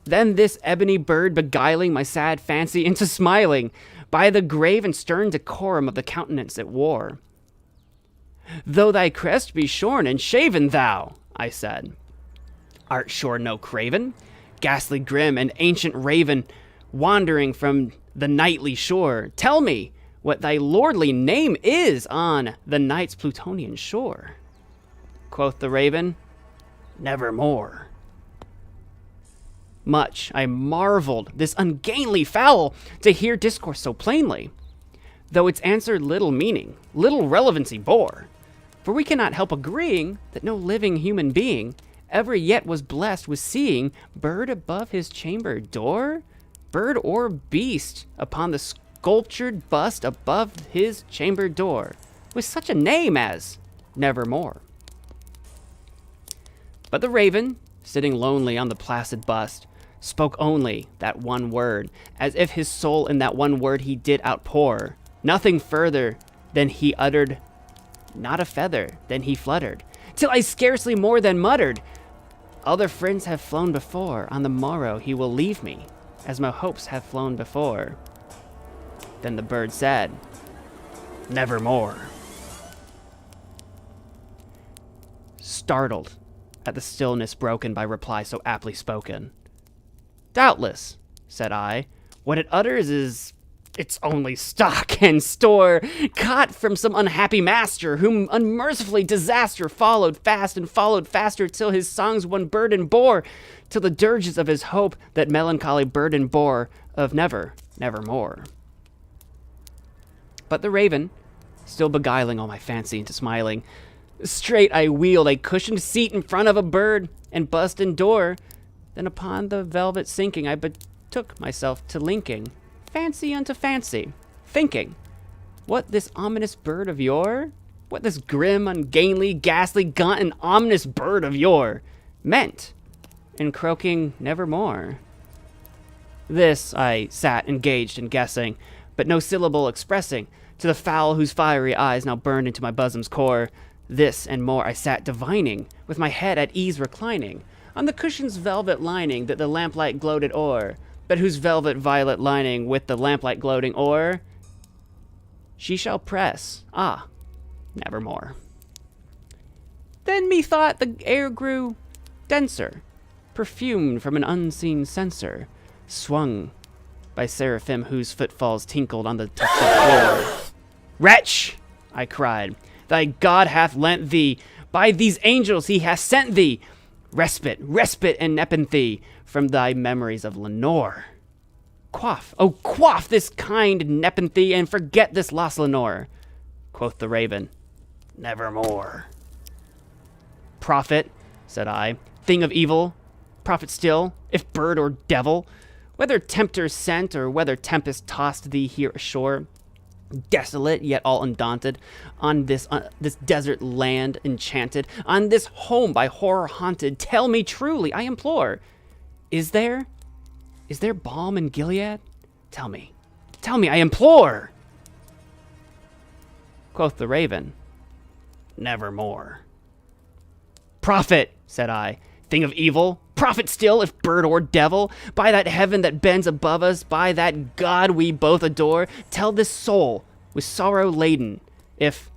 Then this ebony bird beguiling my sad fancy into smiling, by the grave and stern decorum of the countenance it wore. "Though thy crest be shorn and shaven, thou," I said, "art sure no craven, ghastly grim and ancient raven, wandering from the nightly shore. Tell me what thy lordly name is on the night's Plutonian shore." Quoth the raven, "Nevermore." Much I marveled this ungainly fowl to hear discourse so plainly, though its answer little meaning, little relevancy bore. For we cannot help agreeing that no living human being ever yet was blessed with seeing bird above his chamber door, bird or beast upon the sculptured bust above his chamber door, with such a name as Nevermore. But the raven, sitting lonely on the placid bust, spoke only that one word, as if his soul in that one word he did outpour. Nothing further than he uttered, not a feather than he fluttered, till I scarcely more than muttered, "Other friends have flown before, on the morrow he will leave me, as my hopes have flown before." Then the bird said, "Nevermore." Startled at the stillness broken by reply so aptly spoken. "Doubtless," said I, "what it utters is its only stock and store, caught from some unhappy master, whom unmercifully disaster followed fast and followed faster, till his songs one burden bore, till the dirges of his hope that melancholy burden bore of nevermore." But the raven, still beguiling all my fancy into smiling, straight I wheeled a cushioned seat in front of a bird and bust and door, then upon the velvet sinking I betook myself to linking fancy unto fancy, thinking what this ominous bird of yore, what this grim, ungainly, ghastly, gaunt, and ominous bird of yore meant in croaking nevermore. This I sat engaged in guessing, but no syllable expressing, to the fowl whose fiery eyes now burned into my bosom's core. This and more I sat divining, with my head at ease reclining, on the cushion's velvet lining that the lamplight gloated o'er, but whose velvet violet lining with the lamplight gloating o'er, she shall press, nevermore. Then methought the air grew denser, perfumed from an unseen censer, swung by seraphim whose footfalls tinkled on the tufted floor. "Wretch!" I cried, "thy God hath lent thee, by these angels he hath sent thee, respite and nepenthe from thy memories of Lenore. Quaff, oh quaff this kind nepenthe, and forget this lost Lenore." Quoth the raven, "Nevermore." "Prophet," said I, "thing of evil, prophet still, if bird or devil, Whether tempter sent or whether tempest tossed thee here ashore, desolate yet all undaunted, on this desert land enchanted, on this home by horror haunted, tell me truly, I implore, is there balm in Gilead? Tell me, I implore. Quoth the raven, nevermore. Prophet, said I, thing of evil, prophet still, if bird or devil, by that heaven that bends above us, by that God we both adore, tell this soul, with sorrow laden, if,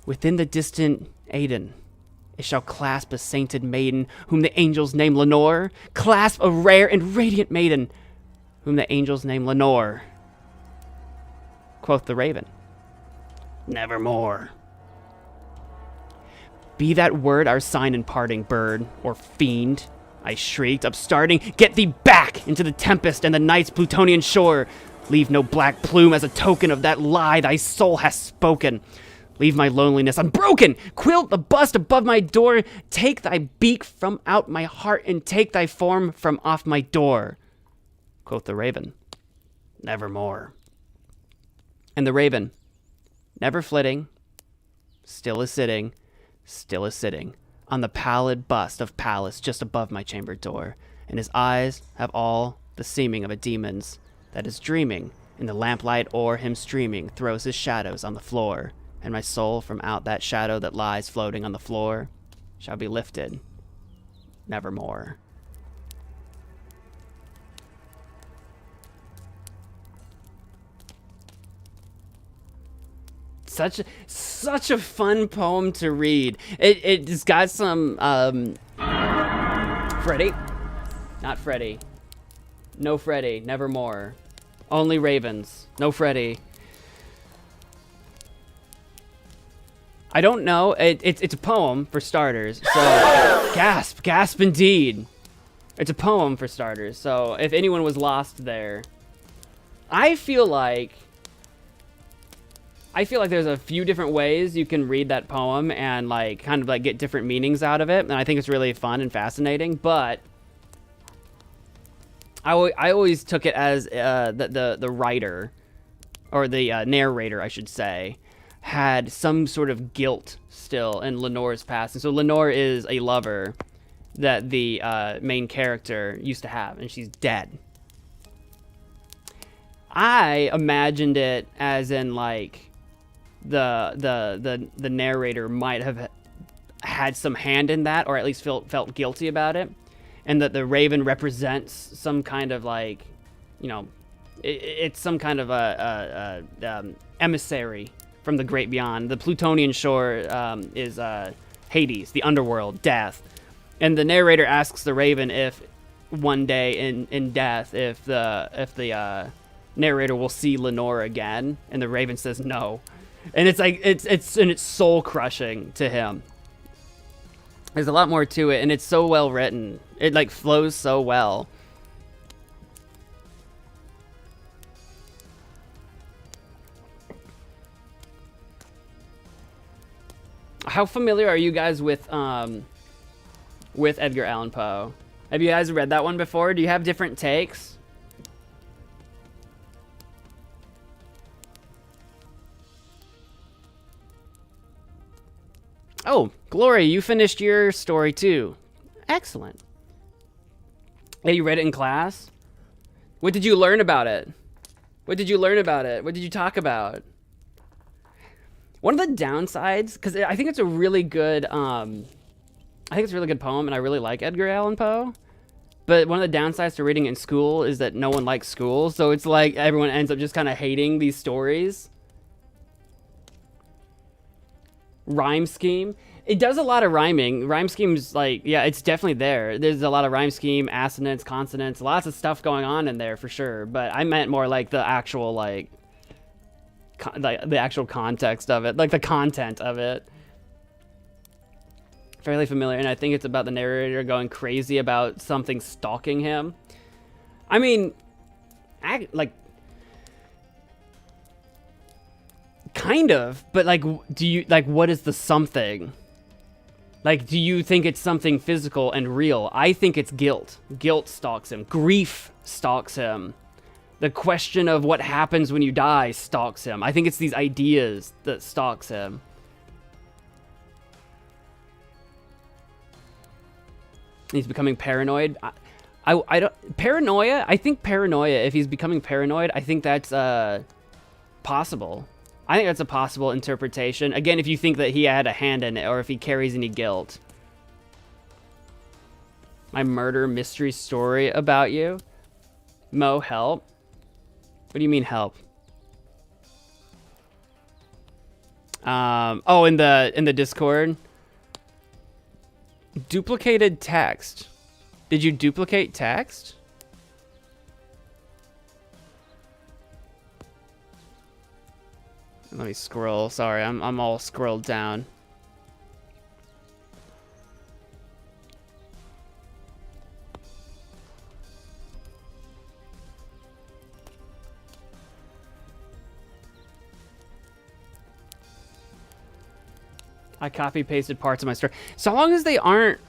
within the distant Aidenn, it shall clasp a sainted maiden, whom the angels name Lenore, clasp a rare and radiant maiden, whom the angels name Lenore. Quoth the raven, nevermore. Be that word our sign in parting, bird or fiend, I shrieked, upstarting, get thee back into the tempest and the night's Plutonian shore. Leave no black plume as a token of that lie thy soul has spoken. Leave my loneliness unbroken. Quilt the bust above my door. Take thy beak from out my heart and take thy form from off my door. Quoth the raven, nevermore. And the raven, never flitting, still is sitting on the pallid bust of Pallas just above my chamber door, and his eyes have all the seeming of a demon's that is dreaming, in the lamplight o'er him streaming throws his shadows on the floor, and my soul from out that shadow that lies floating on the floor shall be lifted nevermore. Such a fun poem to read. It's got some Freddy, not Freddy, no Freddy, nevermore, only ravens, no Freddy. I don't know. It's a poem for starters. So gasp indeed. It's a poem for starters. So if anyone was lost there, I feel like there's a few different ways you can read that poem and like kind of like get different meanings out of it, and I think it's really fun and fascinating. But I always took it as the writer, or the narrator, I should say, had some sort of guilt still in Lenore's past, and so Lenore is a lover that the main character used to have, and she's dead. I imagined it as in like the narrator might have had some hand in that, or at least felt guilty about it, and that the raven represents some kind of like, you know, it's some kind of a emissary from the great beyond. The Plutonian shore is Hades, the underworld, death, and the narrator asks the raven if one day in death, if the narrator will see Lenore again, and the raven says no. And it's like it's soul crushing to him. There's a lot more to it, and it's so well written. It like flows so well. How familiar are you guys with Edgar Allan Poe? Have you guys read that one before? Do you have different takes? Oh, Glory, you finished your story too. Excellent. Yeah, you read it in class? What did you learn about it? What did you learn about it? What did you talk about? One of the downsides, because I think it's a really good, poem, and I really like Edgar Allan Poe. But one of the downsides to reading in school is that no one likes school, so it's like everyone ends up just kind of hating these stories. Rhyme scheme. It does a lot of rhyming. Rhyme scheme's like, yeah, it's definitely there. There's a lot of rhyme scheme, assonance, consonants, lots of stuff going on in there for sure. But I meant more like the actual like the actual context of it, like the content of it. Fairly familiar, and I think it's about the narrator going crazy about something stalking him. I mean, like, kind of, but like, do you like what is the something? Like, do you think it's something physical and real? I think it's guilt. Guilt stalks him. Grief stalks him. The question of what happens when you die stalks him. I think it's these ideas that stalks him. He's becoming paranoid. I don't paranoia. I think paranoia. If he's becoming paranoid, I think that's possible. I think that's a possible interpretation. Again, if you think that he had a hand in it, or if he carries any guilt. My murder mystery story about you, Mo. Help. What do you mean help? Oh, in the Discord. Duplicated text. Did you duplicate text? Let me scroll. Sorry, I'm all scrolled down. I copy pasted parts of my story. So long as they aren't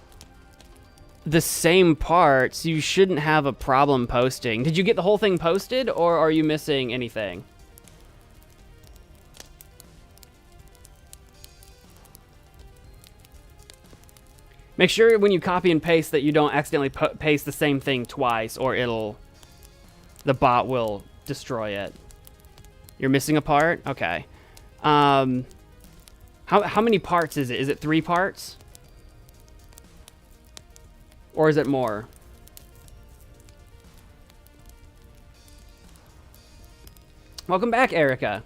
the same parts, you shouldn't have a problem posting. Did you get the whole thing posted, or are you missing anything? Make sure when you copy and paste that you don't accidentally paste the same thing twice, or the bot will destroy it. You're missing a part? Okay. How many parts is it? Is it 3 parts? Or is it more? Welcome back, Erica.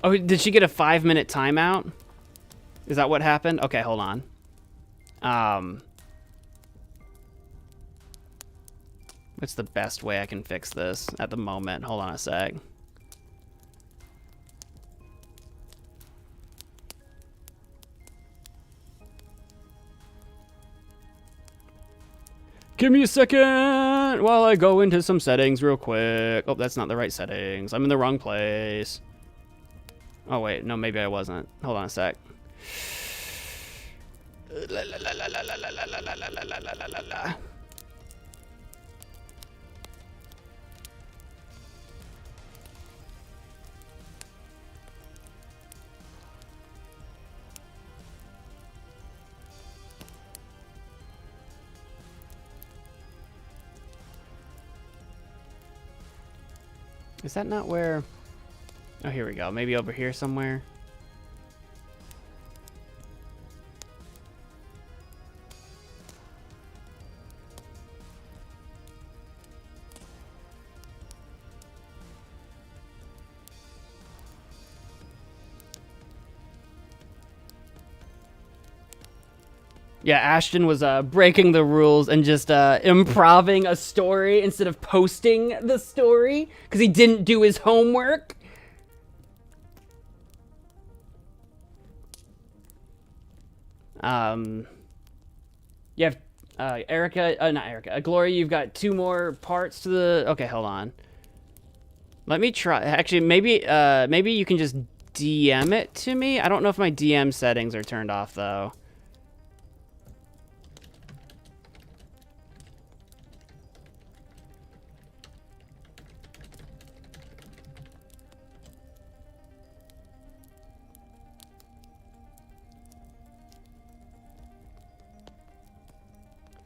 Oh, did she get a 5-minute timeout? Is that what happened? Okay, hold on. What's the best way I can fix this at the moment? Hold on a sec. Give me a second while I go into some settings real quick. Oh, that's not the right settings. I'm in the wrong place. Oh, wait. No, maybe I wasn't. Hold on a sec. Is that not where... Oh, here we go. Maybe over here somewhere. Yeah, Ashton was breaking the rules and just improving a story instead of posting the story because he didn't do his homework. You have Erica, not Erica, Gloria, you've got 2 more parts to the... Okay, hold on. Let me try... Actually, maybe you can just DM it to me. I don't know if my DM settings are turned off, though.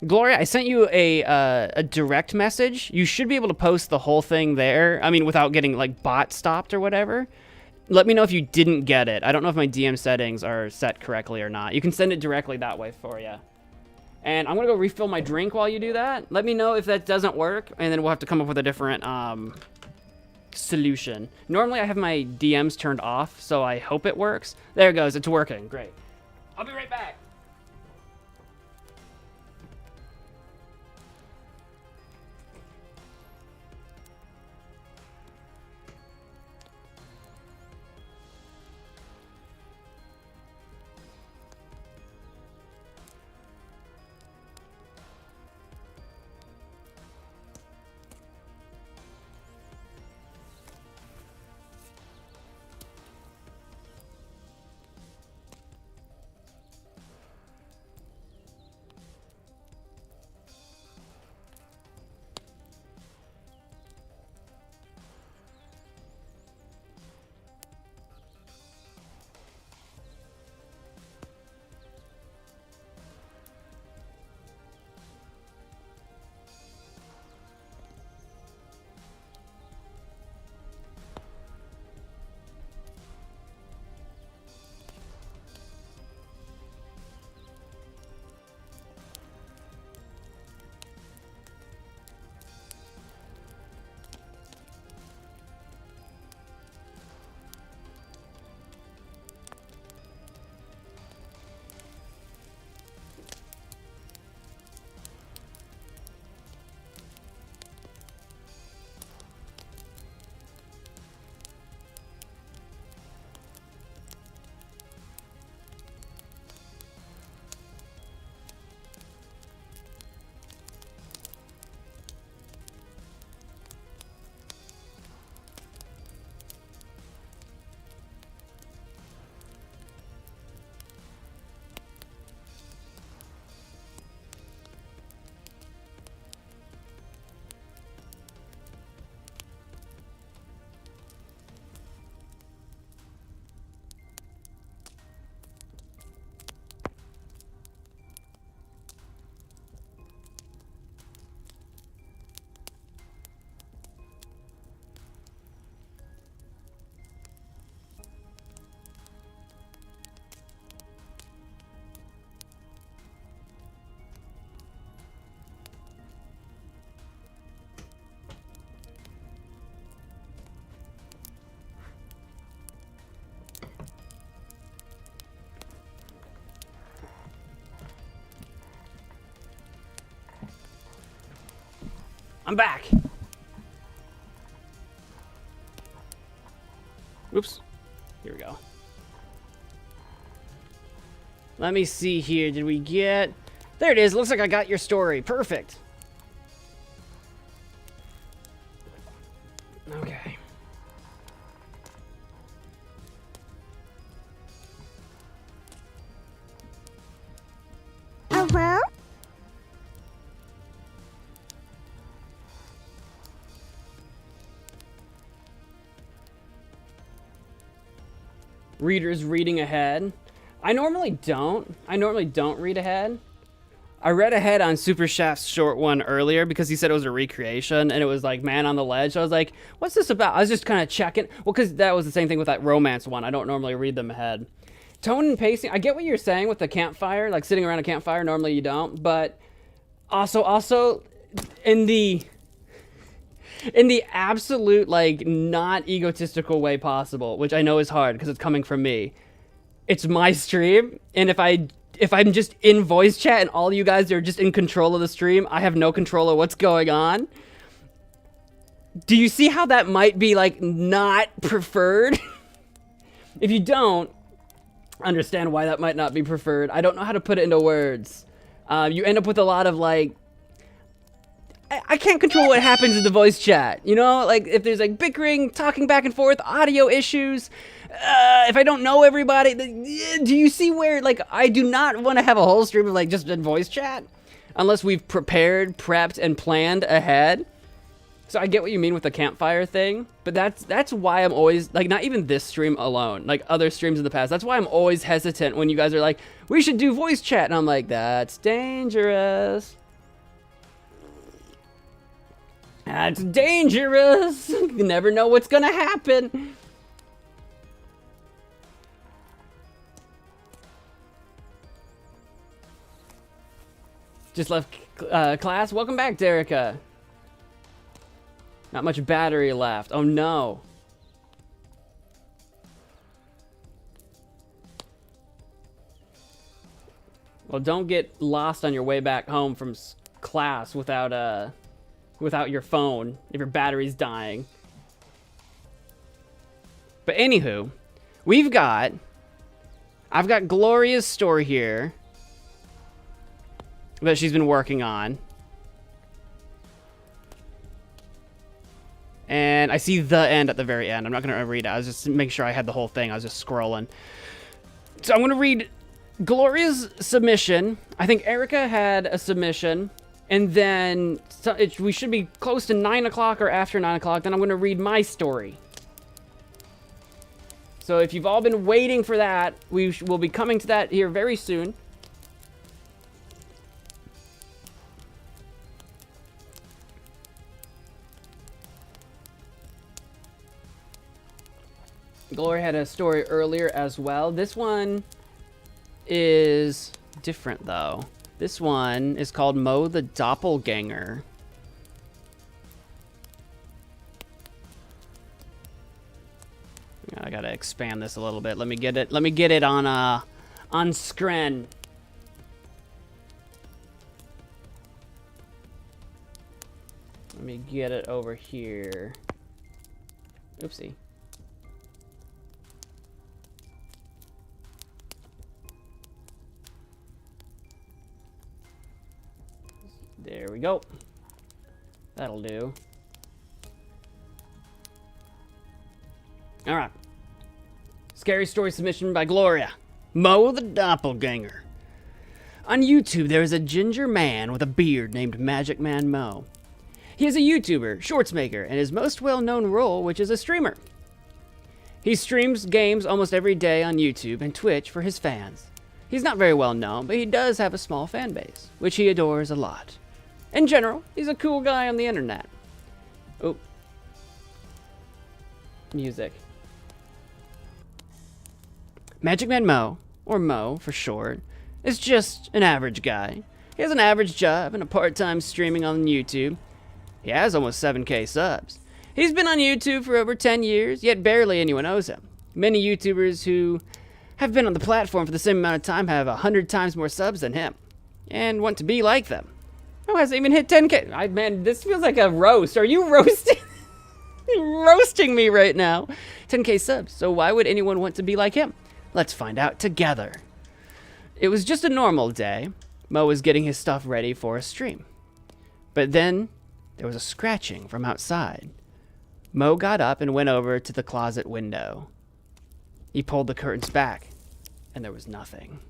Gloria, I sent you a direct message. You should be able to post the whole thing there. I mean, without getting, like, bot stopped or whatever. Let me know if you didn't get it. I don't know if my DM settings are set correctly or not. You can send it directly that way for you. And I'm going to go refill my drink while you do that. Let me know if that doesn't work, and then we'll have to come up with a different solution. Normally, I have my DMs turned off, so I hope it works. There it goes. It's working. Great. I'll be right back. I'm back. Oops. Here we go. Let me see here. Did we get... There it is. Looks like I got your story. Perfect. Okay. Uh-huh. Readers reading ahead. I normally don't read ahead. I read ahead on Super Shaft's short one earlier because he said it was a recreation and it was like Man on the Ledge. So I was like, what's this about? I was just kind of checking. Well, because that was the same thing with that romance one. I don't normally read them ahead. Tone and pacing. I get what you're saying with the campfire, like sitting around a campfire. Normally you don't, but also in the absolute, like, not egotistical way possible, which I know is hard because it's coming from me. It's my stream, and if I'm just in voice chat and all you guys are just in control of the stream, I have no control of what's going on. Do you see how that might be, like, not preferred? If you don't understand why that might not be preferred, I don't know how to put it into words. You end up with a lot of, like, I can't control what happens in the voice chat, you know? Like, if there's, like, bickering, talking back and forth, audio issues, if I don't know everybody, do you see where, like, I do not want to have a whole stream of, like, just in voice chat? Unless we've prepared, prepped, and planned ahead. So I get what you mean with the campfire thing, but that's why I'm always, like, not even this stream alone, like, other streams in the past, that's why I'm always hesitant when you guys are like, we should do voice chat, and I'm like, that's dangerous. That's dangerous. You never know what's gonna happen. Just left class. Welcome back, Derica. Not much battery left. Oh no. Well, don't get lost on your way back home from class without your phone if your battery's dying. But anywho, I've got Gloria's story here that she's been working on. And I see the end at the very end. I'm not going to read it. I was just making sure I had the whole thing. I was just scrolling. So I'm going to read Gloria's submission. I think Erica had a submission. And then we should be close to 9 o'clock or after 9 o'clock. Then I'm going to read my story. So if you've all been waiting for that, we will be coming to that here very soon. Gloria had a story earlier as well. This one is different, though. This one is called Mo the Doppelganger. I gotta expand this a little bit. Let me get it on screen. Let me get it over here. Oopsie. There we go. That'll do. All right. Scary story submission by Gloria. Mo the Doppelganger. On YouTube, there is a ginger man with a beard named MagicManMo. He is a YouTuber, shorts maker, and his most well-known role, which is a streamer. He streams games almost every day on YouTube and Twitch for his fans. He's not very well known, but he does have a small fan base, which he adores a lot. In general, he's a cool guy on the internet. Oh. Music. MagicManMo, or Mo for short, is just an average guy. He has an average job and a part-time streaming on YouTube. He has almost 7K subs. He's been on YouTube for over 10 years, yet barely anyone knows him. Many YouTubers who have been on the platform for the same amount of time have 100 times more subs than him, and want to be like them. Mo hasn't even hit 10K. Man, this feels like a roast. Are you roasting? You're roasting me right now. 10K subs, so why would anyone want to be like him? Let's find out together. It was just a normal day. Mo was getting his stuff ready for a stream. But then, there was a scratching from outside. Mo got up and went over to the closet window. He pulled the curtains back, and there was nothing.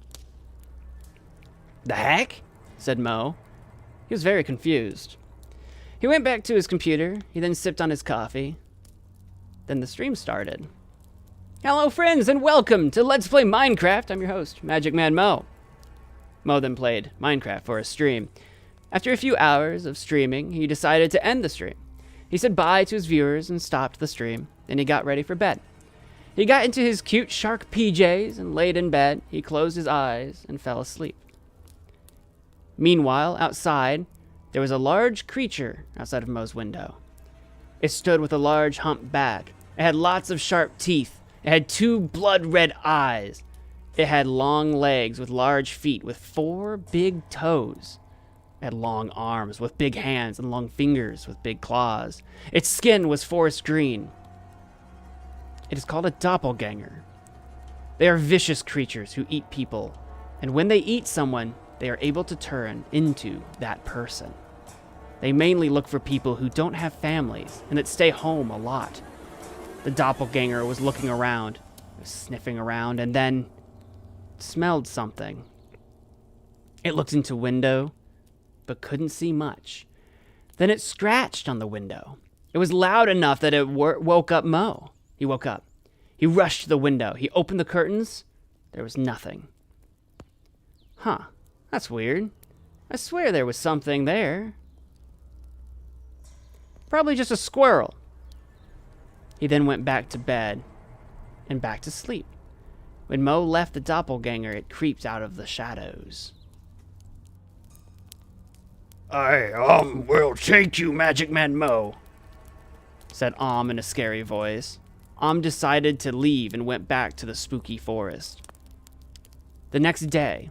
The heck? Said Mo. He was very confused. He went back to his computer. He then sipped on his coffee. Then the stream started. Hello, friends, and welcome to Let's Play Minecraft. I'm your host, MagicManMo. Mo then played Minecraft for a stream. After a few hours of streaming, he decided to end the stream. He said bye to his viewers and stopped the stream. Then he got ready for bed. He got into his cute shark PJs and laid in bed. He closed his eyes and fell asleep. Meanwhile, outside, there was a large creature outside of Mo's window. It stood with a large humped back. It had lots of sharp teeth. It had 2 blood-red eyes. It had long legs with large feet with 4 big toes. It had long arms with big hands and long fingers with big claws. Its skin was forest green. It is called a doppelganger. They are vicious creatures who eat people, and when they eat someone, they are able to turn into that person. They mainly look for people who don't have families and that stay home a lot. The doppelganger was looking around, was sniffing around, and then smelled something. It looked into window, but couldn't see much. Then it scratched on the window. It was loud enough that it woke up Mo. He woke up. He rushed to the window. He opened the curtains. There was nothing. Huh, that's weird. I swear there was something there. Probably just a squirrel. He then went back to bed and back to sleep. When Mo left the doppelganger, it creeped out of the shadows. I will take you, MagicManMo, said in a scary voice. Decided to leave and went back to the spooky forest. The next day,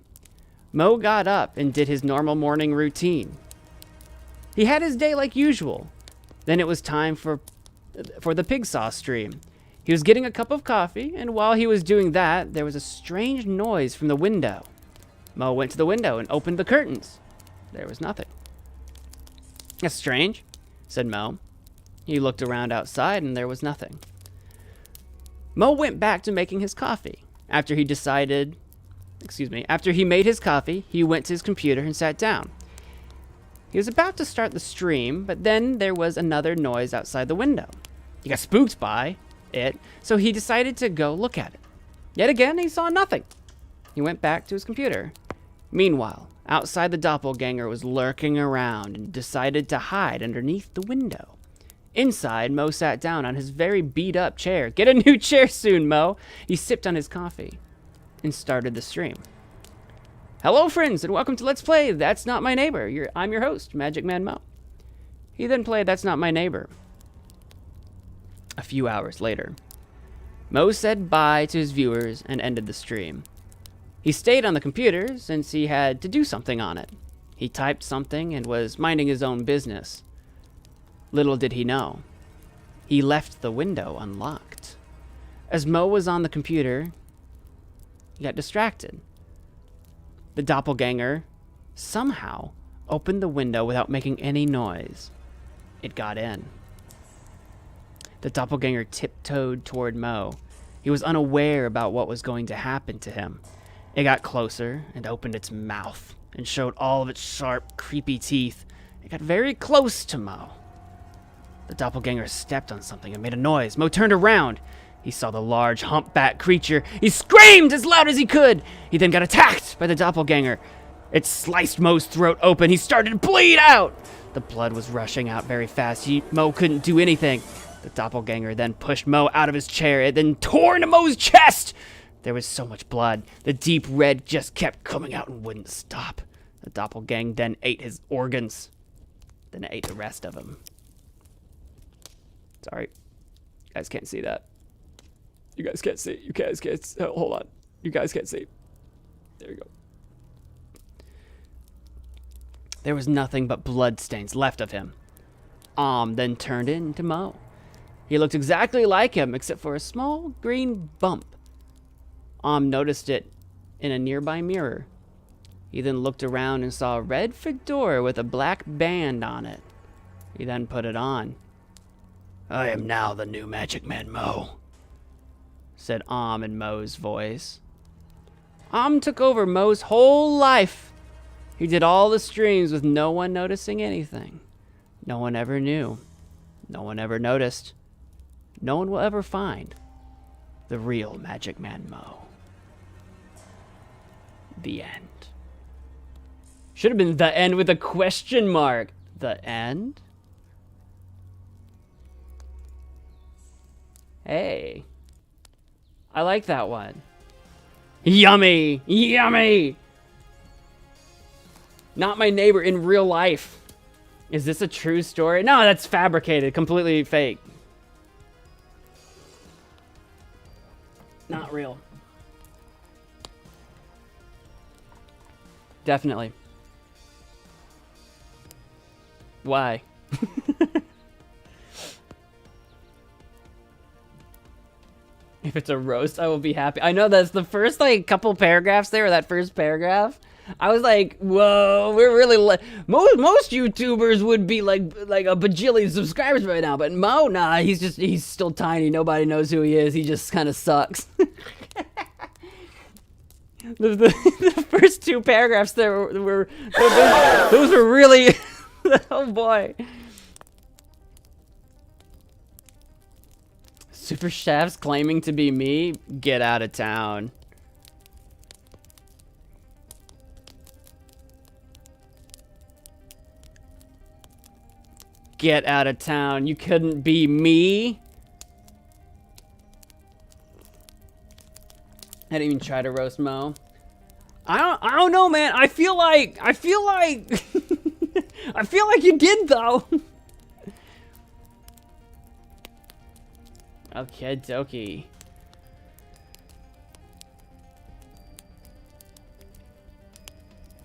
Mo got up and did his normal morning routine. He had his day like usual. Then it was time for the pig sauce stream. He was getting a cup of coffee, and while he was doing that, there was a strange noise from the window. Mo went to the window and opened the curtains. There was nothing. That's strange, said Mo. He looked around outside, and there was nothing. Mo went back to making his coffee. After he made his coffee, he went to his computer and sat down. He was about to start the stream, but then there was another noise outside the window. He got spooked by it, so he decided to go look at it. Yet again, he saw nothing. He went back to his computer. Meanwhile, outside, the doppelganger was lurking around and decided to hide underneath the window. Inside, Mo sat down on his very beat-up chair. Get a new chair soon, Mo. He sipped on his coffee and started the stream. Hello, friends, and welcome to Let's Play That's Not My Neighbor. I'm your host, MagicManMo. He then played That's Not My Neighbor. A few hours later, Mo said bye to his viewers and ended the stream. He stayed on the computer since he had to do something on it. He typed something and was minding his own business. Little did he know, he left the window unlocked. As Mo was on the computer, he got distracted. The doppelganger somehow opened the window without making any noise. It got in. The doppelganger tiptoed toward Mo. He was unaware about what was going to happen to him. It got closer and opened its mouth and showed all of its sharp, creepy teeth. It got very close to Mo. The doppelganger stepped on something and made a noise. Mo turned around. He saw the large humpback creature. He screamed as loud as he could. He then got attacked by the doppelganger. It sliced Mo's throat open. He started to bleed out. The blood was rushing out very fast. Mo couldn't do anything. The doppelganger then pushed Mo out of his chair. It then tore into Mo's chest. There was so much blood. The deep red just kept coming out and wouldn't stop. The doppelganger then ate his organs. Then it ate the rest of him. Sorry. You guys can't see that. You guys can't see. You guys can't see. Hold on. You guys can't see. There you go. There was nothing but bloodstains left of him. Then turned into Mo. He looked exactly like him, except for a small green bump. Noticed it in a nearby mirror. He then looked around and saw a red fedora with a black band on it. He then put it on. I am now the new MagicManMo, said in Mo's voice. Took over Mo's whole life. He did all the streams with no one noticing anything. No one ever knew. No one ever noticed. No one will ever find the real MagicManMo. The end. Should have been the end with a question mark. The end? Hey. I like that one. Yummy! Yummy! Not my neighbor in real life. Is this a true story? No, that's fabricated. Completely fake. Not real. Definitely. Why? If it's a roast, I will be happy. I know that's the first like couple paragraphs there, or that first paragraph. I was like, whoa, we're really most YouTubers would be like a bajillion subscribers right now, but Mo, nah, he's still tiny. Nobody knows who he is. He just kind of sucks. The first two paragraphs there were those were really oh boy. Super Chef's claiming to be me? Get out of town. Get out of town. You couldn't be me. I didn't even try to roast Mo. I don't know, man. I feel like I feel like you did though. Okay, dokie.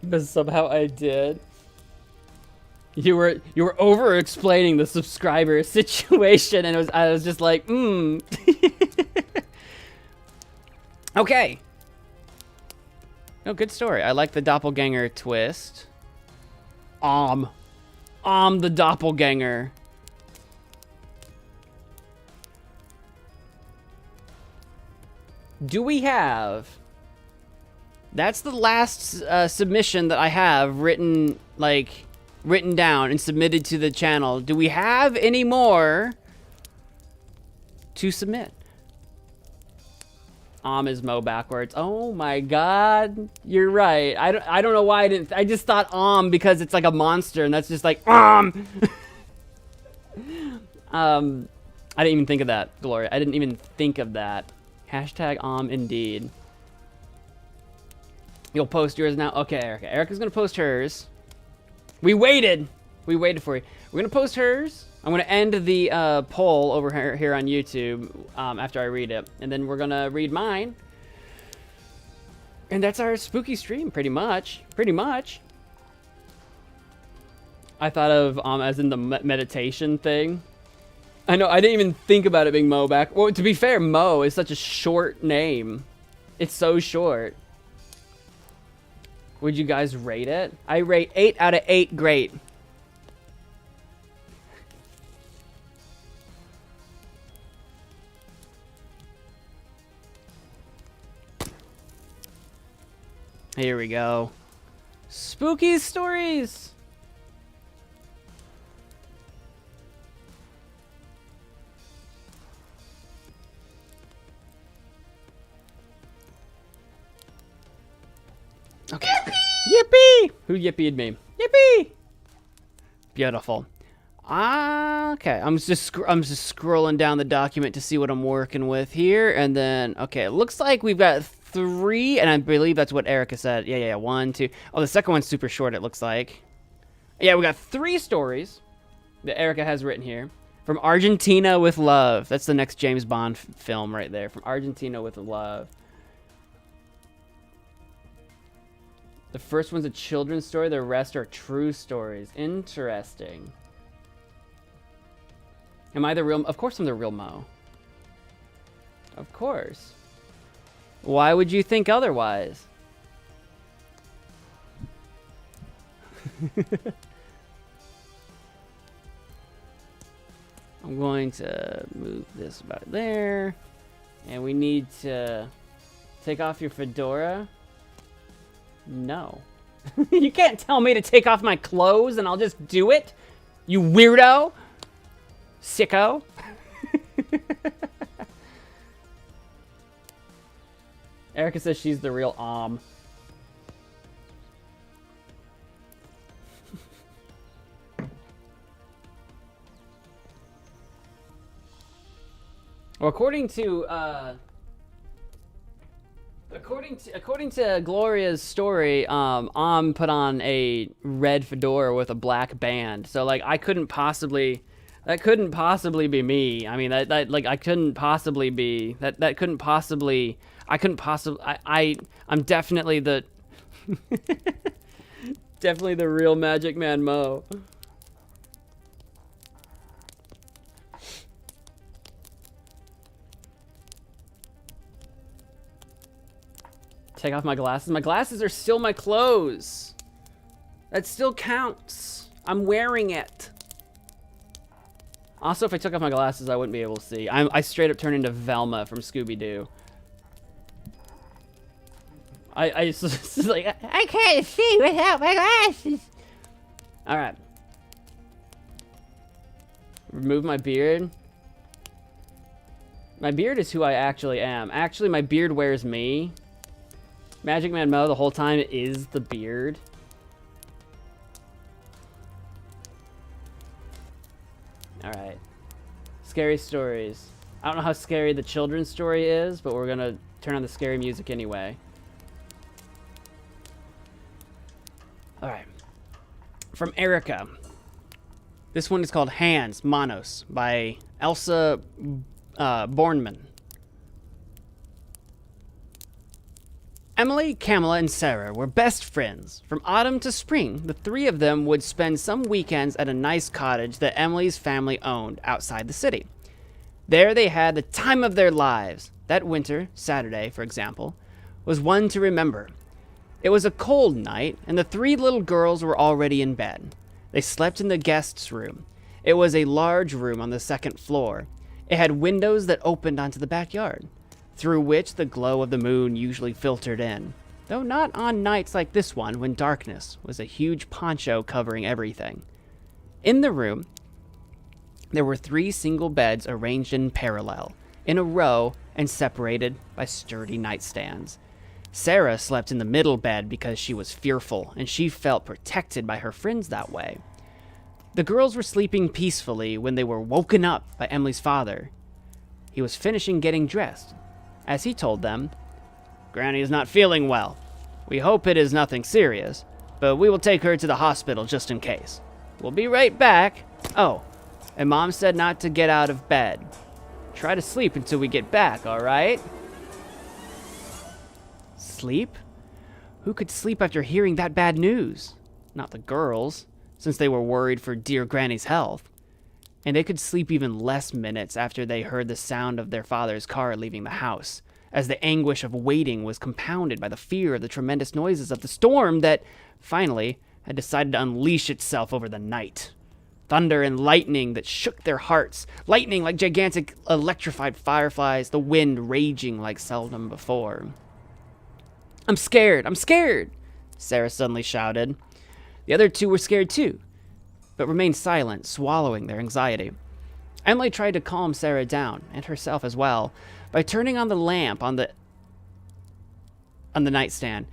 But somehow I did. You were over explaining the subscriber situation, and I was just like, Okay. No, good story. I like the doppelganger twist. The doppelganger. Do we have... That's the last submission that I have written down and submitted to the channel. Do we have any more to submit? Is Mo backwards. Oh my god. You're right. I don't know why I didn't... I just thought because it's like a monster, and that's just like I didn't even think of that, Gloria. I didn't even think of that. Hashtag indeed. You'll post yours now? Okay, Erica. Erica's gonna post hers. We waited for you. We're gonna post hers. I'm gonna end the poll over here on YouTube after I read it, and then we're gonna read mine. And that's our spooky stream, pretty much. Pretty much. I thought of as in the meditation thing. I know, I didn't even think about it being Mo back. Well, to be fair, Mo is such a short name. It's so short. Would you guys rate it? I rate 8 out of 8 great. Here we go. Spooky stories. Okay. Yippee! Who yippied me? Yippee! Beautiful. Okay, I'm just scrolling down the document to see what I'm working with here, and then okay, it looks like we've got 3, and I believe that's what Erica said. Yeah, 1, 2. Oh, the second one's super short. It looks like. Yeah, we got 3 stories that Erica has written here. From Argentina with Love. That's the next James Bond film right there. From Argentina with Love. The first one's a children's story. The rest are true stories. Interesting. Am I the real... Of course I'm the real Mo. Of course. Why would you think otherwise? I'm going to move this about there. And we need to take off your fedora. No. You can't tell me to take off my clothes and I'll just do it. You weirdo. Sicko. Erica says she's the real Well, according to Gloria's story, put on a red fedora with a black band. So like that couldn't possibly be me. I mean I'm definitely the definitely the real MagicManMo. Take off my glasses. My glasses are still my clothes. That still counts. I'm wearing it. Also, if I took off my glasses, I wouldn't be able to see. I straight up turn into Velma from Scooby-Doo. I just like, I can't see without my glasses. All right. Remove my beard. My beard is who I actually am. Actually, my beard wears me. MagicManMo the whole time is the beard. Alright. Scary stories. I don't know how scary the children's story is, but we're gonna turn on the scary music anyway. Alright. From Erica. This one is called Hands, Manos, by Elsa Bornman. Emily, Camilla, and Sarah were best friends. From autumn to spring, the three of them would spend some weekends at a nice cottage that Emily's family owned outside the city. There they had the time of their lives. That winter, Saturday, for example, was one to remember. It was a cold night, and the three little girls were already in bed. They slept in the guest's room. It was a large room on the second floor. It had windows that opened onto the backyard, through which the glow of the moon usually filtered in, though not on nights like this one when darkness was a huge poncho covering everything. In the room, there were 3 single beds arranged in parallel, in a row, and separated by sturdy nightstands. Sarah slept in the middle bed because she was fearful, and she felt protected by her friends that way. The girls were sleeping peacefully when they were woken up by Emily's father. He was finishing getting dressed. As he told them, "Granny is not feeling well. We hope it is nothing serious, but we will take her to the hospital just in case. We'll be right back. Oh, and Mom said not to get out of bed. Try to sleep until we get back, all right?" Sleep? Who could sleep after hearing that bad news? Not the girls, since they were worried for dear Granny's health. And they could sleep even less minutes after they heard the sound of their father's car leaving the house, as the anguish of waiting was compounded by the fear of the tremendous noises of the storm that, finally, had decided to unleash itself over the night. Thunder and lightning that shook their hearts, lightning like gigantic electrified fireflies, the wind raging like seldom before. I'm scared, Sarah suddenly shouted. The other two were scared too, but remained silent, swallowing their anxiety. Emily tried to calm Sarah down, and herself as well, by turning on the lamp on the nightstand.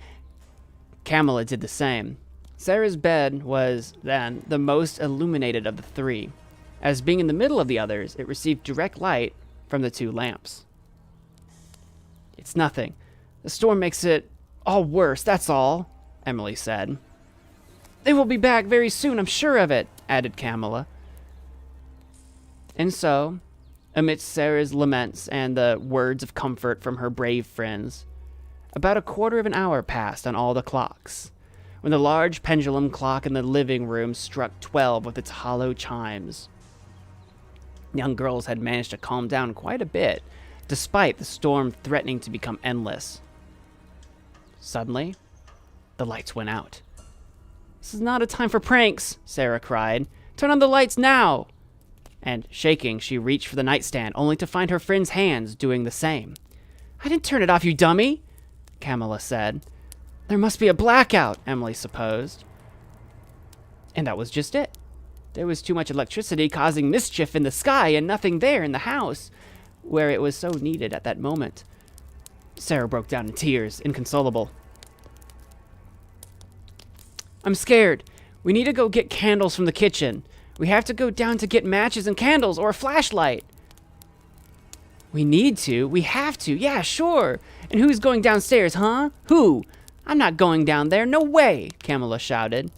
Camilla did the same. Sarah's bed was, then, the most illuminated of the 3. As being in the middle of the others, it received direct light from the 2 lamps. "It's nothing. The storm makes it all worse, that's all," Emily said. "They will be back very soon, I'm sure of it," added Camilla. And so, amidst Sarah's laments and the words of comfort from her brave friends, about a quarter of an hour passed on all the clocks. when the large pendulum clock in the living room struck 12 with its hollow chimes. The young girls had managed to calm down quite a bit, despite the storm threatening to become endless. Suddenly, the lights went out. "This is not a time for pranks," Sarah cried. "Turn on the lights now!" And, shaking, she reached for the nightstand, only to find her friend's hands doing the same. "I didn't turn it off, you dummy," Camilla said. "There must be a blackout," Emily supposed. And that was just it. There was too much electricity causing mischief in the sky and nothing there in the house, where it was so needed at that moment. Sarah broke down in tears, inconsolable. "I'm scared. We need to go get candles from the kitchen. We have to go down to get matches and candles or a flashlight." "We need to? We have to? Yeah, sure. And who's going downstairs, huh? Who? I'm not going down there. No way," Camilla shouted.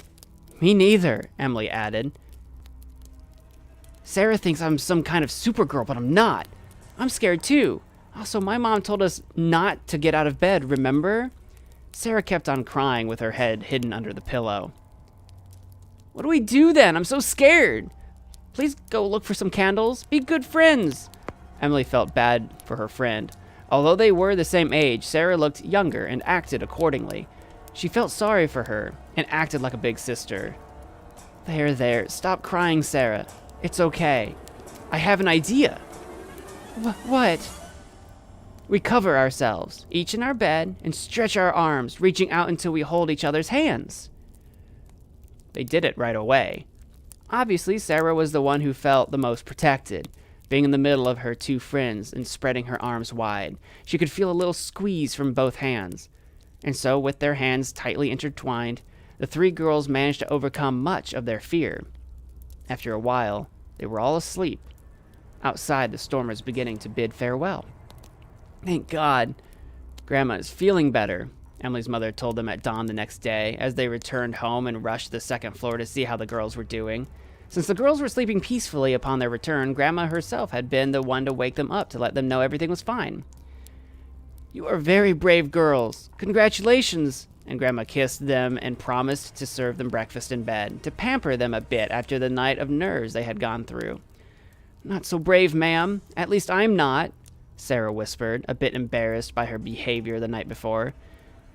"Me neither," Emily added. "Sarah thinks I'm some kind of supergirl, but I'm not. I'm scared too. Also, my mom told us not to get out of bed, remember?" Sarah kept on crying with her head hidden under the pillow. "What do we do then? I'm so scared. Please go look for some candles. Be good friends." Emily felt bad for her friend. Although they were the same age, Sarah looked younger and acted accordingly. She felt sorry for her and acted like a big sister. There. Stop crying, Sarah. It's okay. I have an idea." What? "We cover ourselves, each in our bed, and stretch our arms, reaching out until we hold each other's hands." They did it right away. Obviously, Sarah was the one who felt the most protected, being in the middle of her two friends and spreading her arms wide. She could feel a little squeeze from both hands. And so, with their hands tightly intertwined, the three girls managed to overcome much of their fear. After a while, they were all asleep. Outside, the storm was beginning to bid farewell. "Thank God. Grandma is feeling better," Emily's mother told them at dawn the next day, as they returned home and rushed to the second floor to see how the girls were doing. Since the girls were sleeping peacefully upon their return, Grandma herself had been the one to wake them up to let them know everything was fine. "You are very brave girls. Congratulations," and Grandma kissed them and promised to serve them breakfast in bed, to pamper them a bit after the night of nerves they had gone through. "Not so brave, ma'am. At least I'm not," Sarah whispered, a bit embarrassed by her behavior the night before.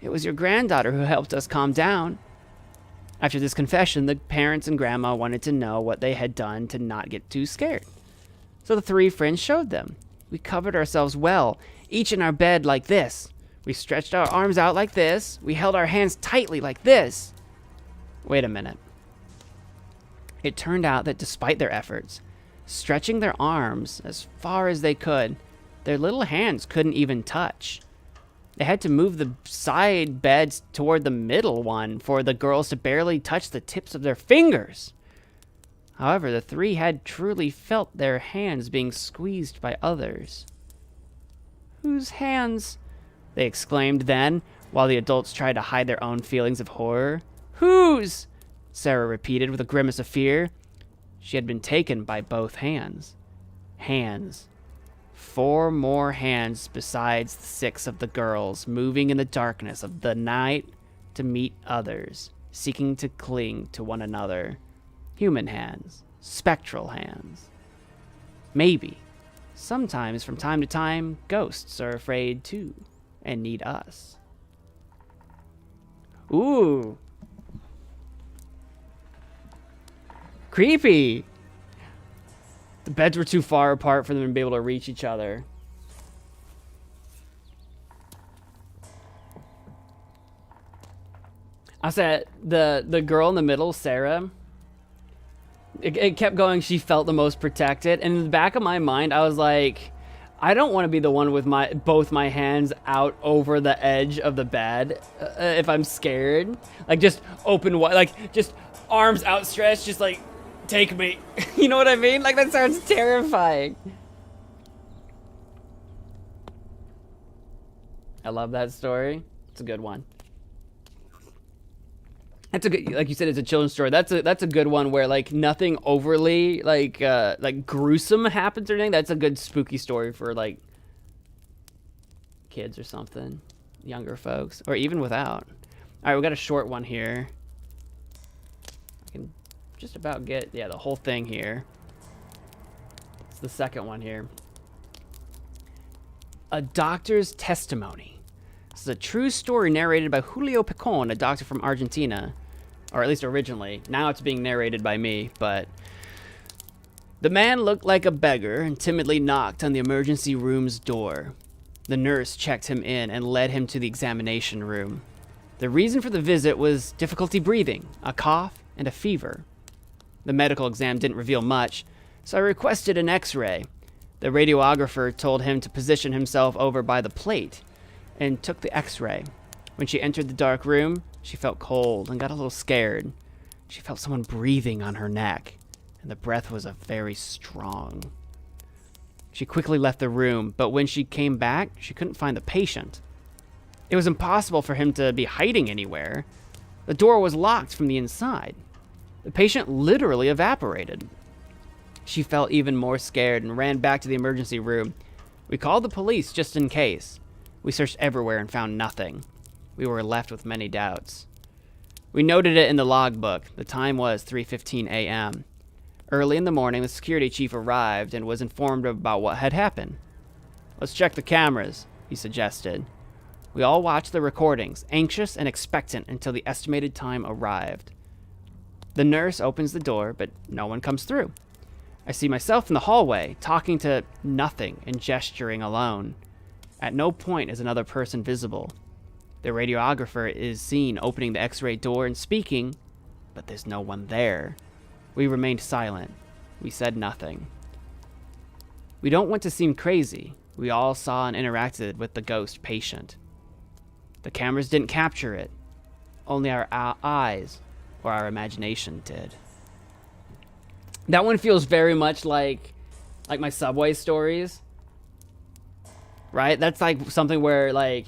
"It was your granddaughter who helped us calm down." After this confession, the parents and Grandma wanted to know what they had done to not get too scared. So the three friends showed them. "We covered ourselves well, each in our bed like this. We stretched our arms out like this. We held our hands tightly like this." Wait a minute. It turned out that despite their efforts, stretching their arms as far as they could, their little hands couldn't even touch. They had to move the side beds toward the middle one for the girls to barely touch the tips of their fingers. However, the three had truly felt their hands being squeezed by others. "Whose hands?" they exclaimed then, while the adults tried to hide their own feelings of horror. "Whose?" Sarah repeated with a grimace of fear. She had been taken by both hands. Hands. 4 more hands besides the 6 of the girls, moving in the darkness of the night to meet others, seeking to cling to one another. Human hands. Spectral hands. Maybe. Sometimes, from time to time, ghosts are afraid too, and need us. Ooh. Creepy. The beds were too far apart for them to be able to reach each other. I said the girl in the middle, Sarah, it kept going, she felt the most protected. And in the back of my mind, I was like, I don't want to be the one with both my hands out over the edge of the bed if I'm scared. Like, just open wide, like, just arms outstretched, just like, take me. You know what I mean? Like, that sounds terrifying. I love that story. It's a good one. That's a good, like you said, it's a children's story. That's a good one where, like, nothing overly like gruesome happens or anything. That's a good spooky story for, like, kids or something, younger folks, or even without. Alright, we got a short one here. I can just about get, yeah, the whole thing here. It's the second one here. A doctor's testimony. This is a true story narrated by Julio Picon, a doctor from Argentina. Or at least originally. Now it's being narrated by me, but... The man looked like a beggar and timidly knocked on the emergency room's door. The nurse checked him in and led him to the examination room. The reason for the visit was difficulty breathing, a cough, and a fever. The medical exam didn't reveal much, so I requested an x-ray. The radiographer told him to position himself over by the plate and took the x-ray. When she entered the dark room, she felt cold and got a little scared. She felt someone breathing on her neck, and the breath was very strong. She quickly left the room, but when she came back, she couldn't find the patient. It was impossible for him to be hiding anywhere. The door was locked from the inside. The patient literally evaporated. She felt even more scared and ran back to the emergency room. We called the police just in case. We searched everywhere and found nothing. We were left with many doubts. We noted it in the logbook. The time was 3:15 a.m. Early in the morning, the security chief arrived and was informed about what had happened. Let's check the cameras, he suggested. We all watched the recordings, anxious and expectant until the estimated time arrived. The nurse opens the door, but no one comes through. I see myself in the hallway, talking to nothing and gesturing alone. At no point is another person visible. The radiographer is seen opening the x-ray door and speaking, but there's no one there. We remained silent. We said nothing. We don't want to seem crazy. We all saw and interacted with the ghost patient. The cameras didn't capture it. Only our eyes or our imagination did. That one feels very much like my subway stories. Right? That's like something where like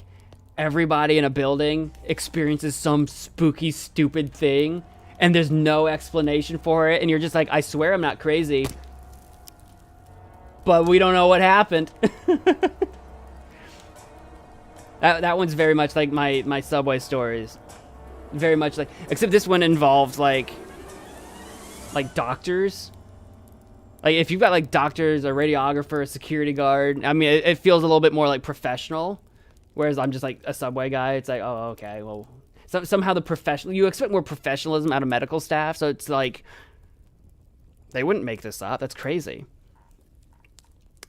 everybody in a building experiences some spooky, stupid thing and there's no explanation for it, and you're just like, I swear I'm not crazy, but we don't know what happened. That one's very much like my subway stories. Very much like, except this one involves like doctors. Like if you've got like doctors, a radiographer, a security guard, I mean, it feels a little bit more like professional. Whereas I'm just like a subway guy. It's like, oh, okay, well, somehow you expect more professionalism out of medical staff. So it's like, they wouldn't make this up. That's crazy.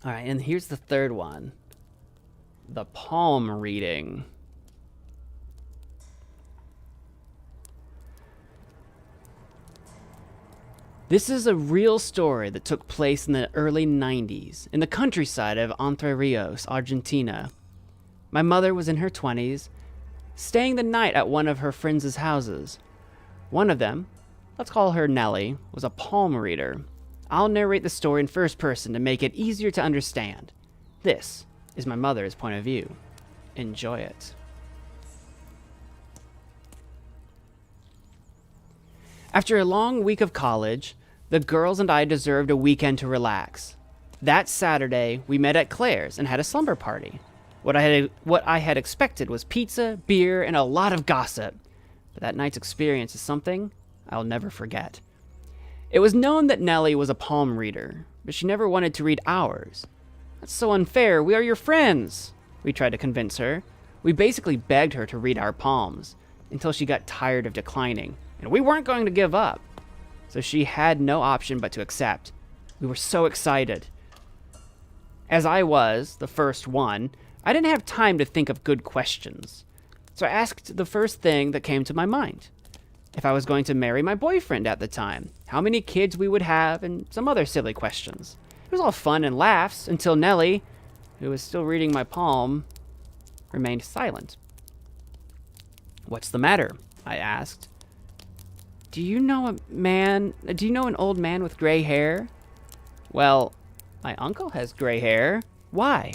All right, and here's the third one. The palm reading. This is a real story that took place in the early 90s in the countryside of Entre Rios, Argentina. My mother was in her 20s, staying the night at one of her friends' houses. One of them, let's call her Nellie, was a palm reader. I'll narrate the story in first person to make it easier to understand. This is my mother's point of view. Enjoy it. After a long week of college, the girls and I deserved a weekend to relax. That Saturday, we met at Claire's and had a slumber party. What I had expected was pizza, beer, and a lot of gossip. But that night's experience is something I'll never forget. It was known that Nellie was a palm reader, but she never wanted to read ours. That's so unfair. We are your friends, we tried to convince her. We basically begged her to read our palms until she got tired of declining, and we weren't going to give up. So she had no option but to accept. We were so excited. As I was the first one, I didn't have time to think of good questions. So I asked the first thing that came to my mind. If I was going to marry my boyfriend at the time, how many kids we would have, and some other silly questions. It was all fun and laughs until Nellie, who was still reading my palm, remained silent. What's the matter? I asked. Do you know an old man with gray hair? Well, my uncle has gray hair. Why?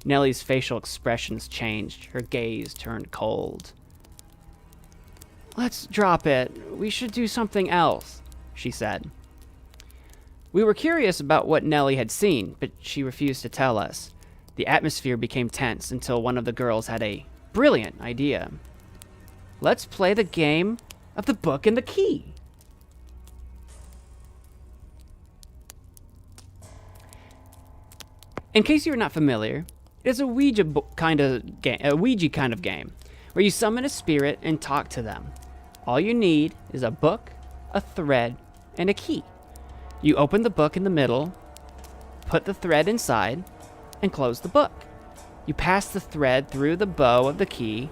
Nellie's facial expressions changed. Her gaze turned cold. Let's drop it. We should do something else, she said. We were curious about what Nellie had seen, but she refused to tell us. The atmosphere became tense until one of the girls had a brilliant idea. Let's play the game of the book and the key. In case you're not familiar, it is a Ouija kind of game, where you summon a spirit and talk to them. All you need is a book, a thread, and a key. You open the book in the middle, put the thread inside, and close the book. You pass the thread through the bow of the key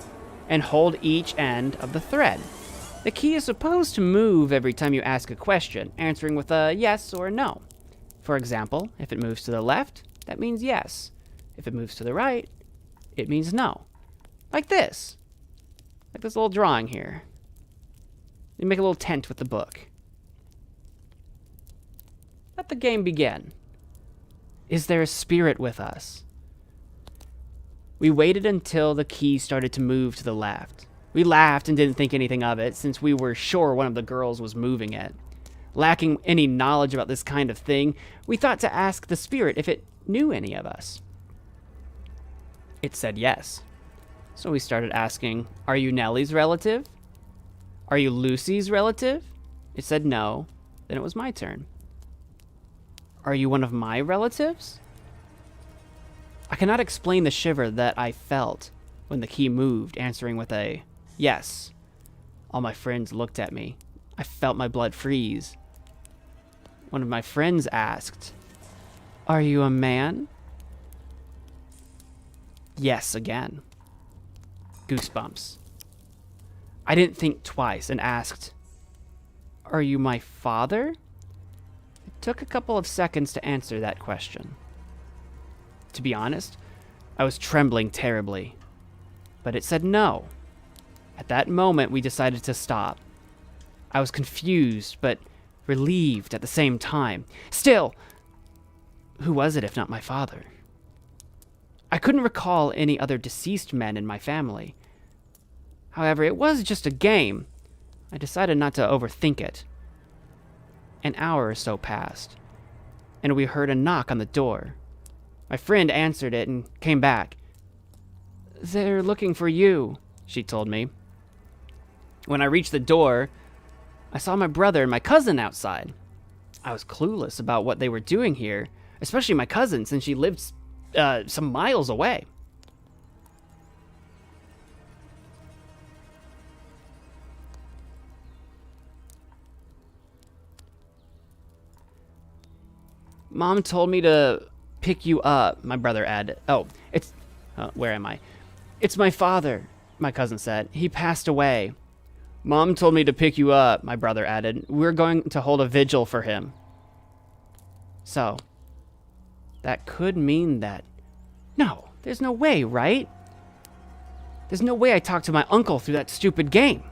and hold each end of the thread. The key is supposed to move every time you ask a question, answering with a yes or a no. For example, if it moves to the left, that means yes. If it moves to the right, it means no. Like this. Like this little drawing here. You make a little tent with the book. Let the game begin. Is there a spirit with us? We waited until the key started to move to the left. We laughed and didn't think anything of it, since we were sure one of the girls was moving it. Lacking any knowledge about this kind of thing, we thought to ask the spirit if it knew any of us. It said yes. So we started asking, are you Nellie's relative? Are you Lucy's relative? It said no. Then it was my turn. Are you one of my relatives? I cannot explain the shiver that I felt when the key moved, answering with a yes. All my friends looked at me. I felt my blood freeze. One of my friends asked, are you a man? Yes, again. Goosebumps. I didn't think twice and asked, are you my father? It took a couple of seconds to answer that question. To be honest, I was trembling terribly, but it said no. At that moment, we decided to stop. I was confused, but relieved at the same time. Still, who was it if not my father? I couldn't recall any other deceased men in my family. However, it was just a game. I decided not to overthink it. An hour or so passed, and we heard a knock on the door. My friend answered it and came back. They're looking for you, she told me. When I reached the door, I saw my brother and my cousin outside. I was clueless about what they were doing here, especially my cousin, since she lived some miles away. Mom told me to pick you up, my brother added. Where am I? It's my father, my cousin said. He passed away. Mom told me to pick you up, my brother added. We're going to hold a vigil for him. So, that could mean that... No, there's no way, right? There's no way I talked to my uncle through that stupid game.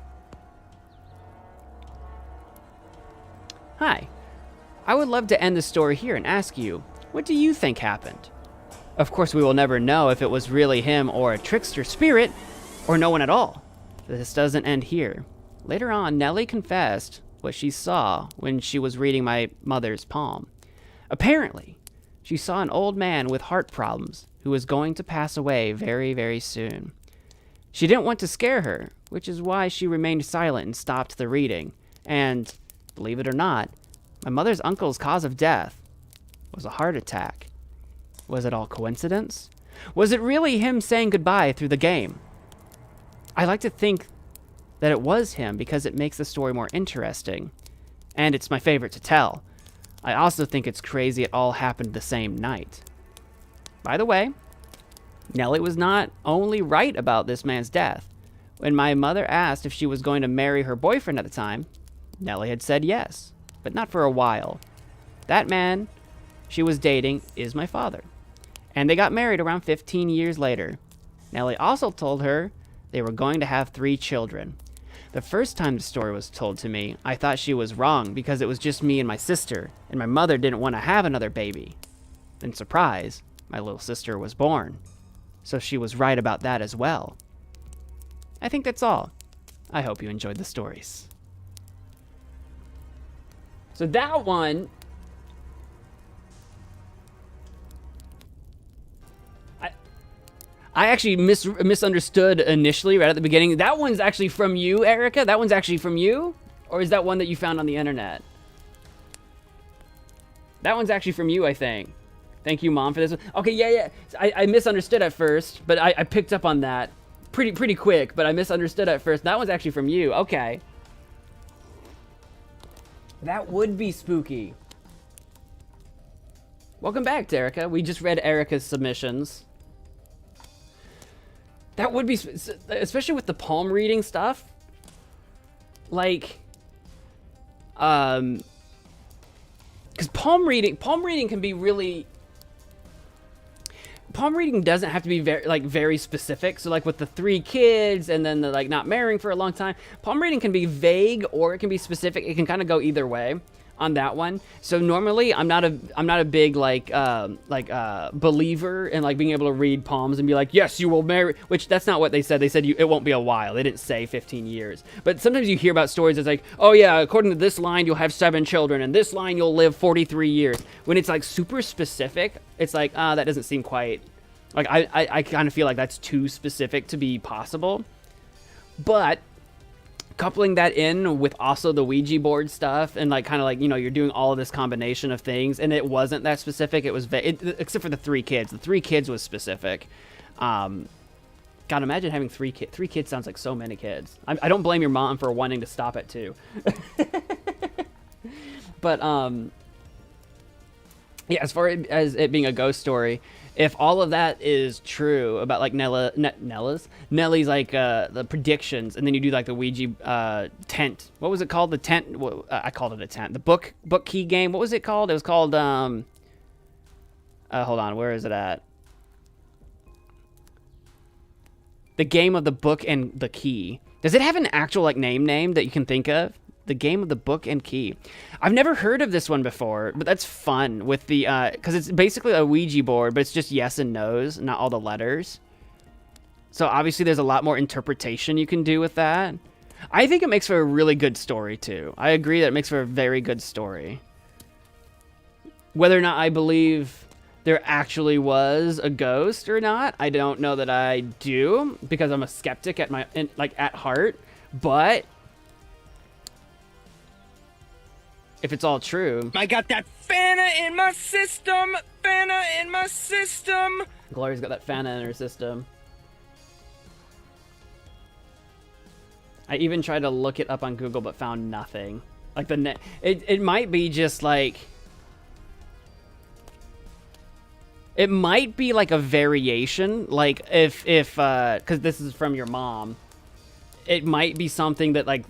Hi. I would love to end the story here and ask you, what do you think happened? Of course, we will never know if it was really him or a trickster spirit, or no one at all. This doesn't end here. Later on, Nellie confessed what she saw when she was reading my mother's palm. Apparently, she saw an old man with heart problems who was going to pass away very, very soon. She didn't want to scare her, which is why she remained silent and stopped the reading. And, believe it or not, my mother's uncle's cause of death was a heart attack. Was it all coincidence? Was it really him saying goodbye through the game? I like to think that it was him because it makes the story more interesting, and it's my favorite to tell. I also think it's crazy it all happened the same night. By the way, Nellie was not only right about this man's death. When my mother asked if she was going to marry her boyfriend at the time, Nellie had said yes, but not for a while. That man she was dating is my father, and they got married around 15 years later. Nellie also told her they were going to have 3 children. The first time the story was told to me, I thought she was wrong because it was just me and my sister, and my mother didn't want to have another baby. Then, surprise, my little sister was born. So she was right about that as well. I think that's all. I hope you enjoyed the stories. So that one... I actually misunderstood initially right at the beginning. That one's actually from you, Erica? That one's actually from you? Or is that one that you found on the internet? That one's actually from you, I think. Thank you, Mom, for this one. Okay, yeah. I misunderstood at first, but I picked up on that pretty quick, but I misunderstood at first. That one's actually from you. Okay. That would be spooky. Welcome back, Erica. We just read Erica's submissions. That would be, especially with the palm reading stuff. Like, because palm reading can be really. Palm reading doesn't have to be very specific. So like with the 3 kids and then the like not marrying for a long time, palm reading can be vague or it can be specific. It can kind of go either way on that one. So normally I'm not a big believer in like being able to read palms and be like, yes, you will marry, which that's not what they said. They said it won't be a while. They didn't say 15 years. But sometimes you hear about stories that's like, oh yeah, according to this line, you'll have 7 children, and this line you'll live 43 years. When it's like super specific, it's like, that doesn't seem quite, like I kind of feel like that's too specific to be possible. But coupling that in with also the Ouija board stuff and like kind of like, you know, you're doing all of this combination of things and it wasn't that specific. It was except for the 3 kids. The 3 kids was specific. God, imagine having 3 kids. 3 kids sounds like so many kids. I don't blame your mom for wanting to stop at 2. But yeah, as far as it being a ghost story, if all of that is true about like Nellie's like the predictions, and then you do like the Ouija tent. What was it called? The tent. I called it a tent. The book key game. What was it called? It was called. Hold on. Where is it at? The game of the book and the key. Does it have an actual like name that you can think of? The game of the book and key. I've never heard of this one before, but that's fun with the, because it's basically a Ouija board, but it's just yes and no's, not all the letters. So obviously there's a lot more interpretation you can do with that. I think it makes for a really good story too. I agree that it makes for a very good story. Whether or not I believe there actually was a ghost or not, I don't know that I do, because I'm a skeptic at at heart, but if it's all true. I got that Fanta in my system. Fanta in my system. Gloria's got that Fanta in her system. I even tried to look it up on Google, but found nothing. Like it might be just like. It might be like a variation, like if because this is from your mom. It might be something that like.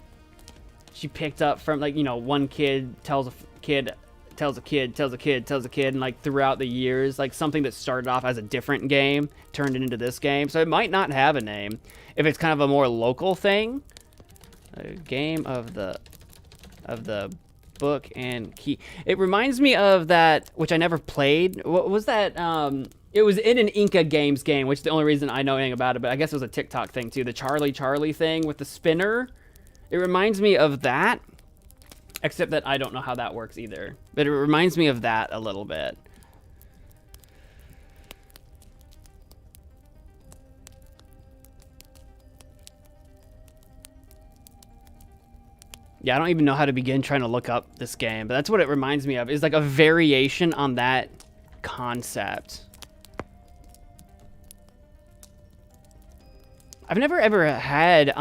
She picked up from, like, you know, one kid tells a kid, and like throughout the years, like something that started off as a different game turned it into this game. So it might not have a name if it's kind of a more local thing. A game of the book and key. It reminds me of that, which I never played. What was that? It was in an Inca Games game, which is the only reason I know anything about it. But I guess it was a TikTok thing too. The Charlie thing with the spinner. It reminds me of that, except that I don't know how that works either. But it reminds me of that a little bit. Yeah, I don't even know how to begin trying to look up this game, but that's what it reminds me of. It's like a variation on that concept. I've never ever had...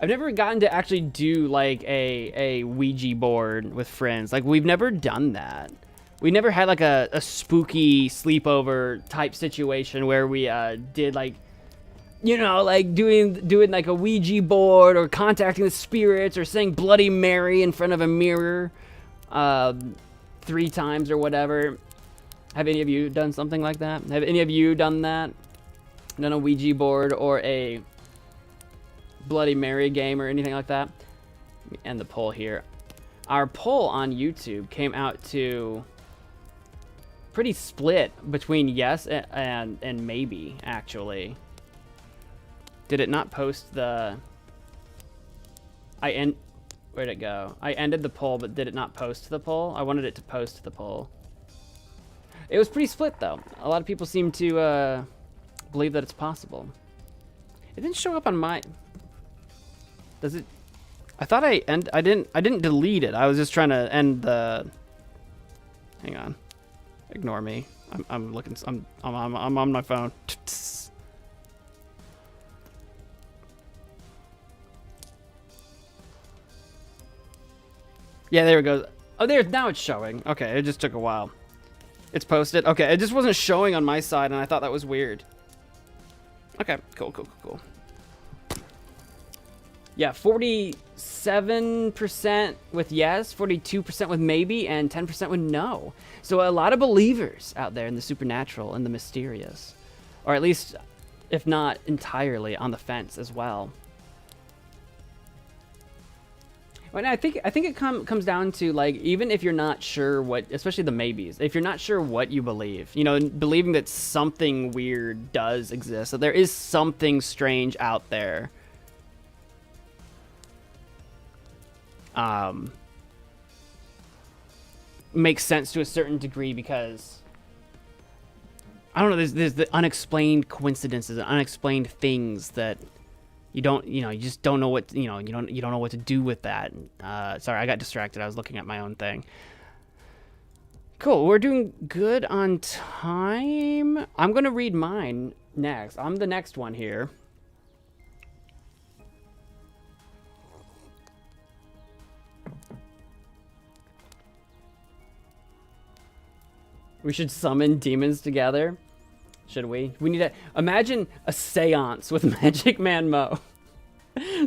I've never gotten to actually do like a Ouija board with friends. Like we've never done that. We never had like a spooky sleepover type situation where we did like, you know, like doing like a Ouija board or contacting the spirits or saying Bloody Mary in front of a mirror 3 times or whatever. Have any of you done something like that? Have any of you done that? Done a Ouija board or a Bloody Mary game or anything like that? Let me end the poll here. Our poll on YouTube came out to pretty split between yes and maybe, actually. Did it not post the... Where'd it go? I ended the poll, but did it not post the poll? I wanted it to post the poll. It was pretty split, though. A lot of people seem to believe that it's possible. It didn't show up on my... Does it... I thought I didn't delete it. I was just trying to end the... Hang on. Ignore me. I'm looking... I'm on my phone. Yeah, there it goes. Oh, there. Now it's showing. Okay, it just took a while. It's posted. Okay, it just wasn't showing on my side, and I thought that was weird. Okay, cool. Yeah, 47% with yes, 42% with maybe, and 10% with no. So a lot of believers out there in the supernatural and the mysterious, or at least, if not entirely, on the fence as well. Well, I think it comes down to, like, even if you're not sure what, especially the maybes, if you're not sure what you believe, you know, believing that something weird does exist, that there is something strange out there, makes sense to a certain degree because, I don't know, there's the unexplained coincidences, unexplained things that you just don't know what, you don't know what to do with that. Sorry, I got distracted. I was looking at my own thing. Cool, we're doing good on time. I'm going to read mine next. I'm the next one here. We should summon demons together. Should we? We need to imagine a seance with MagicManMo.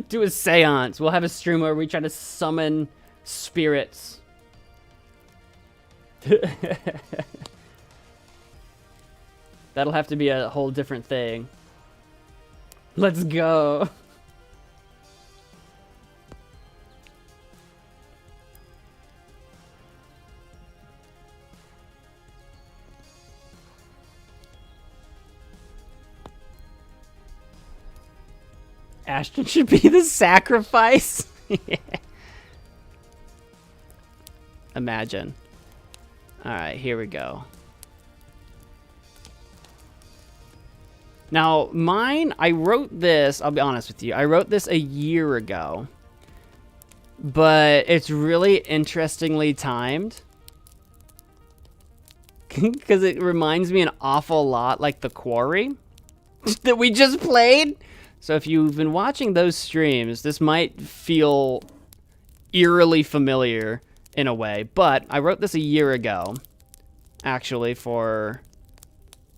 Do a seance. We'll have a stream where we try to summon spirits. That'll have to be a whole different thing. Let's go. Ashton should be the sacrifice. Imagine. Alright, here we go. Now, mine, I wrote this, I'll be honest with you, I wrote this a year ago. But it's really interestingly timed. Because it reminds me an awful lot like The Quarry that we just played. So if you've been watching those streams, this might feel eerily familiar in a way. But I wrote this a year ago, actually, for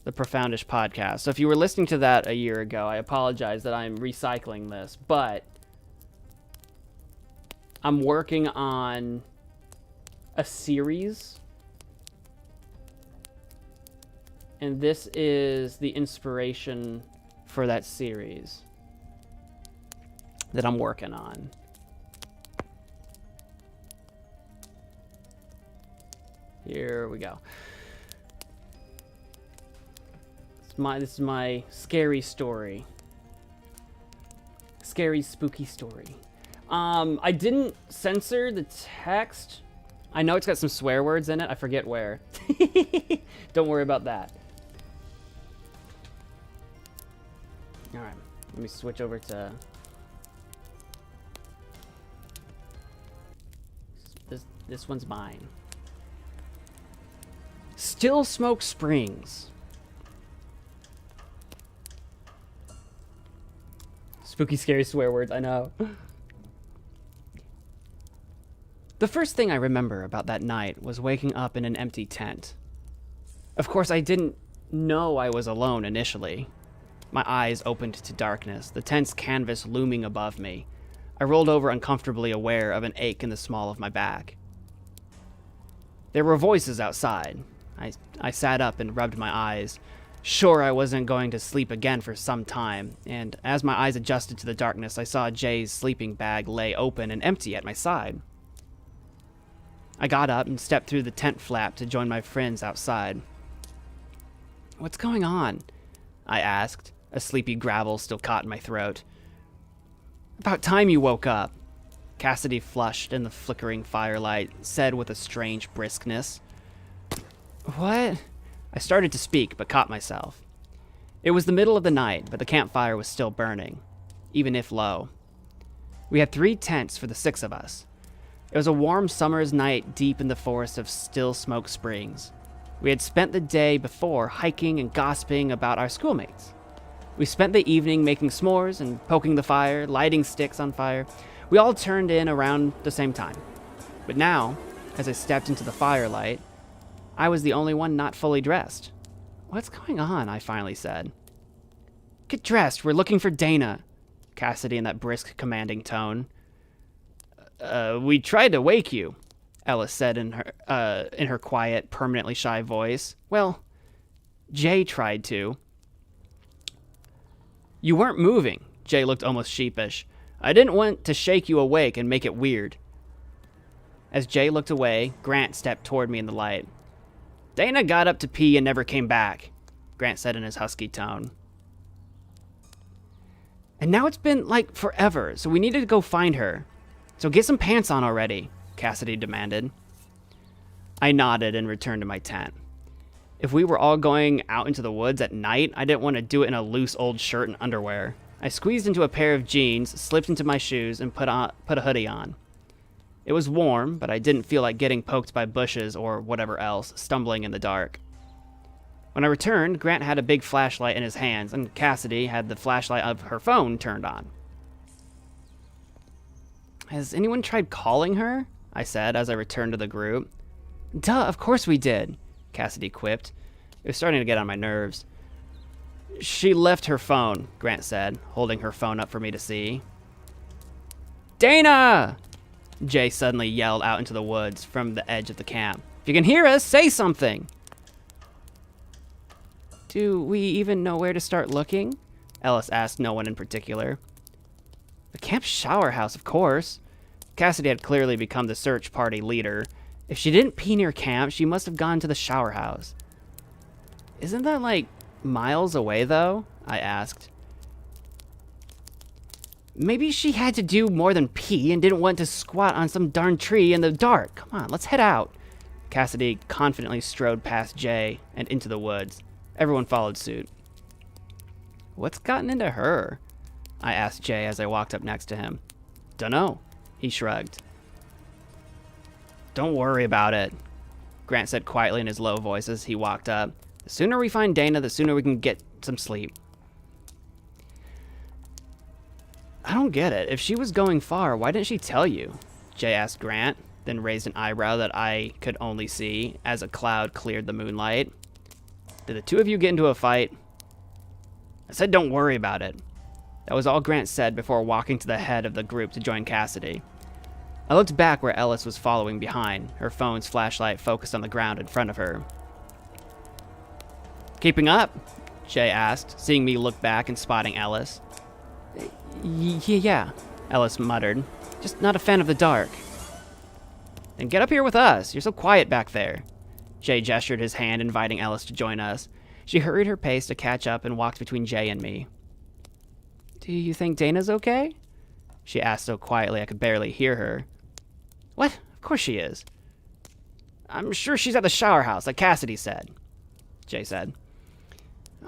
the Profoundish podcast. So if you were listening to that a year ago, I apologize that I'm recycling this. But I'm working on a series. And this is the inspiration for that series that I'm working on. Here we go. This is my scary story. Scary, spooky story. I didn't censor the text. I know it's got some swear words in it. I forget where. Don't worry about that. All right, let me switch over to this one's mine. Still Smoke Springs. Spooky, scary swear words, I know. The first thing I remember about that night was waking up in an empty tent. Of course, I didn't know I was alone initially. My eyes opened to darkness, the tent's canvas looming above me. I rolled over uncomfortably, aware of an ache in the small of my back. There were voices outside. I sat up and rubbed my eyes, sure I wasn't going to sleep again for some time, and as my eyes adjusted to the darkness, I saw Jay's sleeping bag lay open and empty at my side. I got up and stepped through the tent flap to join my friends outside. "What's going on?" I asked, a sleepy gravel still caught in my throat. "About time you woke up," Cassidy, flushed in the flickering firelight, said with a strange briskness. "What?" I started to speak, but caught myself. It was the middle of the night, but the campfire was still burning, even if low. We had 3 tents for the 6 of us. It was a warm summer's night deep in the forest of Still Smoke Springs. We had spent the day before hiking and gossiping about our schoolmates. We spent the evening making s'mores and poking the fire, lighting sticks on fire. We all turned in around the same time. But now, as I stepped into the firelight, I was the only one not fully dressed. "What's going on?" I finally said. "Get dressed, we're looking for Dana," Cassidy in that brisk, commanding tone. We tried to wake you," Ellis said in her quiet, permanently shy voice. "Well, Jay tried to." "You weren't moving." Jay looked almost sheepish. "I didn't want to shake you awake and make it weird." As Jay looked away, Grant stepped toward me in the light. "Dana got up to pee and never came back," Grant said in his husky tone. "And now it's been, like, forever, so we needed to go find her. So get some pants on already," Cassidy demanded. I nodded and returned to my tent. If we were all going out into the woods at night, I didn't want to do it in a loose old shirt and underwear. I squeezed into a pair of jeans, slipped into my shoes, and put a hoodie on. It was warm, but I didn't feel like getting poked by bushes or whatever else, stumbling in the dark. When I returned, Grant had a big flashlight in his hands, and Cassidy had the flashlight of her phone turned on. "Has anyone tried calling her?" I said as I returned to the group. "Duh, of course we did," Cassidy quipped. It was starting to get on my nerves. "She left her phone," Grant said, holding her phone up for me to see. "Dana!" Jay suddenly yelled out into the woods from the edge of the camp. "If you can hear us, say something!" "Do we even know where to start looking?" Ellis asked no one in particular. "The camp shower house, of course." Cassidy had clearly become the search party leader. If she didn't pee near camp, she must have gone to the shower house. "Isn't that, like, miles away, though?" I asked. "Maybe she had to do more than pee and didn't want to squat on some darn tree in the dark. Come on, let's head out." Cassidy confidently strode past Jay and into the woods. Everyone followed suit. "What's gotten into her?" I asked Jay as I walked up next to him. "Dunno," he shrugged. "Don't worry about it," Grant said quietly in his low voice as he walked up. "The sooner we find Dana, the sooner we can get some sleep." "I don't get it. If she was going far, why didn't she tell you?" Jay asked Grant, then raised an eyebrow that I could only see as a cloud cleared the moonlight. "Did the 2 of you get into a fight?" I said don't worry about it. That was all Grant said before walking to the head of the group to join Cassidy. I looked back where Ellis was following behind, her phone's flashlight focused on the ground in front of her. "Keeping up?" Jay asked, seeing me look back and spotting Ellis. Yeah, Ellis muttered. "Just not a fan of the dark." "Then get up here with us. You're so quiet back there." Jay gestured his hand, inviting Ellis to join us. She hurried her pace to catch up and walked between Jay and me. "Do you think Dana's okay?" she asked so quietly I could barely hear her. "What? Of course she is." "I'm sure she's at the shower house, like Cassidy said," Jay said.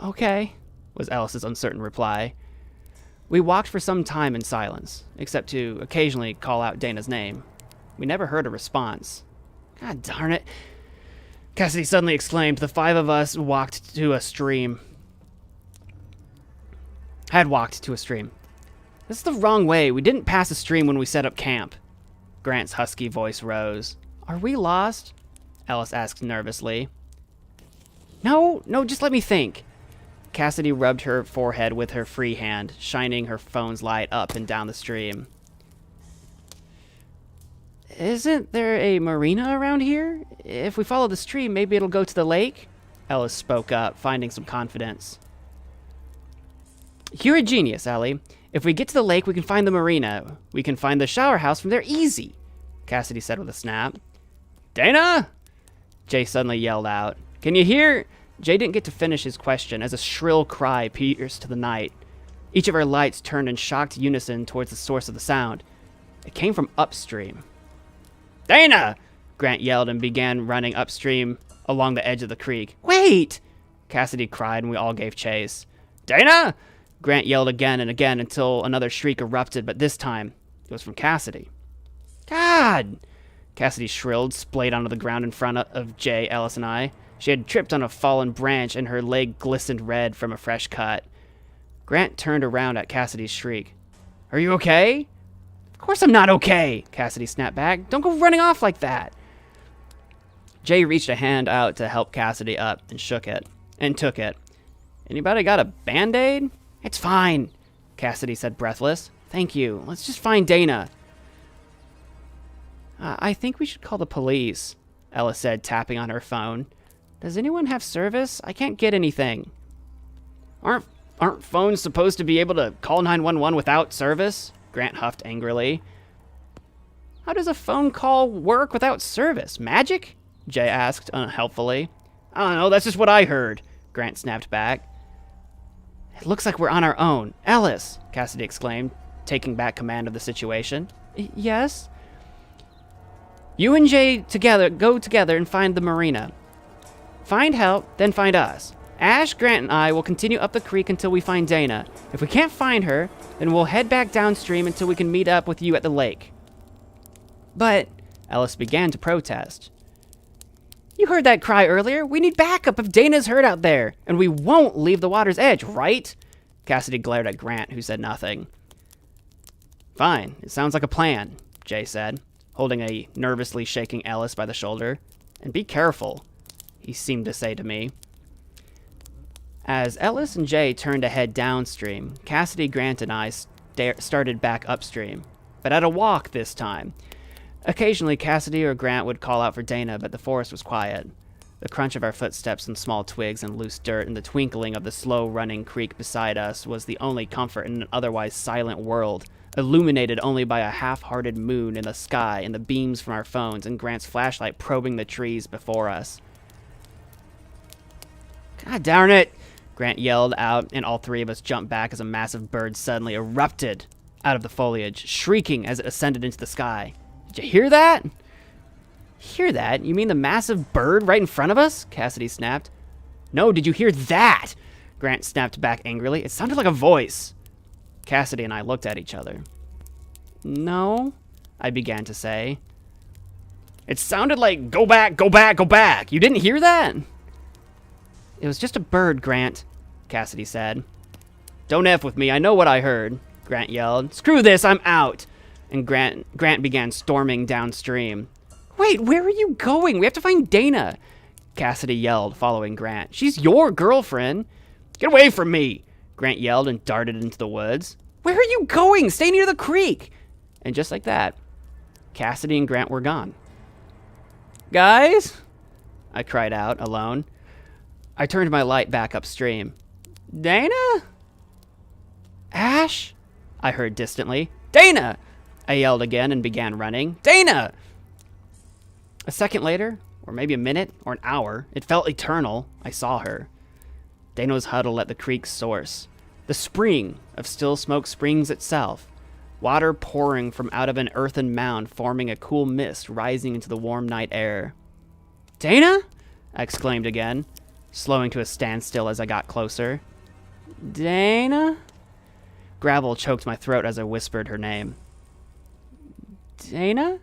"Okay," was Ellis's uncertain reply. We walked for some time in silence, except to occasionally call out Dana's name. We never heard a response. "God darn it," Cassidy suddenly exclaimed. The 5 of us walked to a stream. Had walked to a stream. "This is the wrong way. We didn't pass a stream when we set up camp." Grant's husky voice rose. "Are we lost?" Ellis asked nervously. No, just let me think." Cassidy rubbed her forehead with her free hand, shining her phone's light up and down the stream. "Isn't there a marina around here? If we follow the stream, maybe it'll go to the lake?" Ellis spoke up, finding some confidence. "You're a genius, Ellie. If we get to the lake, we can find the marina. We can find the shower house from there easy," Cassidy said with a snap. "Dana!" Jay suddenly yelled out. "Can you hear?" Jay didn't get to finish his question as a shrill cry pierced the night. Each of our lights turned in shocked unison towards the source of the sound. It came from upstream. "Dana!" Grant yelled and began running upstream along the edge of the creek. "Wait!" Cassidy cried and we all gave chase. Dana! Grant yelled again and again until another shriek erupted, but this time it was from Cassidy. God! Cassidy shrilled, splayed onto the ground in front of Jay, Ellis, and I. She had tripped on a fallen branch, and her leg glistened red from a fresh cut. Grant turned around at Cassidy's shriek. Are you okay? Of course I'm not okay, Cassidy snapped back. Don't go running off like that. Jay reached a hand out to help Cassidy up and shook it, and took it. Anybody got a Band-Aid? It's fine, Cassidy said breathless. Thank you. Let's just find Dana. I think we should call the police, Ella said, tapping on her phone. Does anyone have service? I can't get anything. Aren't phones supposed to be able to call 911 without service? Grant huffed angrily. How does a phone call work without service? Magic? Jay asked unhelpfully. I don't know, that's just what I heard, Grant snapped back. It looks like we're on our own. Ellis, Cassidy exclaimed, taking back command of the situation. Yes? You and Jay go together and find the marina. Find help, then find us. Ash, Grant, and I will continue up the creek until we find Dana. If we can't find her, then we'll head back downstream until we can meet up with you at the lake. But Ellis began to protest. You heard that cry earlier. We need backup if Dana's hurt out there, and we won't leave the water's edge, right? Cassidy glared at Grant, who said nothing. Fine, it sounds like a plan, Jay said, holding a nervously shaking Ellis by the shoulder. And be careful, he seemed to say to me. As Ellis and Jay turned to head downstream, Cassidy, Grant, and I started back upstream, but at a walk this time. Occasionally, Cassidy or Grant would call out for Dana, but the forest was quiet. The crunch of our footsteps on small twigs and loose dirt and the twinkling of the slow-running creek beside us was the only comfort in an otherwise silent world, illuminated only by a half-hearted moon in the sky and the beams from our phones and Grant's flashlight probing the trees before us. God darn it! Grant yelled out, and all three of us jumped back as a massive bird suddenly erupted out of the foliage, shrieking as it ascended into the sky. Did you hear that? Hear that? You mean the massive bird right in front of us? Cassidy snapped. No, did you hear that? Grant snapped back angrily. It sounded like a voice. Cassidy and I looked at each other. No, I began to say. It sounded like, go back, go back, go back. You didn't hear that? It was just a bird, Grant, Cassidy said. Don't F with me, I know what I heard, Grant yelled. Screw this, I'm out. And Grant began storming downstream. Wait, where are you going? We have to find Dana, Cassidy yelled, following Grant. She's your girlfriend. Get away from me, Grant yelled and darted into the woods. Where are you going? Stay near the creek. And just like that, Cassidy and Grant were gone. Guys, I cried out, alone. I turned my light back upstream. Dana? Ash? I heard distantly. Dana! I yelled again and began running. Dana! A second later, or maybe a minute, or an hour, it felt eternal, I saw her. Dana was huddled at the creek's source, the spring of Still Smoke Springs itself, water pouring from out of an earthen mound, forming a cool mist rising into the warm night air. Dana? I exclaimed again, slowing to a standstill as I got closer. Dana? Gravel choked my throat as I whispered her name. Dana?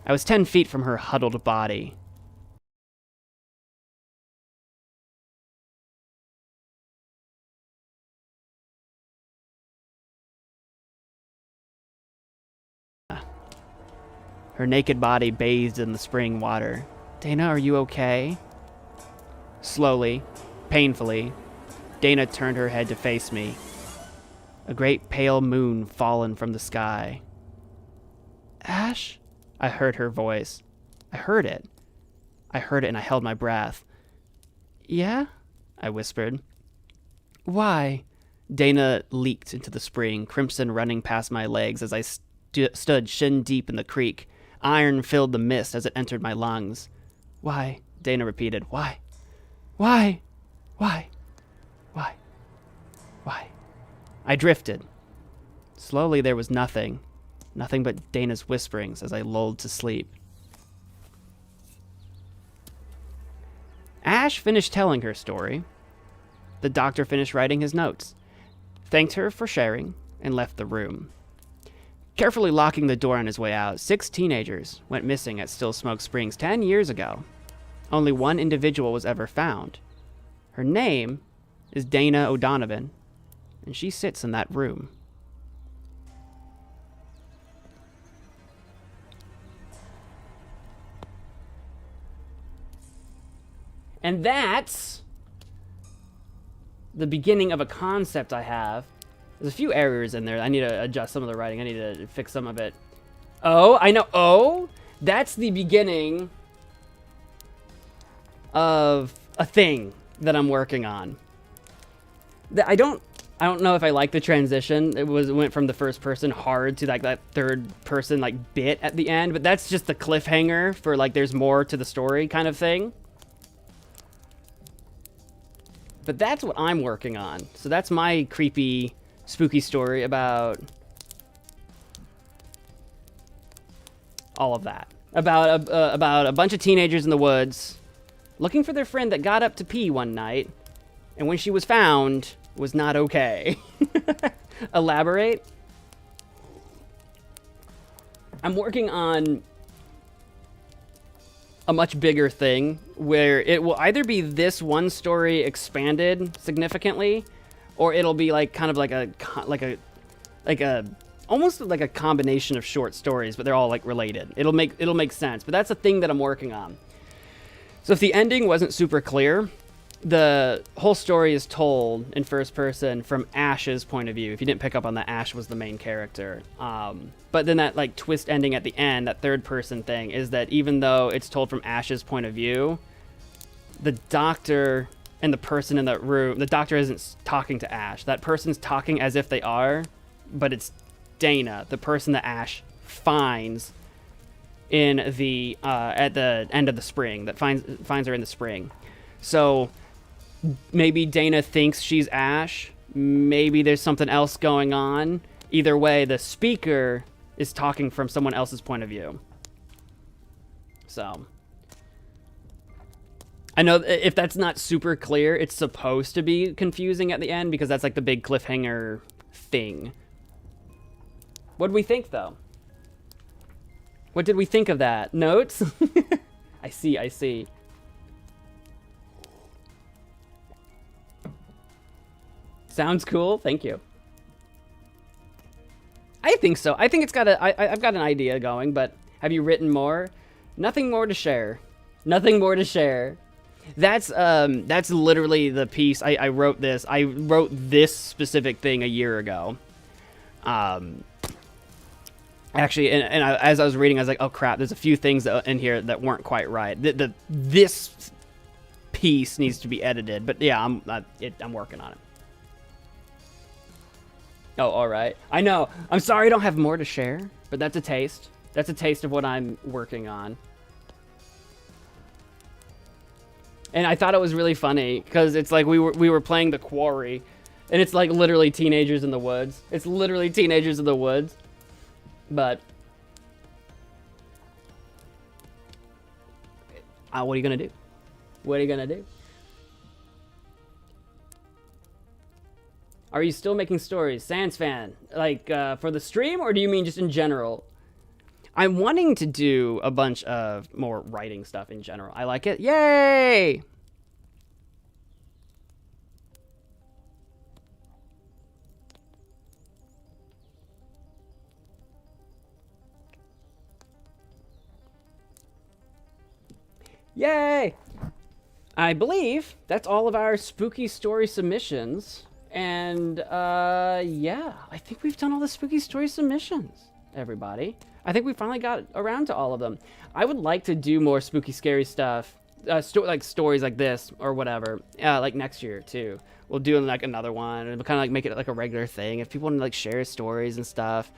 I was 10 feet from her huddled body. Her naked body bathed in the spring water. Dana, are you okay? Slowly, painfully, Dana turned her head to face me. A great pale moon fallen from the sky. Ash? I heard her voice. I heard it and I held my breath. Yeah? I whispered. Why? Dana leaped into the spring, crimson running past my legs as I stood shin deep in the creek. Iron filled the mist as it entered my lungs. Why? Dana repeated. Why? Why? Why? Why? Why? I drifted. Slowly there was nothing. Nothing but Dana's whisperings as I lulled to sleep. Ash finished telling her story. The doctor finished writing his notes, thanked her for sharing, and left the room. Carefully locking the door on his way out, 6 teenagers went missing at Still Smoke Springs 10 years ago. Only one individual was ever found. Her name is Dana O'Donovan, and she sits in that room. And that's the beginning of a concept I have. There's a few errors in there. I need to adjust some of the writing. I need to fix some of it. Oh, I know. Oh, that's the beginning of a thing that I'm working on. I don't know if I like the transition. It went from the first person hard to like that third person like bit at the end, but that's just the cliffhanger for like there's more to the story kind of thing. But that's what I'm working on. So that's my creepy, spooky story about all of that. About a bunch of teenagers in the woods looking for their friend that got up to pee one night, and when she was found, was not okay. Elaborate? I'm working on a much bigger thing where it will either be this one story expanded significantly, or it'll be like kind of like a almost like a combination of short stories, but they're all like related. It'll make sense. But that's a thing that I'm working on. So if the ending wasn't super clear, the whole story is told in first person from Ash's point of view. If you didn't pick up on that, Ash was the main character. But then that like twist ending at the end, that third person thing, is that even though it's told from Ash's point of view, the doctor and the person in that room, the doctor isn't talking to Ash. That person's talking as if they are, but it's Dana, the person that Ash finds in the at the end of the spring, that finds her in the spring. So maybe Dana thinks she's Ash. Maybe there's something else going on. Either way, the speaker is talking from someone else's point of view. So I know if that's not super clear, it's supposed to be confusing at the end because that's like the big cliffhanger thing. What did we think, though? What did we think of that? Notes? I see. Sounds cool. Thank you. I think so. I think it's got I've got an idea going, but have you written more? Nothing more to share. Nothing more to share. That's literally the piece. I wrote this. I wrote this specific thing a year ago. Actually, as I was reading, I was like, oh crap, there's a few things in here that weren't quite right. This piece needs to be edited, but yeah, I'm working on it. Oh, all right. I know. I'm sorry I don't have more to share, but that's a taste. That's a taste of what I'm working on. And I thought it was really funny because it's like we were playing The Quarry, and it's like literally teenagers in the woods. It's literally teenagers in the woods. But what are you gonna do? What are you gonna do? Are you still making stories? Sans fan, like for the stream, or do you mean just in general? I'm wanting to do a bunch of more writing stuff in general. I like it. Yay! Yay! I believe that's all of our spooky story submissions. And, yeah, I think we've done all the spooky story submissions, everybody. I think we finally got around to all of them. I would like to do more spooky, scary stuff, like stories like this or whatever, like next year, too. We'll do, like, another one, and we'll kind of, like, make it, like, a regular thing. If people want to, like, share stories and stuff,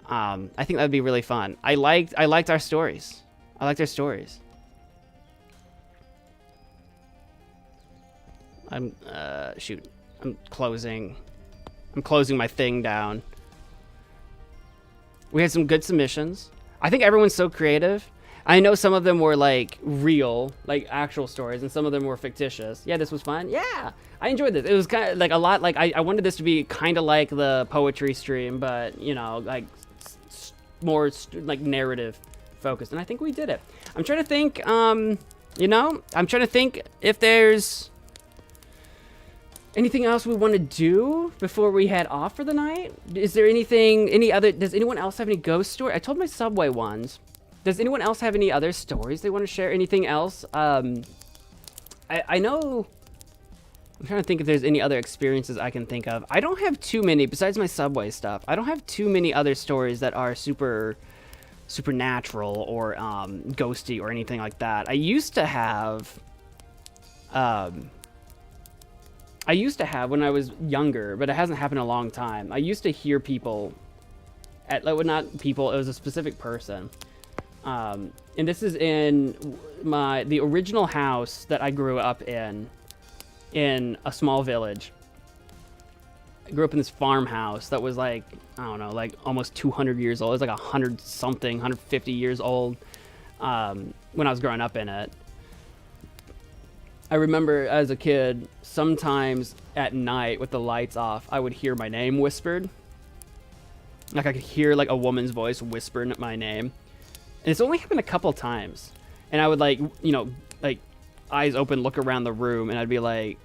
I think that would be really fun. I liked our stories. I liked our stories. Shoot. I'm closing my thing down. We had some good submissions. I think everyone's so creative. I know some of them were like real, like actual stories, and some of them were fictitious. Yeah, this was fun. Yeah, I enjoyed this. It was kind of like a lot. Like I wanted this to be kind of like the poetry stream, but you know, like more like narrative focused, and I think we did it. I'm trying to think. You know, I'm trying to think if there's anything else we want to do before we head off for the night. Is there any other? Does anyone else have any ghost story? I told my Subway ones. Does anyone else have any other stories they want to share? Anything else? I know. I'm trying to think if there's any other experiences I can think of. I don't have too many besides my Subway stuff. I don't have too many other stories that are supernatural or ghosty or anything like that. I used to have when I was younger, but it hasn't happened in a long time. I used to hear people not people, it was a specific person. And this is in the original house that I grew up in a small village. I grew up in this farmhouse that was like, I don't know, like almost 200 years old. It was like 100 something, 150 years old when I was growing up in it. I remember as a kid, sometimes at night with the lights off, I would hear my name whispered. Like I could hear like a woman's voice whispering my name. And it's only happened a couple times. And I would like, you know, like eyes open, look around the room, and I'd be like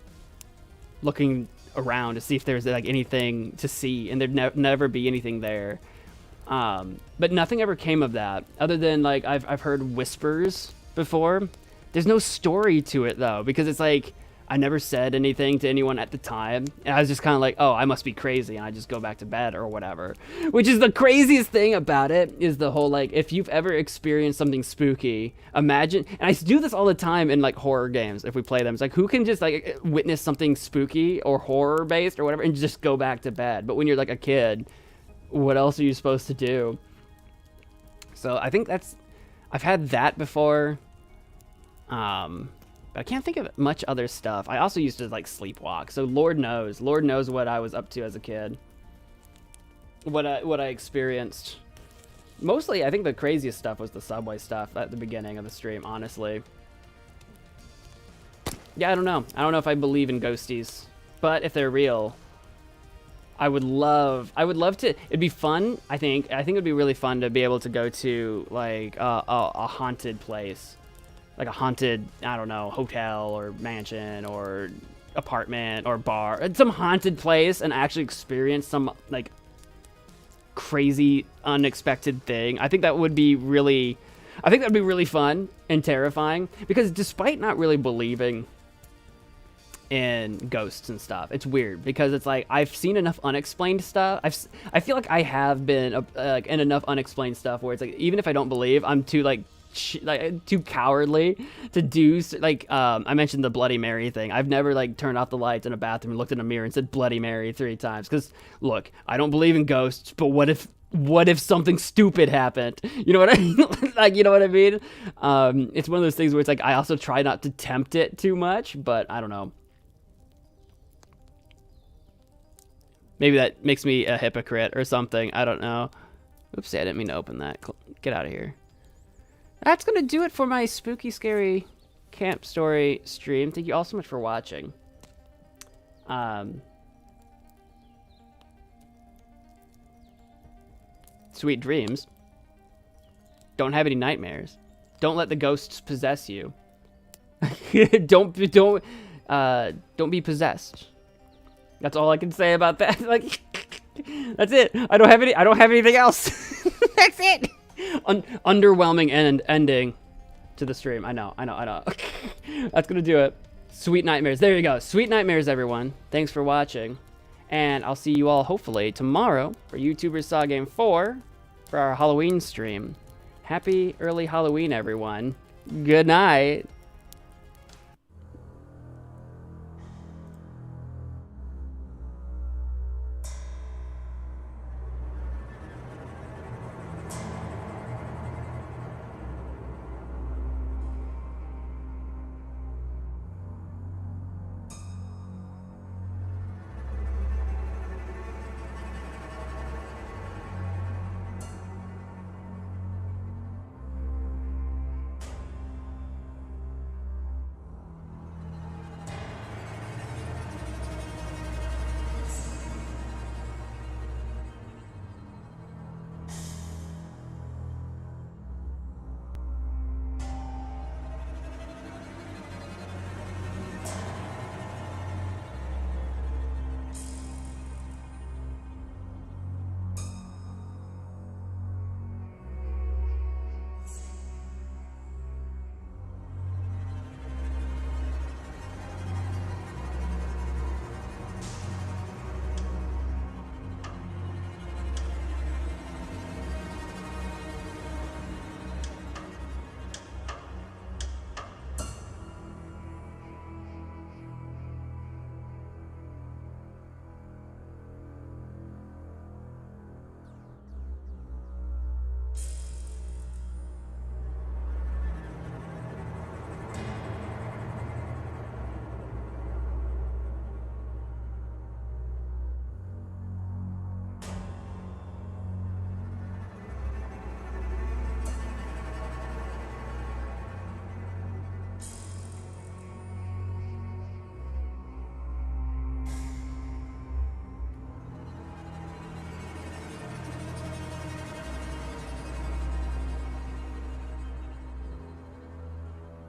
looking around to see if there's like anything to see, and there'd never be anything there. But nothing ever came of that, other than like I've heard whispers before. There's no story to it though, because it's like I never said anything to anyone at the time, and I was just kind of like, oh, I must be crazy, and I just go back to bed or whatever. Which is the craziest thing about it, is the whole like, if you've ever experienced something spooky, imagine, and I do this all the time in like horror games if we play them. It's like, who can just like witness something spooky or horror based or whatever and just go back to bed? But when you're like a kid, what else are you supposed to do? So I think I've had that before. But I can't think of much other stuff. I also used to like sleepwalk, so Lord knows what I was up to as a kid. What I experienced. Mostly, I think the craziest stuff was the Subway stuff at the beginning of the stream, honestly. Yeah, I don't know. I don't know if I believe in ghosties, but if they're real, I would love to. It'd be fun. I think it'd be really fun to be able to go to like a haunted place. Like a haunted, I don't know, hotel or mansion or apartment or bar, some haunted place, and actually experience some like crazy, unexpected thing. I think that would be really fun and terrifying, because despite not really believing in ghosts and stuff, it's weird because it's like I've seen enough unexplained stuff. I feel like I have been in enough unexplained stuff where it's like, even if I don't believe, I'm too too cowardly to do like I mentioned the Bloody Mary thing. I've never like turned off the lights in a bathroom and looked in a mirror and said Bloody Mary 3 times, because look, I don't believe in ghosts, but what if something stupid happened? You know what I mean? Like, you know what I mean? It's one of those things where it's like I also try not to tempt it too much, but I don't know. Maybe that makes me a hypocrite or something. I don't know. Oopsie, I didn't mean to open that. Get out of here. That's going to do it for my spooky, scary camp story stream. Thank you all so much for watching. Sweet dreams. Don't have any nightmares. Don't let the ghosts possess you. Don't be possessed. That's all I can say about that. Like, that's it. I don't have anything else. That's it. Underwhelming ending to the stream. I know. That's gonna do it. Sweet nightmares. There you go. Sweet nightmares, everyone. Thanks for watching, and I'll see you all hopefully tomorrow for YouTubers Saw Game 4 for our Halloween stream. Happy early Halloween, everyone. Good night.